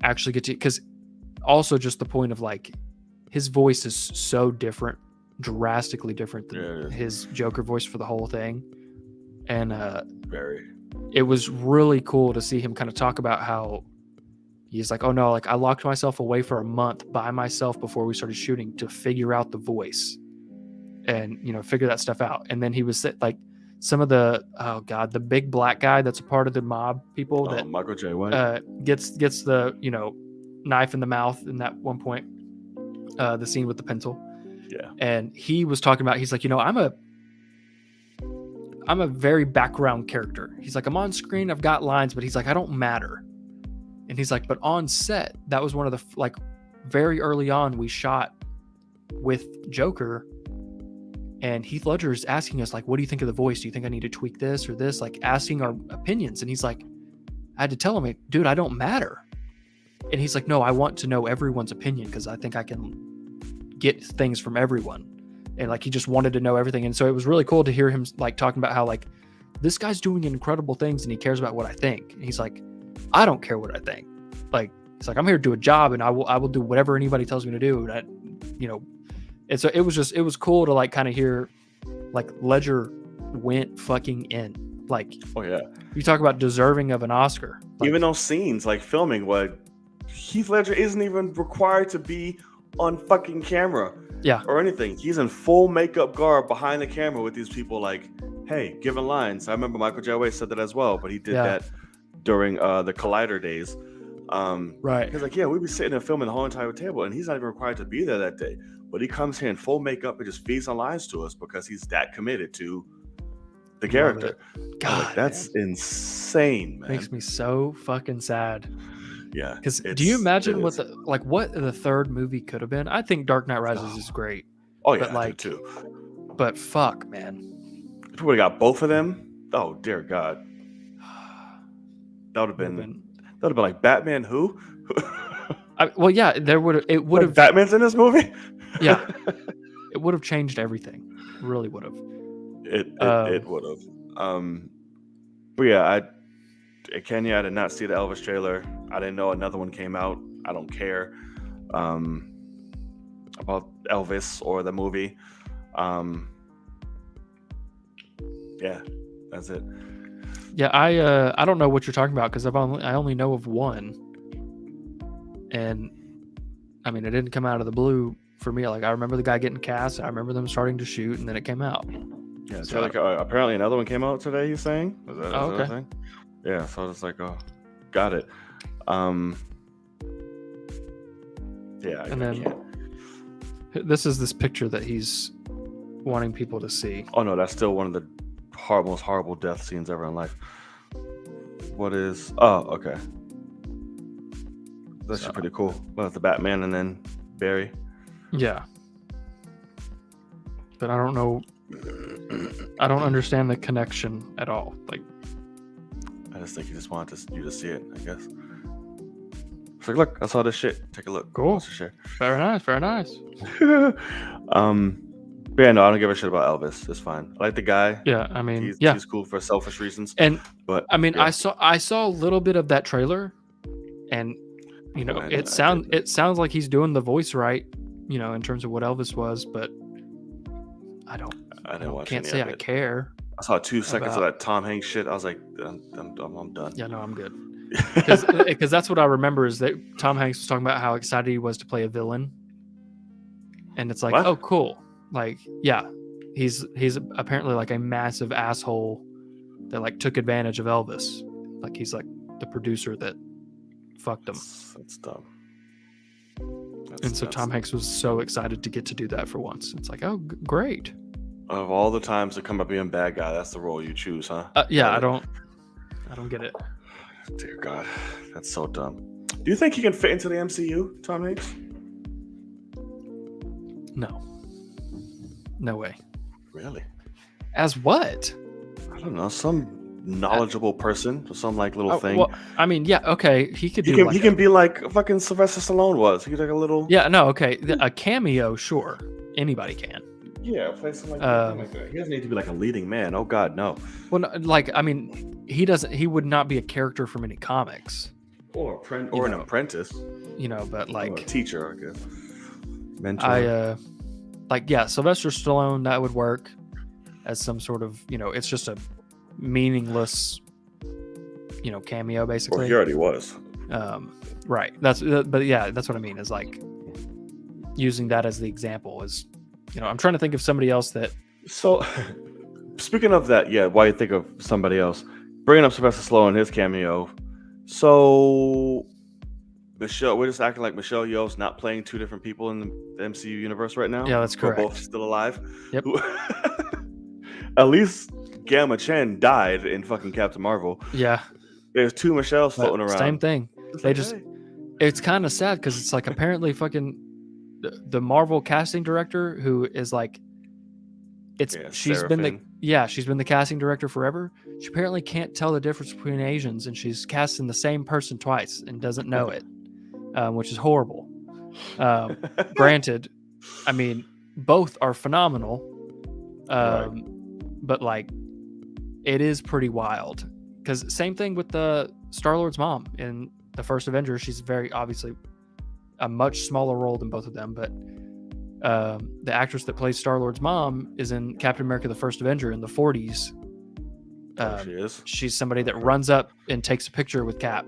[SPEAKER 2] actually get to, because also just the point of like his voice is so different, drastically different than his Joker voice for the whole thing. And
[SPEAKER 1] Very.
[SPEAKER 2] it was really cool to see him kind of talk about how he's like, oh no, like I locked myself away for a month by myself before we started shooting to figure out the voice and, figure that stuff out. And then he was like some of the, the big black guy that's a part of the mob people that
[SPEAKER 1] Michael J. White
[SPEAKER 2] gets the, knife in the mouth in that one point, the scene with the pencil.
[SPEAKER 1] Yeah.
[SPEAKER 2] And he was talking about, he's like, I'm a very background character. He's like, I'm on screen, I've got lines, but he's like, I don't matter. And he's like, but on set, that was one of the, like, very early on, we shot with Joker, and Heath Ledger is asking us, like, what do you think of the voice? Do you think I need to tweak this or this? Like, asking our opinions. And he's like, I had to tell him, like, dude, I don't matter. And he's like, no, I want to know everyone's opinion because I think I can get things from everyone. And like, he just wanted to know everything. And so it was really cool to hear him like talking about how like this guy's doing incredible things and he cares about what I think. And he's like, I don't care what I think. Like, it's like, I'm here to do a job and I will do whatever anybody tells me to do. And and so it was cool to like kind of hear like Ledger went fucking in. Like,
[SPEAKER 1] oh yeah,
[SPEAKER 2] you talk about deserving of an Oscar. Like,
[SPEAKER 1] even those scenes like filming what Heath Ledger isn't even required to be on fucking camera.
[SPEAKER 2] Yeah.
[SPEAKER 1] Or anything. He's in full makeup garb behind the camera with these people like, hey, giving lines. I remember Michael J. White said that as well, but he did that during the Collider days.
[SPEAKER 2] Right.
[SPEAKER 1] He's like, yeah, we'd be sitting there filming the whole entire table, and he's not even required to be there that day. But he comes here in full makeup and just feeds on lines to us because he's that committed to the character.
[SPEAKER 2] God,
[SPEAKER 1] like, that's insane, man.
[SPEAKER 2] Makes me so fucking sad.
[SPEAKER 1] Yeah.
[SPEAKER 2] Because do you imagine what the third movie could have been? I think Dark Knight Rises is great.
[SPEAKER 1] Oh yeah,
[SPEAKER 2] but like,
[SPEAKER 1] I do too.
[SPEAKER 2] But fuck, man.
[SPEAKER 1] If we would have got both of them, oh dear God. That would have been like Batman who?
[SPEAKER 2] Well, yeah, it would have
[SPEAKER 1] Batman's in this movie?
[SPEAKER 2] Yeah. It would have changed everything. It really would have.
[SPEAKER 1] It would have. But yeah, Kenya, I did not see the Elvis trailer. I didn't know another one came out. I don't care about Elvis or the movie. Yeah, that's it.
[SPEAKER 2] Yeah, I don't know what you're talking about because I only know of one, and I mean it didn't come out of the blue for me. Like I remember the guy getting cast. I remember them starting to shoot, and then it came out.
[SPEAKER 1] Yeah, so like apparently another one came out today. You're saying? Is that
[SPEAKER 2] okay.
[SPEAKER 1] Thing? Yeah, so I was like, oh, got it. Yeah,
[SPEAKER 2] and then this is this picture that he's wanting people to see.
[SPEAKER 1] Oh no, that's still one of the most horrible death scenes ever in life. What is? Oh, okay. That's actually pretty cool. Well, the Batman and then Barry.
[SPEAKER 2] Yeah, but I don't know. I don't understand the connection at all. Like,
[SPEAKER 1] I just think he just wanted you to see it, I guess. It's like, look, I saw this shit. Take a look.
[SPEAKER 2] Cool.
[SPEAKER 1] Share.
[SPEAKER 2] Very nice. Very nice.
[SPEAKER 1] But yeah, no, I don't give a shit about Elvis. It's fine. I like the guy.
[SPEAKER 2] Yeah, I mean,
[SPEAKER 1] he's cool for selfish reasons. But
[SPEAKER 2] I mean,
[SPEAKER 1] yeah.
[SPEAKER 2] I saw a little bit of that trailer, and it sounds like he's doing the voice right, in terms of what Elvis was. But I didn't watch. Can't say I care.
[SPEAKER 1] I saw 2 seconds of that Tom Hanks shit. I was like, I'm done.
[SPEAKER 2] Yeah, no, I'm good. Because that's what I remember is that Tom Hanks was talking about how excited he was to play a villain, and it's like,
[SPEAKER 1] what?
[SPEAKER 2] Oh, cool. Like, yeah, he's apparently like a massive asshole that like took advantage of Elvis. Like he's like the producer that fucked him.
[SPEAKER 1] That's dumb.
[SPEAKER 2] And so Tom Hanks was so excited to get to do that for once. It's like, oh, great.
[SPEAKER 1] Of all the times to come up being bad guy, that's the role you choose, huh?
[SPEAKER 2] Yeah, I don't get it.
[SPEAKER 1] Dear God, that's so dumb. Do you think he can fit into the MCU, Tom Hanks?
[SPEAKER 2] No way.
[SPEAKER 1] Really?
[SPEAKER 2] As what?
[SPEAKER 1] I don't know. Some knowledgeable person, or some like little thing.
[SPEAKER 2] Well, I mean, yeah, okay. He could do.
[SPEAKER 1] He can be like fucking Sylvester Stallone was. He could like a little.
[SPEAKER 2] Yeah, no, okay. A cameo, sure. Anybody can.
[SPEAKER 1] Yeah, play something like that. He doesn't need to be like a leading man. Oh God, no.
[SPEAKER 2] Well, no, like I mean, he doesn't. He would not be a character from any comics.
[SPEAKER 1] Or an apprentice.
[SPEAKER 2] But like
[SPEAKER 1] or a teacher, I guess. Mentor.
[SPEAKER 2] Sylvester Stallone, that would work as some sort of, it's just a meaningless, cameo basically.
[SPEAKER 1] Well, he already was.
[SPEAKER 2] Right. But yeah, that's what I mean is like using that as the example is, I'm trying to think of somebody else that.
[SPEAKER 1] So, speaking of that, yeah, why you think of somebody else? Bringing up Sylvester Stallone, his cameo. So, Michelle, we're just acting like Michelle Yeoh's not playing two different people in the MCU universe right now.
[SPEAKER 2] Yeah, that's correct.
[SPEAKER 1] We're both still alive.
[SPEAKER 2] Yep.
[SPEAKER 1] At least Gamma Chen died in fucking Captain Marvel.
[SPEAKER 2] Yeah.
[SPEAKER 1] There's two Michelles floating around.
[SPEAKER 2] Same thing. It's kind of sad because it's like apparently fucking the Marvel casting director who is like, she's been the casting director forever. She apparently can't tell the difference between Asians, and she's casting the same person twice and doesn't know it, which is horrible. Granted, I mean, both are phenomenal, but like, it is pretty wild. Because same thing with the Star-Lord's mom in the first Avengers. She's very obviously a much smaller role than both of them, but the actress that plays Star-Lord's mom is in Captain America: The First Avenger in the 40s.
[SPEAKER 1] She is.
[SPEAKER 2] She's somebody that runs up and takes a picture with Cap,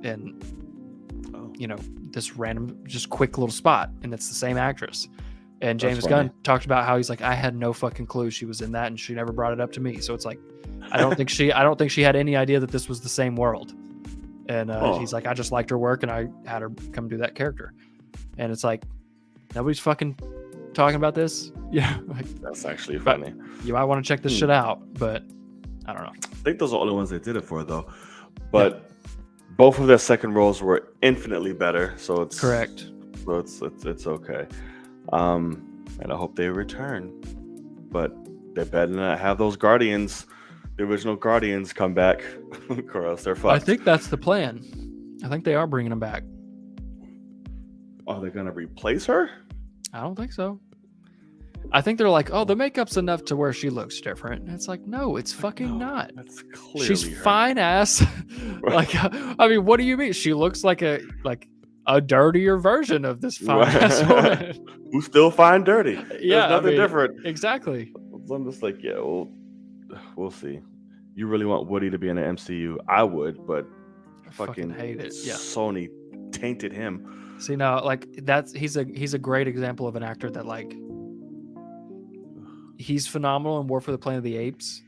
[SPEAKER 2] and this random, just quick little spot, and it's the same actress. And James Gunn talked about how he's like, I had no fucking clue she was in that, and she never brought it up to me. So it's like, I don't think she had any idea that this was the same world. And he's like, I just liked her work, and I had her come do that character. And it's like, nobody's fucking talking about this. Yeah, like,
[SPEAKER 1] that's actually funny.
[SPEAKER 2] You might want to check this shit out, but I don't know.
[SPEAKER 1] I think those are the only ones they did it for, though. But both of their second roles were infinitely better, so it's
[SPEAKER 2] correct.
[SPEAKER 1] So it's okay. And I hope they return. But they better not have those Guardians, the original Guardians, come back, or else they're fucked.
[SPEAKER 2] I think that's the plan. I think they are bringing them back.
[SPEAKER 1] Are they gonna replace her?
[SPEAKER 2] I don't think so. I think they're like, oh, the makeup's enough to where she looks different. And it's like, no, it's fucking not.
[SPEAKER 1] That's clearly
[SPEAKER 2] she's
[SPEAKER 1] her.
[SPEAKER 2] Fine ass. Like, I mean, what do you mean? She looks like a dirtier version of this fine ass woman.
[SPEAKER 1] Who's still fine dirty.
[SPEAKER 2] Yeah,
[SPEAKER 1] there's nothing different.
[SPEAKER 2] Exactly.
[SPEAKER 1] So I'm just like, yeah, we'll see. You really want Woody to be in the MCU? I would, but
[SPEAKER 2] I fucking hate it. Yeah.
[SPEAKER 1] Sony tainted him.
[SPEAKER 2] See, now, like, he's a great example of an actor that, like, he's phenomenal in War for the Planet of the Apes,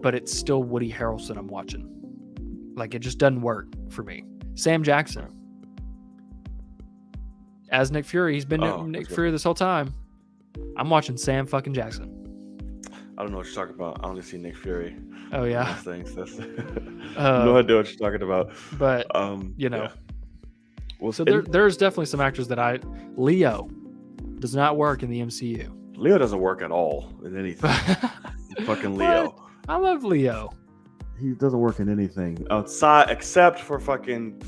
[SPEAKER 2] but it's still Woody Harrelson I'm watching. Like, it just doesn't work for me. Sam Jackson as Nick Fury. He's been Nick Fury this whole time. I'm watching Sam fucking Jackson.
[SPEAKER 1] I don't know what you're talking about. I only see Nick Fury.
[SPEAKER 2] Oh yeah.
[SPEAKER 1] Things. That's no idea what you're talking about.
[SPEAKER 2] But
[SPEAKER 1] Yeah. Well,
[SPEAKER 2] so there's definitely some actors that Leo does not work in the MCU.
[SPEAKER 1] Leo doesn't work at all in anything. Fucking Leo.
[SPEAKER 2] What? I love Leo.
[SPEAKER 1] He doesn't work in anything outside except for fucking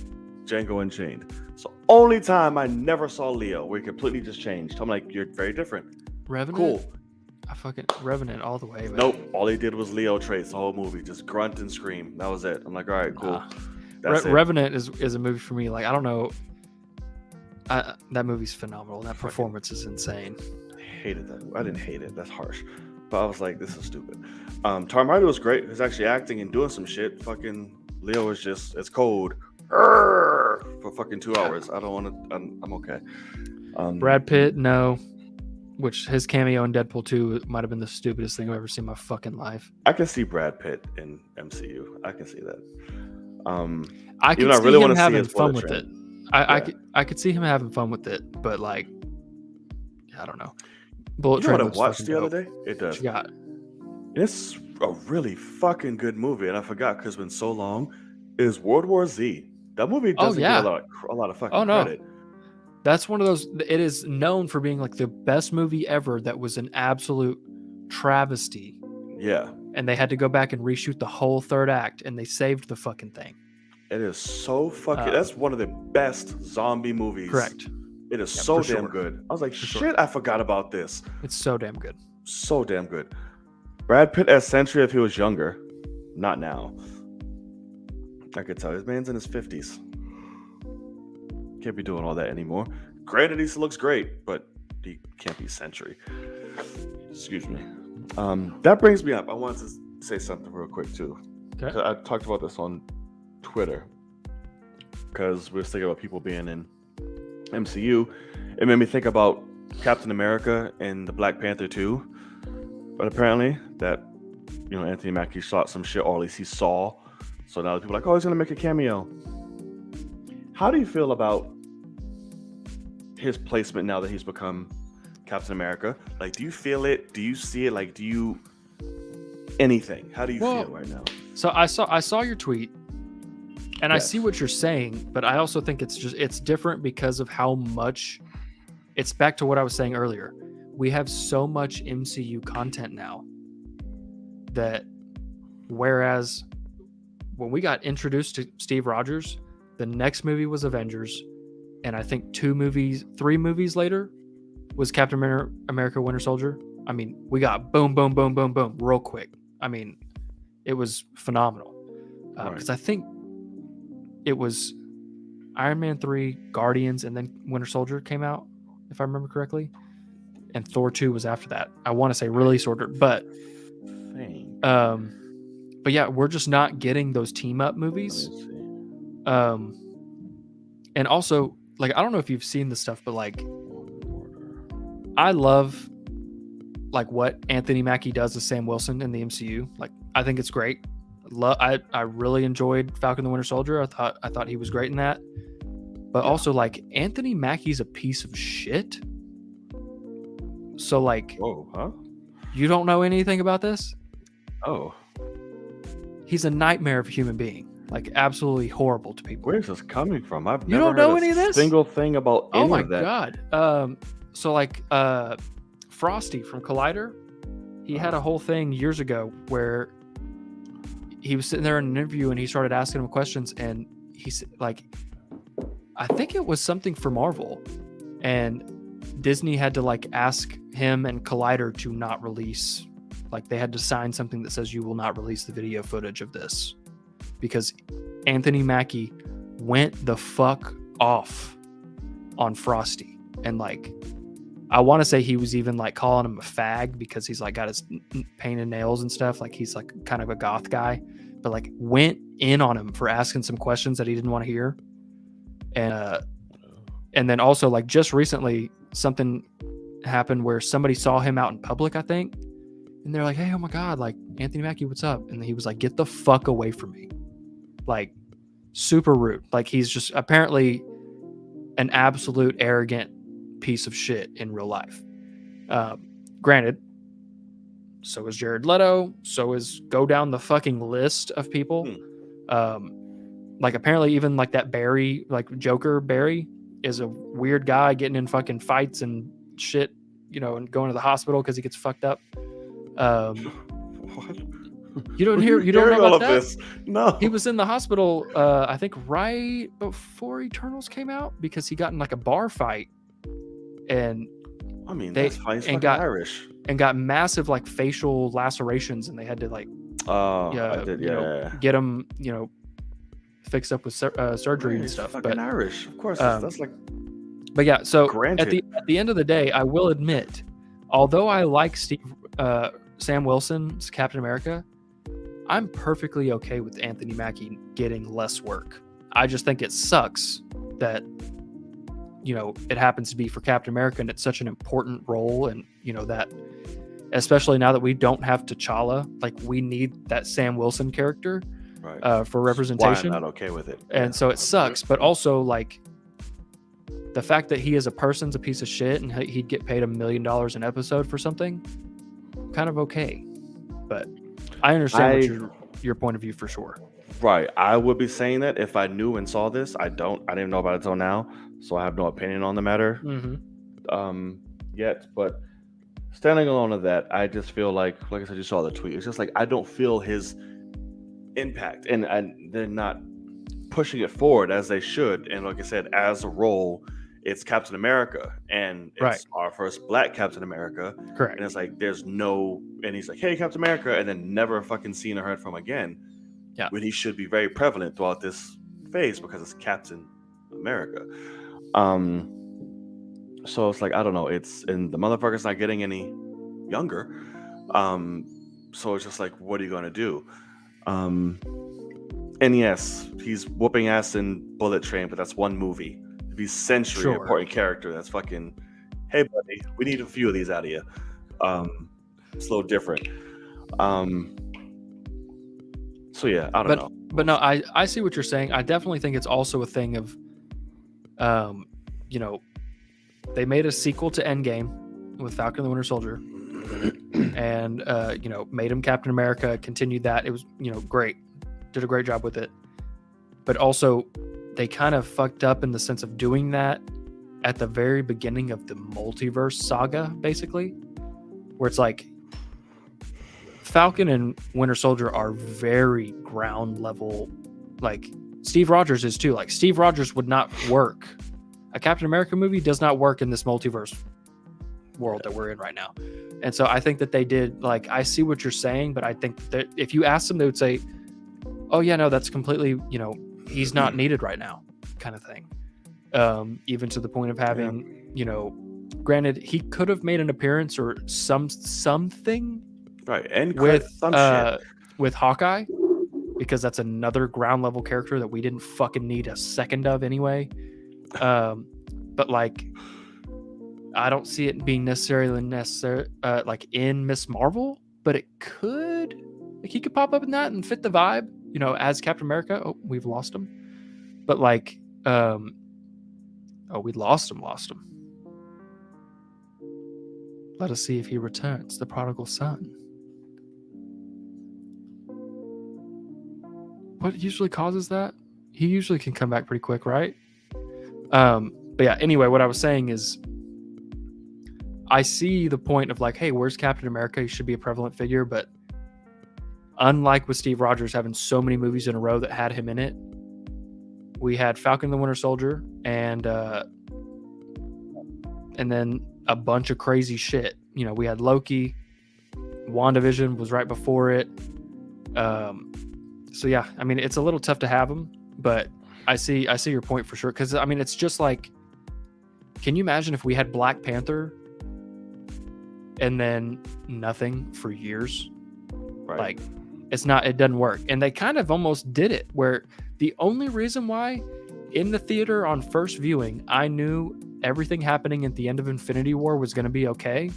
[SPEAKER 1] Django Unchained. So only time I never saw Leo where he completely just changed. I'm like, you're very different.
[SPEAKER 2] Revenant?
[SPEAKER 1] Cool.
[SPEAKER 2] I fucking Revenant all the way. Man.
[SPEAKER 1] Nope. All he did was Leo traits the whole movie. Just grunt and scream. That was it. I'm like, all right, cool.
[SPEAKER 2] Revenant is a movie for me. Like, I don't know. That movie's phenomenal. That performance is insane.
[SPEAKER 1] I hated that. I didn't hate it. That's harsh. But I was like, this is stupid. Tom Hardy was great. He's actually acting and doing some shit. Fucking Leo is just, it's cold. For fucking 2 hours. I don't want to, I'm okay.
[SPEAKER 2] Brad Pitt, no. Which his cameo in Deadpool 2 might have been the stupidest thing I've ever seen in my fucking life.
[SPEAKER 1] I can see Brad Pitt in MCU. I can see that.
[SPEAKER 2] I can see him having fun with it. I could see him having fun with it, but like, I don't know. Bullet
[SPEAKER 1] You know
[SPEAKER 2] Train
[SPEAKER 1] what I
[SPEAKER 2] looks
[SPEAKER 1] watched
[SPEAKER 2] fucking
[SPEAKER 1] the
[SPEAKER 2] dope.
[SPEAKER 1] other day? It
[SPEAKER 2] What
[SPEAKER 1] does.
[SPEAKER 2] you got?
[SPEAKER 1] It's a really fucking good movie, and I forgot because it's been so long. Is World War Z? That movie
[SPEAKER 2] Oh
[SPEAKER 1] doesn't get
[SPEAKER 2] yeah.
[SPEAKER 1] a lot of
[SPEAKER 2] Oh
[SPEAKER 1] fucking
[SPEAKER 2] no.
[SPEAKER 1] credit.
[SPEAKER 2] That's one of those. It is known for being like the best movie ever. That was an absolute travesty,
[SPEAKER 1] Yeah,
[SPEAKER 2] and they had to go back and reshoot the whole third act, and they saved the fucking thing.
[SPEAKER 1] it is so fucking.
[SPEAKER 2] Uh,
[SPEAKER 1] That's one of the best zombie movies.
[SPEAKER 2] Correct.
[SPEAKER 1] It is
[SPEAKER 2] Yeah,
[SPEAKER 1] so
[SPEAKER 2] for
[SPEAKER 1] damn
[SPEAKER 2] sure.
[SPEAKER 1] good. I was like,
[SPEAKER 2] For
[SPEAKER 1] shit,
[SPEAKER 2] sure.
[SPEAKER 1] I forgot about this.
[SPEAKER 2] It's so damn good.
[SPEAKER 1] So damn good. Brad Pitt as Sentry if he was younger, not now. I could tell this man's in his 50s. Can't be doing all that anymore. Granted, he looks great, but he can't be Sentry. Excuse me. That brings me up. I wanted to say something real quick too.
[SPEAKER 2] Okay.
[SPEAKER 1] 'Cause I talked about this on Twitter because we were thinking about people being in MCU. It made me think about Captain America and the Black Panther 2. But apparently that, Anthony Mackie shot some shit, or at least he saw. So now the people are like, oh, he's gonna make a cameo. How do you feel about his placement now that he's become Captain America? Like, do you feel it? Do you see it? Like, do you anything? How do you
[SPEAKER 2] Well,
[SPEAKER 1] feel right now?
[SPEAKER 2] So I saw your tweet, and I
[SPEAKER 1] Yes.
[SPEAKER 2] see what you're saying, but I also think it's different because of how much. It's back to what I was saying earlier. We have so much MCU content now that whereas when we got introduced to Steve Rogers, the next movie was Avengers, and I think 3 movies later was Captain America Winter Soldier. I mean, we got boom, boom, boom, boom, boom, real quick. I mean, it was phenomenal. Because I think it was Iron Man 3, Guardians, and then Winter Soldier came out, if I remember correctly. And Thor 2 was after that. I want to say release order, but yeah, we're just not getting those team up movies.
[SPEAKER 1] Let me see.
[SPEAKER 2] And also, like, I don't know if you've seen this stuff, but like, I love like what Anthony Mackie does as Sam Wilson in the MCU. Like, I think it's great. I really enjoyed Falcon the Winter Soldier. I thought he was great in that. But also, like, Anthony Mackie's a piece of shit. So like,
[SPEAKER 1] Whoa, huh?
[SPEAKER 2] you don't know anything about this?
[SPEAKER 1] Oh,
[SPEAKER 2] He's a nightmare of a human being. Like, absolutely horrible to people.
[SPEAKER 1] where's this coming from? I've
[SPEAKER 2] You
[SPEAKER 1] never
[SPEAKER 2] don't know
[SPEAKER 1] heard
[SPEAKER 2] any of this?
[SPEAKER 1] single thing about any
[SPEAKER 2] Oh my
[SPEAKER 1] of that.
[SPEAKER 2] god. So like Frosty from Collider, he had a whole thing years ago where he was sitting there in an interview and he started asking him questions, and he's like, I think it was something for Marvel, and Disney had to like ask him and Collider to not release, like they had to sign something that says you will not release the video footage of this, because Anthony Mackie went the fuck off on Frosty. And like, I want to say he was even like calling him a fag because he's like got his painted nails and stuff. Like, he's like kind of a goth guy, but like went in on him for asking some questions that he didn't want to hear. And then also, like, just recently something happened where somebody saw him out in public, I think, and they're like, hey, oh my god, like, Anthony Mackie, what's up? And he was like, get the fuck away from me. Like, super rude. Like, he's just apparently an absolute arrogant piece of shit in real life. Granted, so is Jared Leto, so is go down the fucking list of people. Like, apparently even like that Barry, like Joker Barry, is a weird guy getting in fucking fights and shit, and going to the hospital because he gets fucked up.
[SPEAKER 1] What?
[SPEAKER 2] You don't know
[SPEAKER 1] all
[SPEAKER 2] about
[SPEAKER 1] of
[SPEAKER 2] that?
[SPEAKER 1] this? No.
[SPEAKER 2] He was in the hospital, I think right before Eternals came out, because he got in like a bar fight, and
[SPEAKER 1] I mean,
[SPEAKER 2] they-
[SPEAKER 1] that's fine. He's
[SPEAKER 2] and
[SPEAKER 1] fucking
[SPEAKER 2] got-
[SPEAKER 1] Irish.
[SPEAKER 2] and got massive like facial lacerations, and they had to like
[SPEAKER 1] Oh,
[SPEAKER 2] Yeah,
[SPEAKER 1] I did.
[SPEAKER 2] you know,
[SPEAKER 1] Yeah.
[SPEAKER 2] get him, fixed up with surgery and
[SPEAKER 1] He's
[SPEAKER 2] stuff.
[SPEAKER 1] fucking
[SPEAKER 2] But
[SPEAKER 1] Irish, of course.
[SPEAKER 2] um,
[SPEAKER 1] That's like
[SPEAKER 2] yeah, so
[SPEAKER 1] granted.
[SPEAKER 2] at the end of the day, I will admit, although I like Sam Wilson's Captain America, I'm perfectly okay with Anthony Mackie getting less work. I just think it sucks that it happens to be for Captain America, and it's such an important role, and that especially now that we don't have T'Challa, like, we need that Sam Wilson character
[SPEAKER 1] right.
[SPEAKER 2] for
[SPEAKER 1] Why
[SPEAKER 2] representation.
[SPEAKER 1] I'm not okay with it.
[SPEAKER 2] And so it sucks, but also, like, the fact that he as a person's a piece of shit and he'd get paid $1 million an episode for something, kind of okay. But I understand your point of view for sure.
[SPEAKER 1] Right. I would be saying that if I knew and saw this. I didn't know about it until now, so I have no opinion on the matter yet. But standing alone of that, I just feel like I said, you saw the tweet. It's just like I don't feel his impact, and they're not pushing it forward as they should. And like I said, as a role, it's Captain America, and it's our first Black Captain America.
[SPEAKER 2] Correct.
[SPEAKER 1] And it's like and he's like, "Hey, Captain America," and then never fucking seen or heard from again.
[SPEAKER 2] Yeah.
[SPEAKER 1] When he should be very prevalent throughout this phase because it's Captain America. So it's like, I don't know. And the motherfucker's not getting any younger. So it's just like, what are you gonna do? And yes, he's whooping ass in Bullet Train, but that's one movie. If he's Century, an important character, that's fucking, hey buddy, we need a few of these out of you. It's a little different. So yeah, I don't know.
[SPEAKER 2] But no, I see what you're saying. I definitely think it's also a thing of, they made a sequel to Endgame with Falcon and the Winter Soldier, and made him Captain America. Continued that. It was great. Did a great job with it. But also, they kind of fucked up in the sense of doing that at the very beginning of the multiverse saga, basically, where it's like Falcon and Winter Soldier are very ground level. Like Steve Rogers is too. Like Steve Rogers would not work. A Captain America movie does not work in this multiverse world that we're in right now. And so I think that they did, like, I see what you're saying, but I think that if you ask them, they would say, oh yeah, no, that's completely, he's not needed right now, kind of thing. Even to the point of having, granted, he could have made an appearance or something,
[SPEAKER 1] right? And
[SPEAKER 2] with Hawkeye, because that's another ground level character that we didn't fucking need a second of anyway. But like, I don't see it being necessarily like in Miss Marvel, but it could, like, he could pop up in that and fit the vibe, as Captain America. Oh, we've lost him. But like, we lost him. Let us see if he returns, the prodigal son. What usually causes that? He usually can come back pretty quick, right? But yeah, anyway, what I was saying is I see the point of like, hey, where's Captain America? He should be a prevalent figure, but unlike with Steve Rogers having so many movies in a row that had him in it, we had Falcon and the Winter Soldier and then a bunch of crazy shit. We had Loki, WandaVision was right before it. So yeah, I mean, it's a little tough to have him, but I see your point for sure. Because I mean, it's just like, can you imagine if we had Black Panther and then nothing for years?
[SPEAKER 1] Right.
[SPEAKER 2] Like, it doesn't work. And they kind of almost did it, where the only reason why in the theater on first viewing I knew everything happening at the end of Infinity War was going to be okay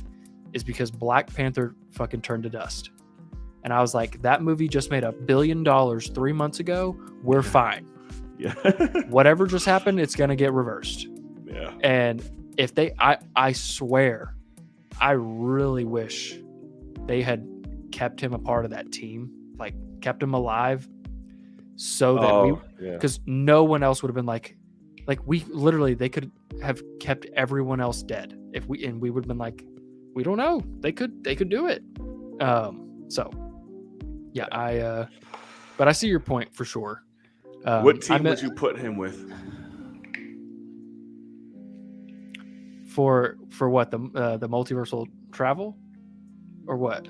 [SPEAKER 2] is because Black Panther fucking turned to dust. And I was like, that movie just made $1 billion 3 months ago. We're fine.
[SPEAKER 1] Yeah.
[SPEAKER 2] Whatever just happened, it's going to get reversed.
[SPEAKER 1] Yeah.
[SPEAKER 2] And if I swear, I really wish they had kept him a part of that team, like kept him alive, so that because no one else would have been like we literally, they could have kept everyone else dead we would have been like, we don't know, they could do it. So yeah, but I see your point for sure.
[SPEAKER 1] What team would you put him with?
[SPEAKER 2] For what, the multiversal travel or what?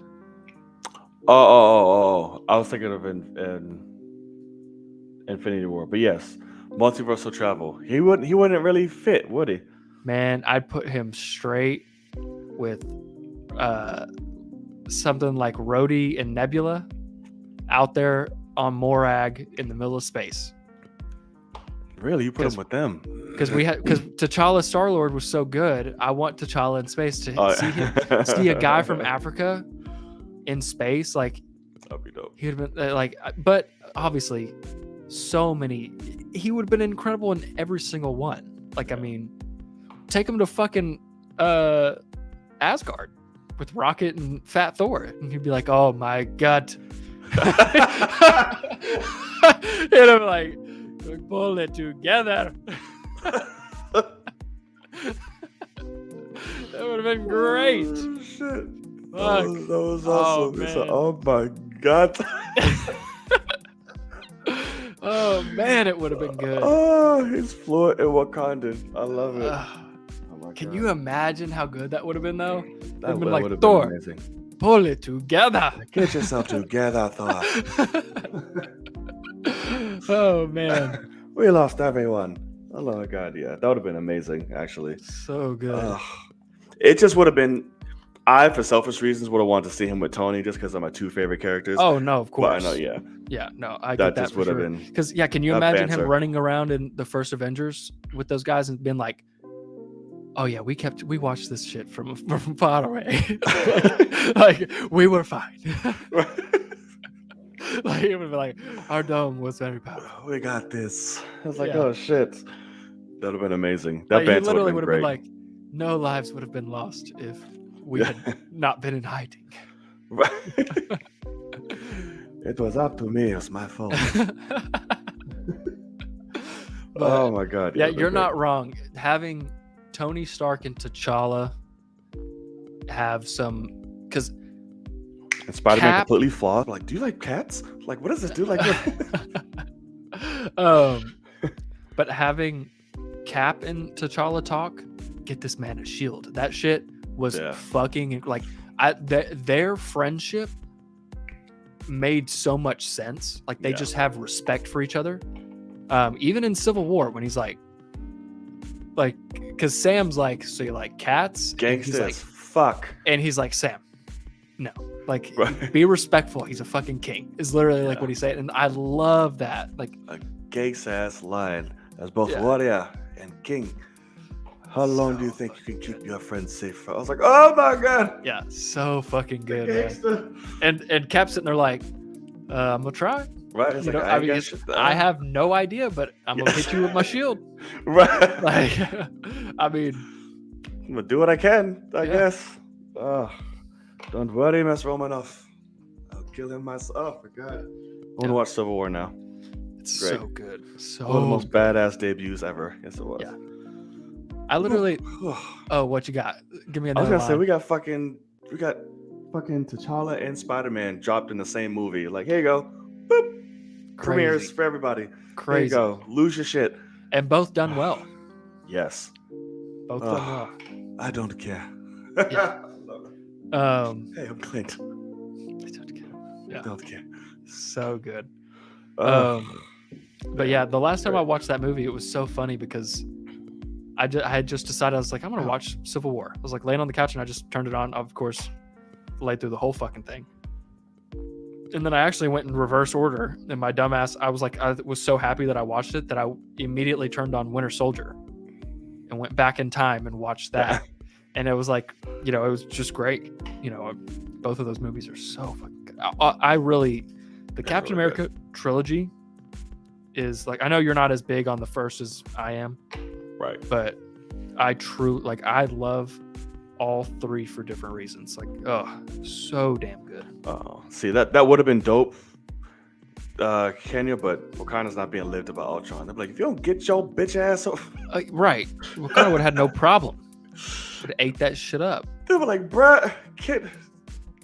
[SPEAKER 1] Oh! I was thinking of Infinity War, but yes, multiversal travel. He wouldn't really fit, would he?
[SPEAKER 2] Man, I'd put him straight with something like Rhodey and Nebula out there on Morag in the middle of space.
[SPEAKER 1] Really, you put him with them?
[SPEAKER 2] Because T'Challa Star-Lord was so good. I want T'Challa in space to see a guy from Africa in space. Like,
[SPEAKER 1] that'd be dope.
[SPEAKER 2] He would have been like, but obviously, so many. He would have been incredible in every single one. Like, I mean, take him to fucking Asgard with Rocket and Fat Thor, and he'd be like, "Oh my god," and I'm like, "Pull it together." That would have been great.
[SPEAKER 1] Oh, shit.
[SPEAKER 2] Fuck.
[SPEAKER 1] That was
[SPEAKER 2] Oh,
[SPEAKER 1] awesome. It's like,
[SPEAKER 2] man.
[SPEAKER 1] oh my god.
[SPEAKER 2] Oh man, it would have been good.
[SPEAKER 1] Oh, he's fluent in Wakandan. I love it. Oh my
[SPEAKER 2] Can
[SPEAKER 1] God.
[SPEAKER 2] you imagine how good that would have been though?
[SPEAKER 1] That
[SPEAKER 2] been like,
[SPEAKER 1] would have
[SPEAKER 2] Thor.
[SPEAKER 1] been amazing.
[SPEAKER 2] Pull it together.
[SPEAKER 1] Get yourself together, Thor.
[SPEAKER 2] Oh man,
[SPEAKER 1] We lost everyone. Oh my god, yeah. That would have been amazing, actually.
[SPEAKER 2] so good.
[SPEAKER 1] It just would have been. I, for selfish reasons, would have wanted to see him with Tony just because they're my two favorite characters.
[SPEAKER 2] Oh no, of
[SPEAKER 1] but
[SPEAKER 2] course.
[SPEAKER 1] I know, yeah.
[SPEAKER 2] Yeah, no, I
[SPEAKER 1] That
[SPEAKER 2] get that
[SPEAKER 1] just
[SPEAKER 2] for
[SPEAKER 1] would have
[SPEAKER 2] sure.
[SPEAKER 1] been.
[SPEAKER 2] Because yeah, can you
[SPEAKER 1] a
[SPEAKER 2] imagine
[SPEAKER 1] banter.
[SPEAKER 2] him running around in the first Avengers with those guys and being like, "Oh yeah, we watched this shit from far away, like we were fine." Like it would be like our dome was very powerful.
[SPEAKER 1] We got this. I was like,
[SPEAKER 2] Yeah.
[SPEAKER 1] oh shit. That would have been amazing. That
[SPEAKER 2] Like, he
[SPEAKER 1] banter
[SPEAKER 2] literally
[SPEAKER 1] would
[SPEAKER 2] would
[SPEAKER 1] have
[SPEAKER 2] have
[SPEAKER 1] been
[SPEAKER 2] been
[SPEAKER 1] great.
[SPEAKER 2] like, no lives would have been lost if we had not been in hiding.
[SPEAKER 1] It was up to me. It's my fault.
[SPEAKER 2] But,
[SPEAKER 1] Oh my god.
[SPEAKER 2] yeah,
[SPEAKER 1] that'd be
[SPEAKER 2] you're
[SPEAKER 1] great.
[SPEAKER 2] not wrong. Having Tony Stark and T'Challa have some, because
[SPEAKER 1] And Spider-Man
[SPEAKER 2] Cap-
[SPEAKER 1] completely flawed. Like, do you like cats? Like, what does this do? Like,
[SPEAKER 2] but having Cap and T'Challa talk, get this man a shield. That shit was
[SPEAKER 1] Yeah.
[SPEAKER 2] fucking like their friendship made so much sense. Like they
[SPEAKER 1] Yeah.
[SPEAKER 2] just have respect for each other. Even in Civil War, when he's like, because Sam's like, so you like cats?
[SPEAKER 1] gangster
[SPEAKER 2] And
[SPEAKER 1] as fuck.
[SPEAKER 2] he's like, Sam, no, like
[SPEAKER 1] Right.
[SPEAKER 2] be respectful. He's a fucking king. Is literally like
[SPEAKER 1] Yeah.
[SPEAKER 2] what he said, and I love that. Like,
[SPEAKER 1] Gangster ass line. As both
[SPEAKER 2] Yeah.
[SPEAKER 1] warrior and king. How long do you think you can keep your friends safe for? I was like, oh my god.
[SPEAKER 2] yeah, so fucking good, man.
[SPEAKER 1] Gangster.
[SPEAKER 2] And Cap's sitting there like, I'm gonna try.
[SPEAKER 1] Right? It's
[SPEAKER 2] You
[SPEAKER 1] like,
[SPEAKER 2] know,
[SPEAKER 1] I,
[SPEAKER 2] I mean,
[SPEAKER 1] guess
[SPEAKER 2] I have no idea, but I'm gonna hit you with my shield.
[SPEAKER 1] Right.
[SPEAKER 2] Like, I mean,
[SPEAKER 1] I'm gonna do what I can, I
[SPEAKER 2] Yeah.
[SPEAKER 1] guess. Oh, don't worry, Miss Romanoff. I'll kill him myself. Oh, my God. I want to watch Civil War now.
[SPEAKER 2] it's
[SPEAKER 1] Great.
[SPEAKER 2] so good. So
[SPEAKER 1] One of the most badass debuts ever. Yes, it was.
[SPEAKER 2] Yeah. I literally.
[SPEAKER 1] I
[SPEAKER 2] Oh, what you got? Give me
[SPEAKER 1] was
[SPEAKER 2] another
[SPEAKER 1] gonna say
[SPEAKER 2] line.
[SPEAKER 1] we got fucking T'Challa and Spider-Man dropped in the same movie. Like, here you go. Boop. Premieres
[SPEAKER 2] Crazy.
[SPEAKER 1] for everybody. There you
[SPEAKER 2] Crazy.
[SPEAKER 1] go. Lose your shit.
[SPEAKER 2] And both done well.
[SPEAKER 1] Yes.
[SPEAKER 2] Both
[SPEAKER 1] Ugh.
[SPEAKER 2] done well.
[SPEAKER 1] I don't care.
[SPEAKER 2] Yeah.
[SPEAKER 1] Hey, I'm Clint.
[SPEAKER 2] Yeah.
[SPEAKER 1] I don't care.
[SPEAKER 2] So good.
[SPEAKER 1] Ugh.
[SPEAKER 2] But yeah, the last time I watched that movie, it was so funny because I had just decided, I was like, I'm gonna watch Civil War. I was like laying on the couch and I just turned it on. Of course, laid through the whole fucking thing. And then I actually went in reverse order. And my dumbass, I was so happy that I watched it that I immediately turned on Winter Soldier and went back in time and watched that. And it was like, it was just great. Both of those movies are so fucking good. I really, the Captain
[SPEAKER 1] really
[SPEAKER 2] America trilogy is like, I know you're not as big on the first as I am,
[SPEAKER 1] Right.
[SPEAKER 2] but I love all three for different reasons. Like, oh, so damn good.
[SPEAKER 1] Oh, see that would have been dope, Kenya, but Wakanda's not being lived by Ultron. They're like, if you don't get your bitch ass off,
[SPEAKER 2] Right. Wakanda would have had no problem. Would have ate that shit up.
[SPEAKER 1] they were like, bruh, kid,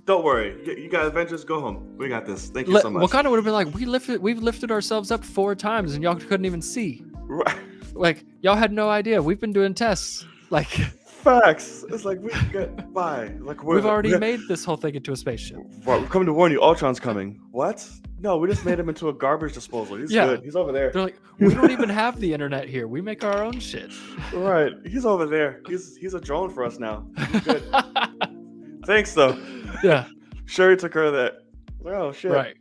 [SPEAKER 1] don't worry, you got Avengers, go home. We got this. Thank you so much.
[SPEAKER 2] Wakanda would have been like, we've lifted ourselves up 4 times and y'all couldn't even see.
[SPEAKER 1] Right.
[SPEAKER 2] Like, y'all had no idea. We've been doing tests. Like,
[SPEAKER 1] Facts. It's like we get by. Like
[SPEAKER 2] we've already made this whole thing into a spaceship.
[SPEAKER 1] We're coming to warn you, Ultron's coming. What? No, we just made him into a garbage disposal. He's
[SPEAKER 2] Yeah.
[SPEAKER 1] good. He's over there.
[SPEAKER 2] They're like, we don't even have the internet here. We make our own shit.
[SPEAKER 1] Right. He's over there. He's a drone for us now. He's good. Thanks though.
[SPEAKER 2] Yeah.
[SPEAKER 1] Sherry took care of that. Oh shit.
[SPEAKER 2] Right.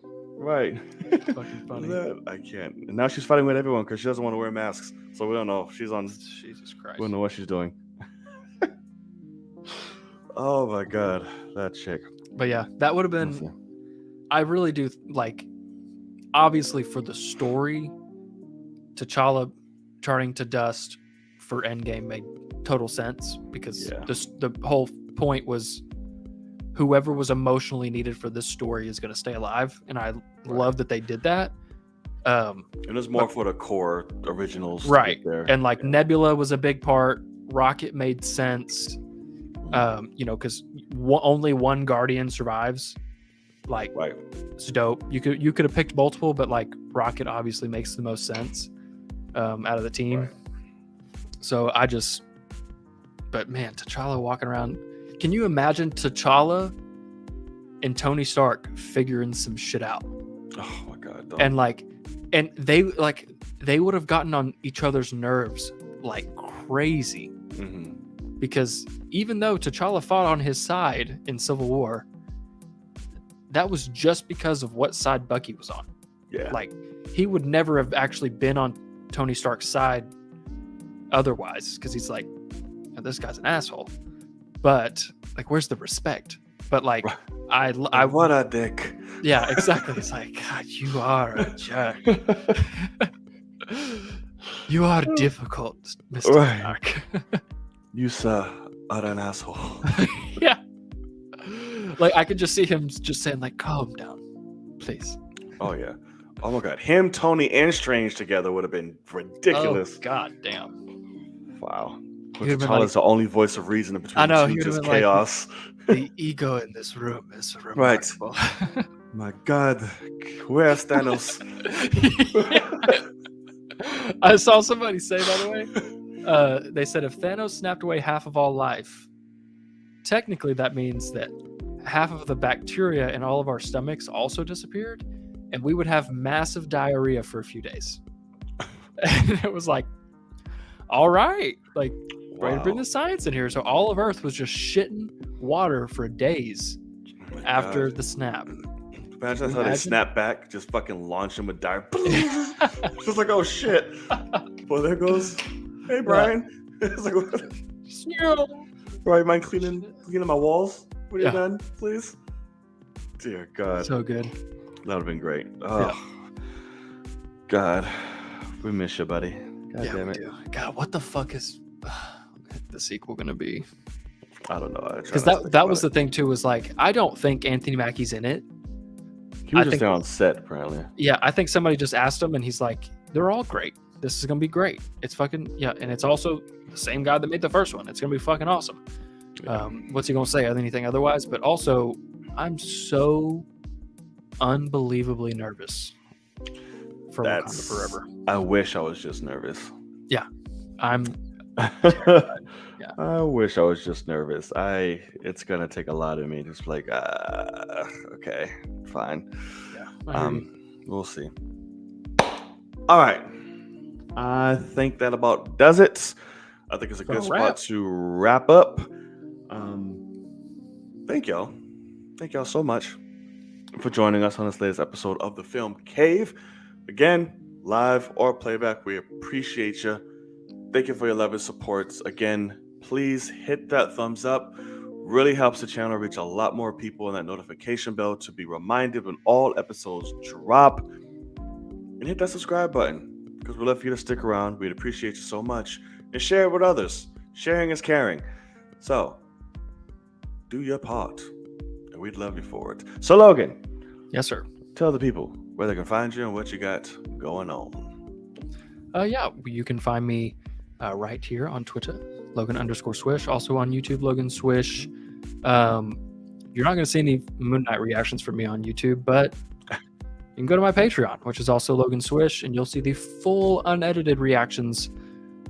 [SPEAKER 1] Right.
[SPEAKER 2] Fucking funny.
[SPEAKER 1] I can't. And now she's fighting with everyone because she doesn't want to wear masks. So we don't know. She's on.
[SPEAKER 2] Jesus Christ.
[SPEAKER 1] We don't know what she's doing. Oh my god, that chick.
[SPEAKER 2] But yeah, that would have been. I really do like. Obviously, for the story, T'Challa turning to dust for Endgame made total sense because
[SPEAKER 1] Yeah.
[SPEAKER 2] the whole point was whoever was emotionally needed for this story is going to stay alive, and I love that they did that.
[SPEAKER 1] And it's more for the core originals.
[SPEAKER 2] Right.
[SPEAKER 1] There.
[SPEAKER 2] And like Nebula was a big part. Rocket made sense. Because only one Guardian survives. Like,
[SPEAKER 1] Right.
[SPEAKER 2] it's dope. You could have picked multiple, but like Rocket obviously makes the most sense out of the team.
[SPEAKER 1] Right.
[SPEAKER 2] So but man, T'Challa walking around. Can you imagine T'Challa and Tony Stark figuring some shit out?
[SPEAKER 1] Oh my god. Don't.
[SPEAKER 2] And they would have gotten on each other's nerves like crazy.
[SPEAKER 1] Mhm.
[SPEAKER 2] Because even though T'Challa fought on his side in Civil War, that was just because of what side Bucky was on.
[SPEAKER 1] Yeah.
[SPEAKER 2] Like, he would never have actually been on Tony Stark's side otherwise, because he's like, this guy's an asshole. But like, where's the respect? But like, I
[SPEAKER 1] what a dick.
[SPEAKER 2] Yeah, exactly. It's like, God, you are a jerk. You are difficult, Mr.
[SPEAKER 1] Right.
[SPEAKER 2] Stark.
[SPEAKER 1] You, sir, are an asshole.
[SPEAKER 2] Yeah. Like, I could just see him just saying, like, calm down, please.
[SPEAKER 1] Oh yeah. Oh my god. Him, Tony, and Strange together would have been ridiculous.
[SPEAKER 2] Oh, God damn.
[SPEAKER 1] Wow.
[SPEAKER 2] He
[SPEAKER 1] But
[SPEAKER 2] would've been
[SPEAKER 1] T'Challa's
[SPEAKER 2] like-
[SPEAKER 1] the only voice of reason between
[SPEAKER 2] I know,
[SPEAKER 1] two
[SPEAKER 2] he would've
[SPEAKER 1] just
[SPEAKER 2] been like-
[SPEAKER 1] chaos.
[SPEAKER 2] The ego in this room is
[SPEAKER 1] Right.
[SPEAKER 2] remarkable.
[SPEAKER 1] My god. Where's Thanos?
[SPEAKER 2] I saw somebody say, by the way, they said if Thanos snapped away half of all life, technically that means that half of the bacteria in all of our stomachs also disappeared, and we would have massive diarrhea for a few days. And it was like, all right, like, ready to bring the science in here. So all of Earth was just shitting water for days
[SPEAKER 1] Oh my
[SPEAKER 2] after
[SPEAKER 1] God.
[SPEAKER 2] the snap.
[SPEAKER 1] Imagine how they
[SPEAKER 2] Imagine.
[SPEAKER 1] snap back, just fucking launch him with dire. It's like, oh shit. Well, there goes. Hey, Brian. It's like, what? Right, mind cleaning my walls when you're
[SPEAKER 2] Yeah.
[SPEAKER 1] done, please? Dear God.
[SPEAKER 2] So good.
[SPEAKER 1] That would have been great. Oh, God. We miss you, buddy. God
[SPEAKER 2] Yeah,
[SPEAKER 1] damn
[SPEAKER 2] we
[SPEAKER 1] it.
[SPEAKER 2] do. God, what the fuck is the sequel gonna be?
[SPEAKER 1] I don't know.
[SPEAKER 2] Because that was the thing too. Was like, I don't think Anthony Mackie's in it.
[SPEAKER 1] He was
[SPEAKER 2] I
[SPEAKER 1] just
[SPEAKER 2] think-
[SPEAKER 1] there on set, apparently.
[SPEAKER 2] Yeah, I think somebody just asked him, and he's like, "They're all great. This is gonna be great. It's fucking yeah." And it's also the same guy that made the first one. It's gonna be fucking awesome. What's he gonna say? Anything otherwise? But also, I'm so unbelievably nervous for
[SPEAKER 1] That's
[SPEAKER 2] Wakanda Forever.
[SPEAKER 1] I wish I was just nervous.
[SPEAKER 2] I'm
[SPEAKER 1] I wish I was just nervous. It's gonna take a lot of me. Just like, okay, fine.
[SPEAKER 2] I hear you.
[SPEAKER 1] We'll see. All right. I think that about does it. I think it's a
[SPEAKER 2] For
[SPEAKER 1] good
[SPEAKER 2] a
[SPEAKER 1] spot
[SPEAKER 2] wrap.
[SPEAKER 1] to wrap up. Thank y'all. Thank y'all so much for joining us on this latest episode of the Film Cave. Again, live or playback, we appreciate you. Thank you for your love and support. Again, please hit that thumbs up. Really helps the channel reach a lot more people, and that notification bell to be reminded when all episodes drop. And hit that subscribe button, because we'd love for you to stick around. We'd appreciate you so much. And share it with others. Sharing is caring. So, do your part. And we'd love you for it. So, Logan,
[SPEAKER 2] Yes, sir.
[SPEAKER 1] tell the people where they can find you and what you got going on.
[SPEAKER 2] Yeah, you can find me right here on Twitter, Logan_Swish. Also on YouTube, Logan Swish. You're not going to see any Moon Knight reactions from me on YouTube, but you can go to my Patreon, which is also Logan Swish, and you'll see the full unedited reactions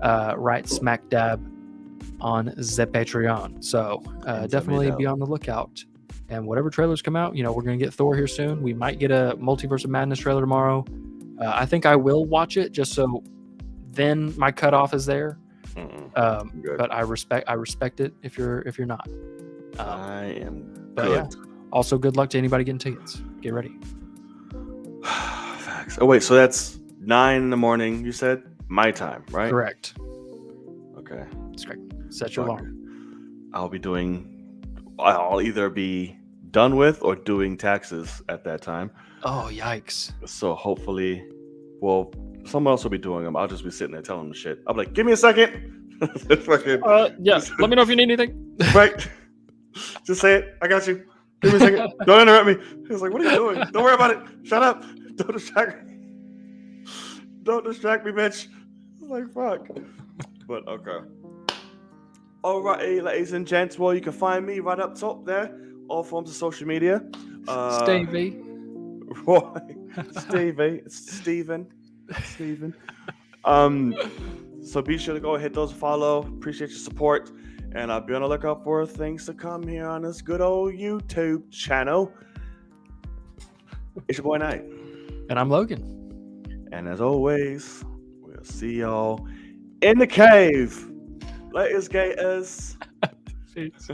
[SPEAKER 2] right smack dab on the Patreon. So definitely be on the lookout. And whatever trailers come out, we're going to get Thor here soon. We might get a Multiverse of Madness trailer tomorrow. I think I will watch it just so then my cutoff is there.
[SPEAKER 1] Good.
[SPEAKER 2] But I respect it if you're not.
[SPEAKER 1] I am
[SPEAKER 2] but
[SPEAKER 1] good.
[SPEAKER 2] Also, good luck to anybody getting tickets. Get ready.
[SPEAKER 1] Facts. Oh wait, so that's 9 in the morning. You said my time, right?
[SPEAKER 2] Correct.
[SPEAKER 1] Okay.
[SPEAKER 2] That's correct. Set your
[SPEAKER 1] Fuck.
[SPEAKER 2] alarm.
[SPEAKER 1] I'll either be done with or doing taxes at that time.
[SPEAKER 2] Oh, yikes.
[SPEAKER 1] So hopefully, well, someone else will be doing them. I'll just be sitting there telling them shit. I'll be like, give me a second. Fucking,
[SPEAKER 2] Yeah. Let me know if you need anything.
[SPEAKER 1] right. Just say it. I got you. Give me a second. Don't interrupt me. He was like, what are you doing? Don't worry about it. Shut up. Don't distract me. Don't distract me, bitch. I was like, fuck. But okay. Alrighty, ladies and gents. Well, you can find me right up top there. All forms of social media.
[SPEAKER 2] Stevie.
[SPEAKER 1] Roy. Stevie. It's Steven. So be sure to go hit those follow. Appreciate your support. And I'll be on the lookout for things to come here on this good old YouTube channel. It's your boy Knight.
[SPEAKER 2] And I'm Logan.
[SPEAKER 1] And as always, we'll see y'all in the cave. Laters, gators.
[SPEAKER 2] Peace.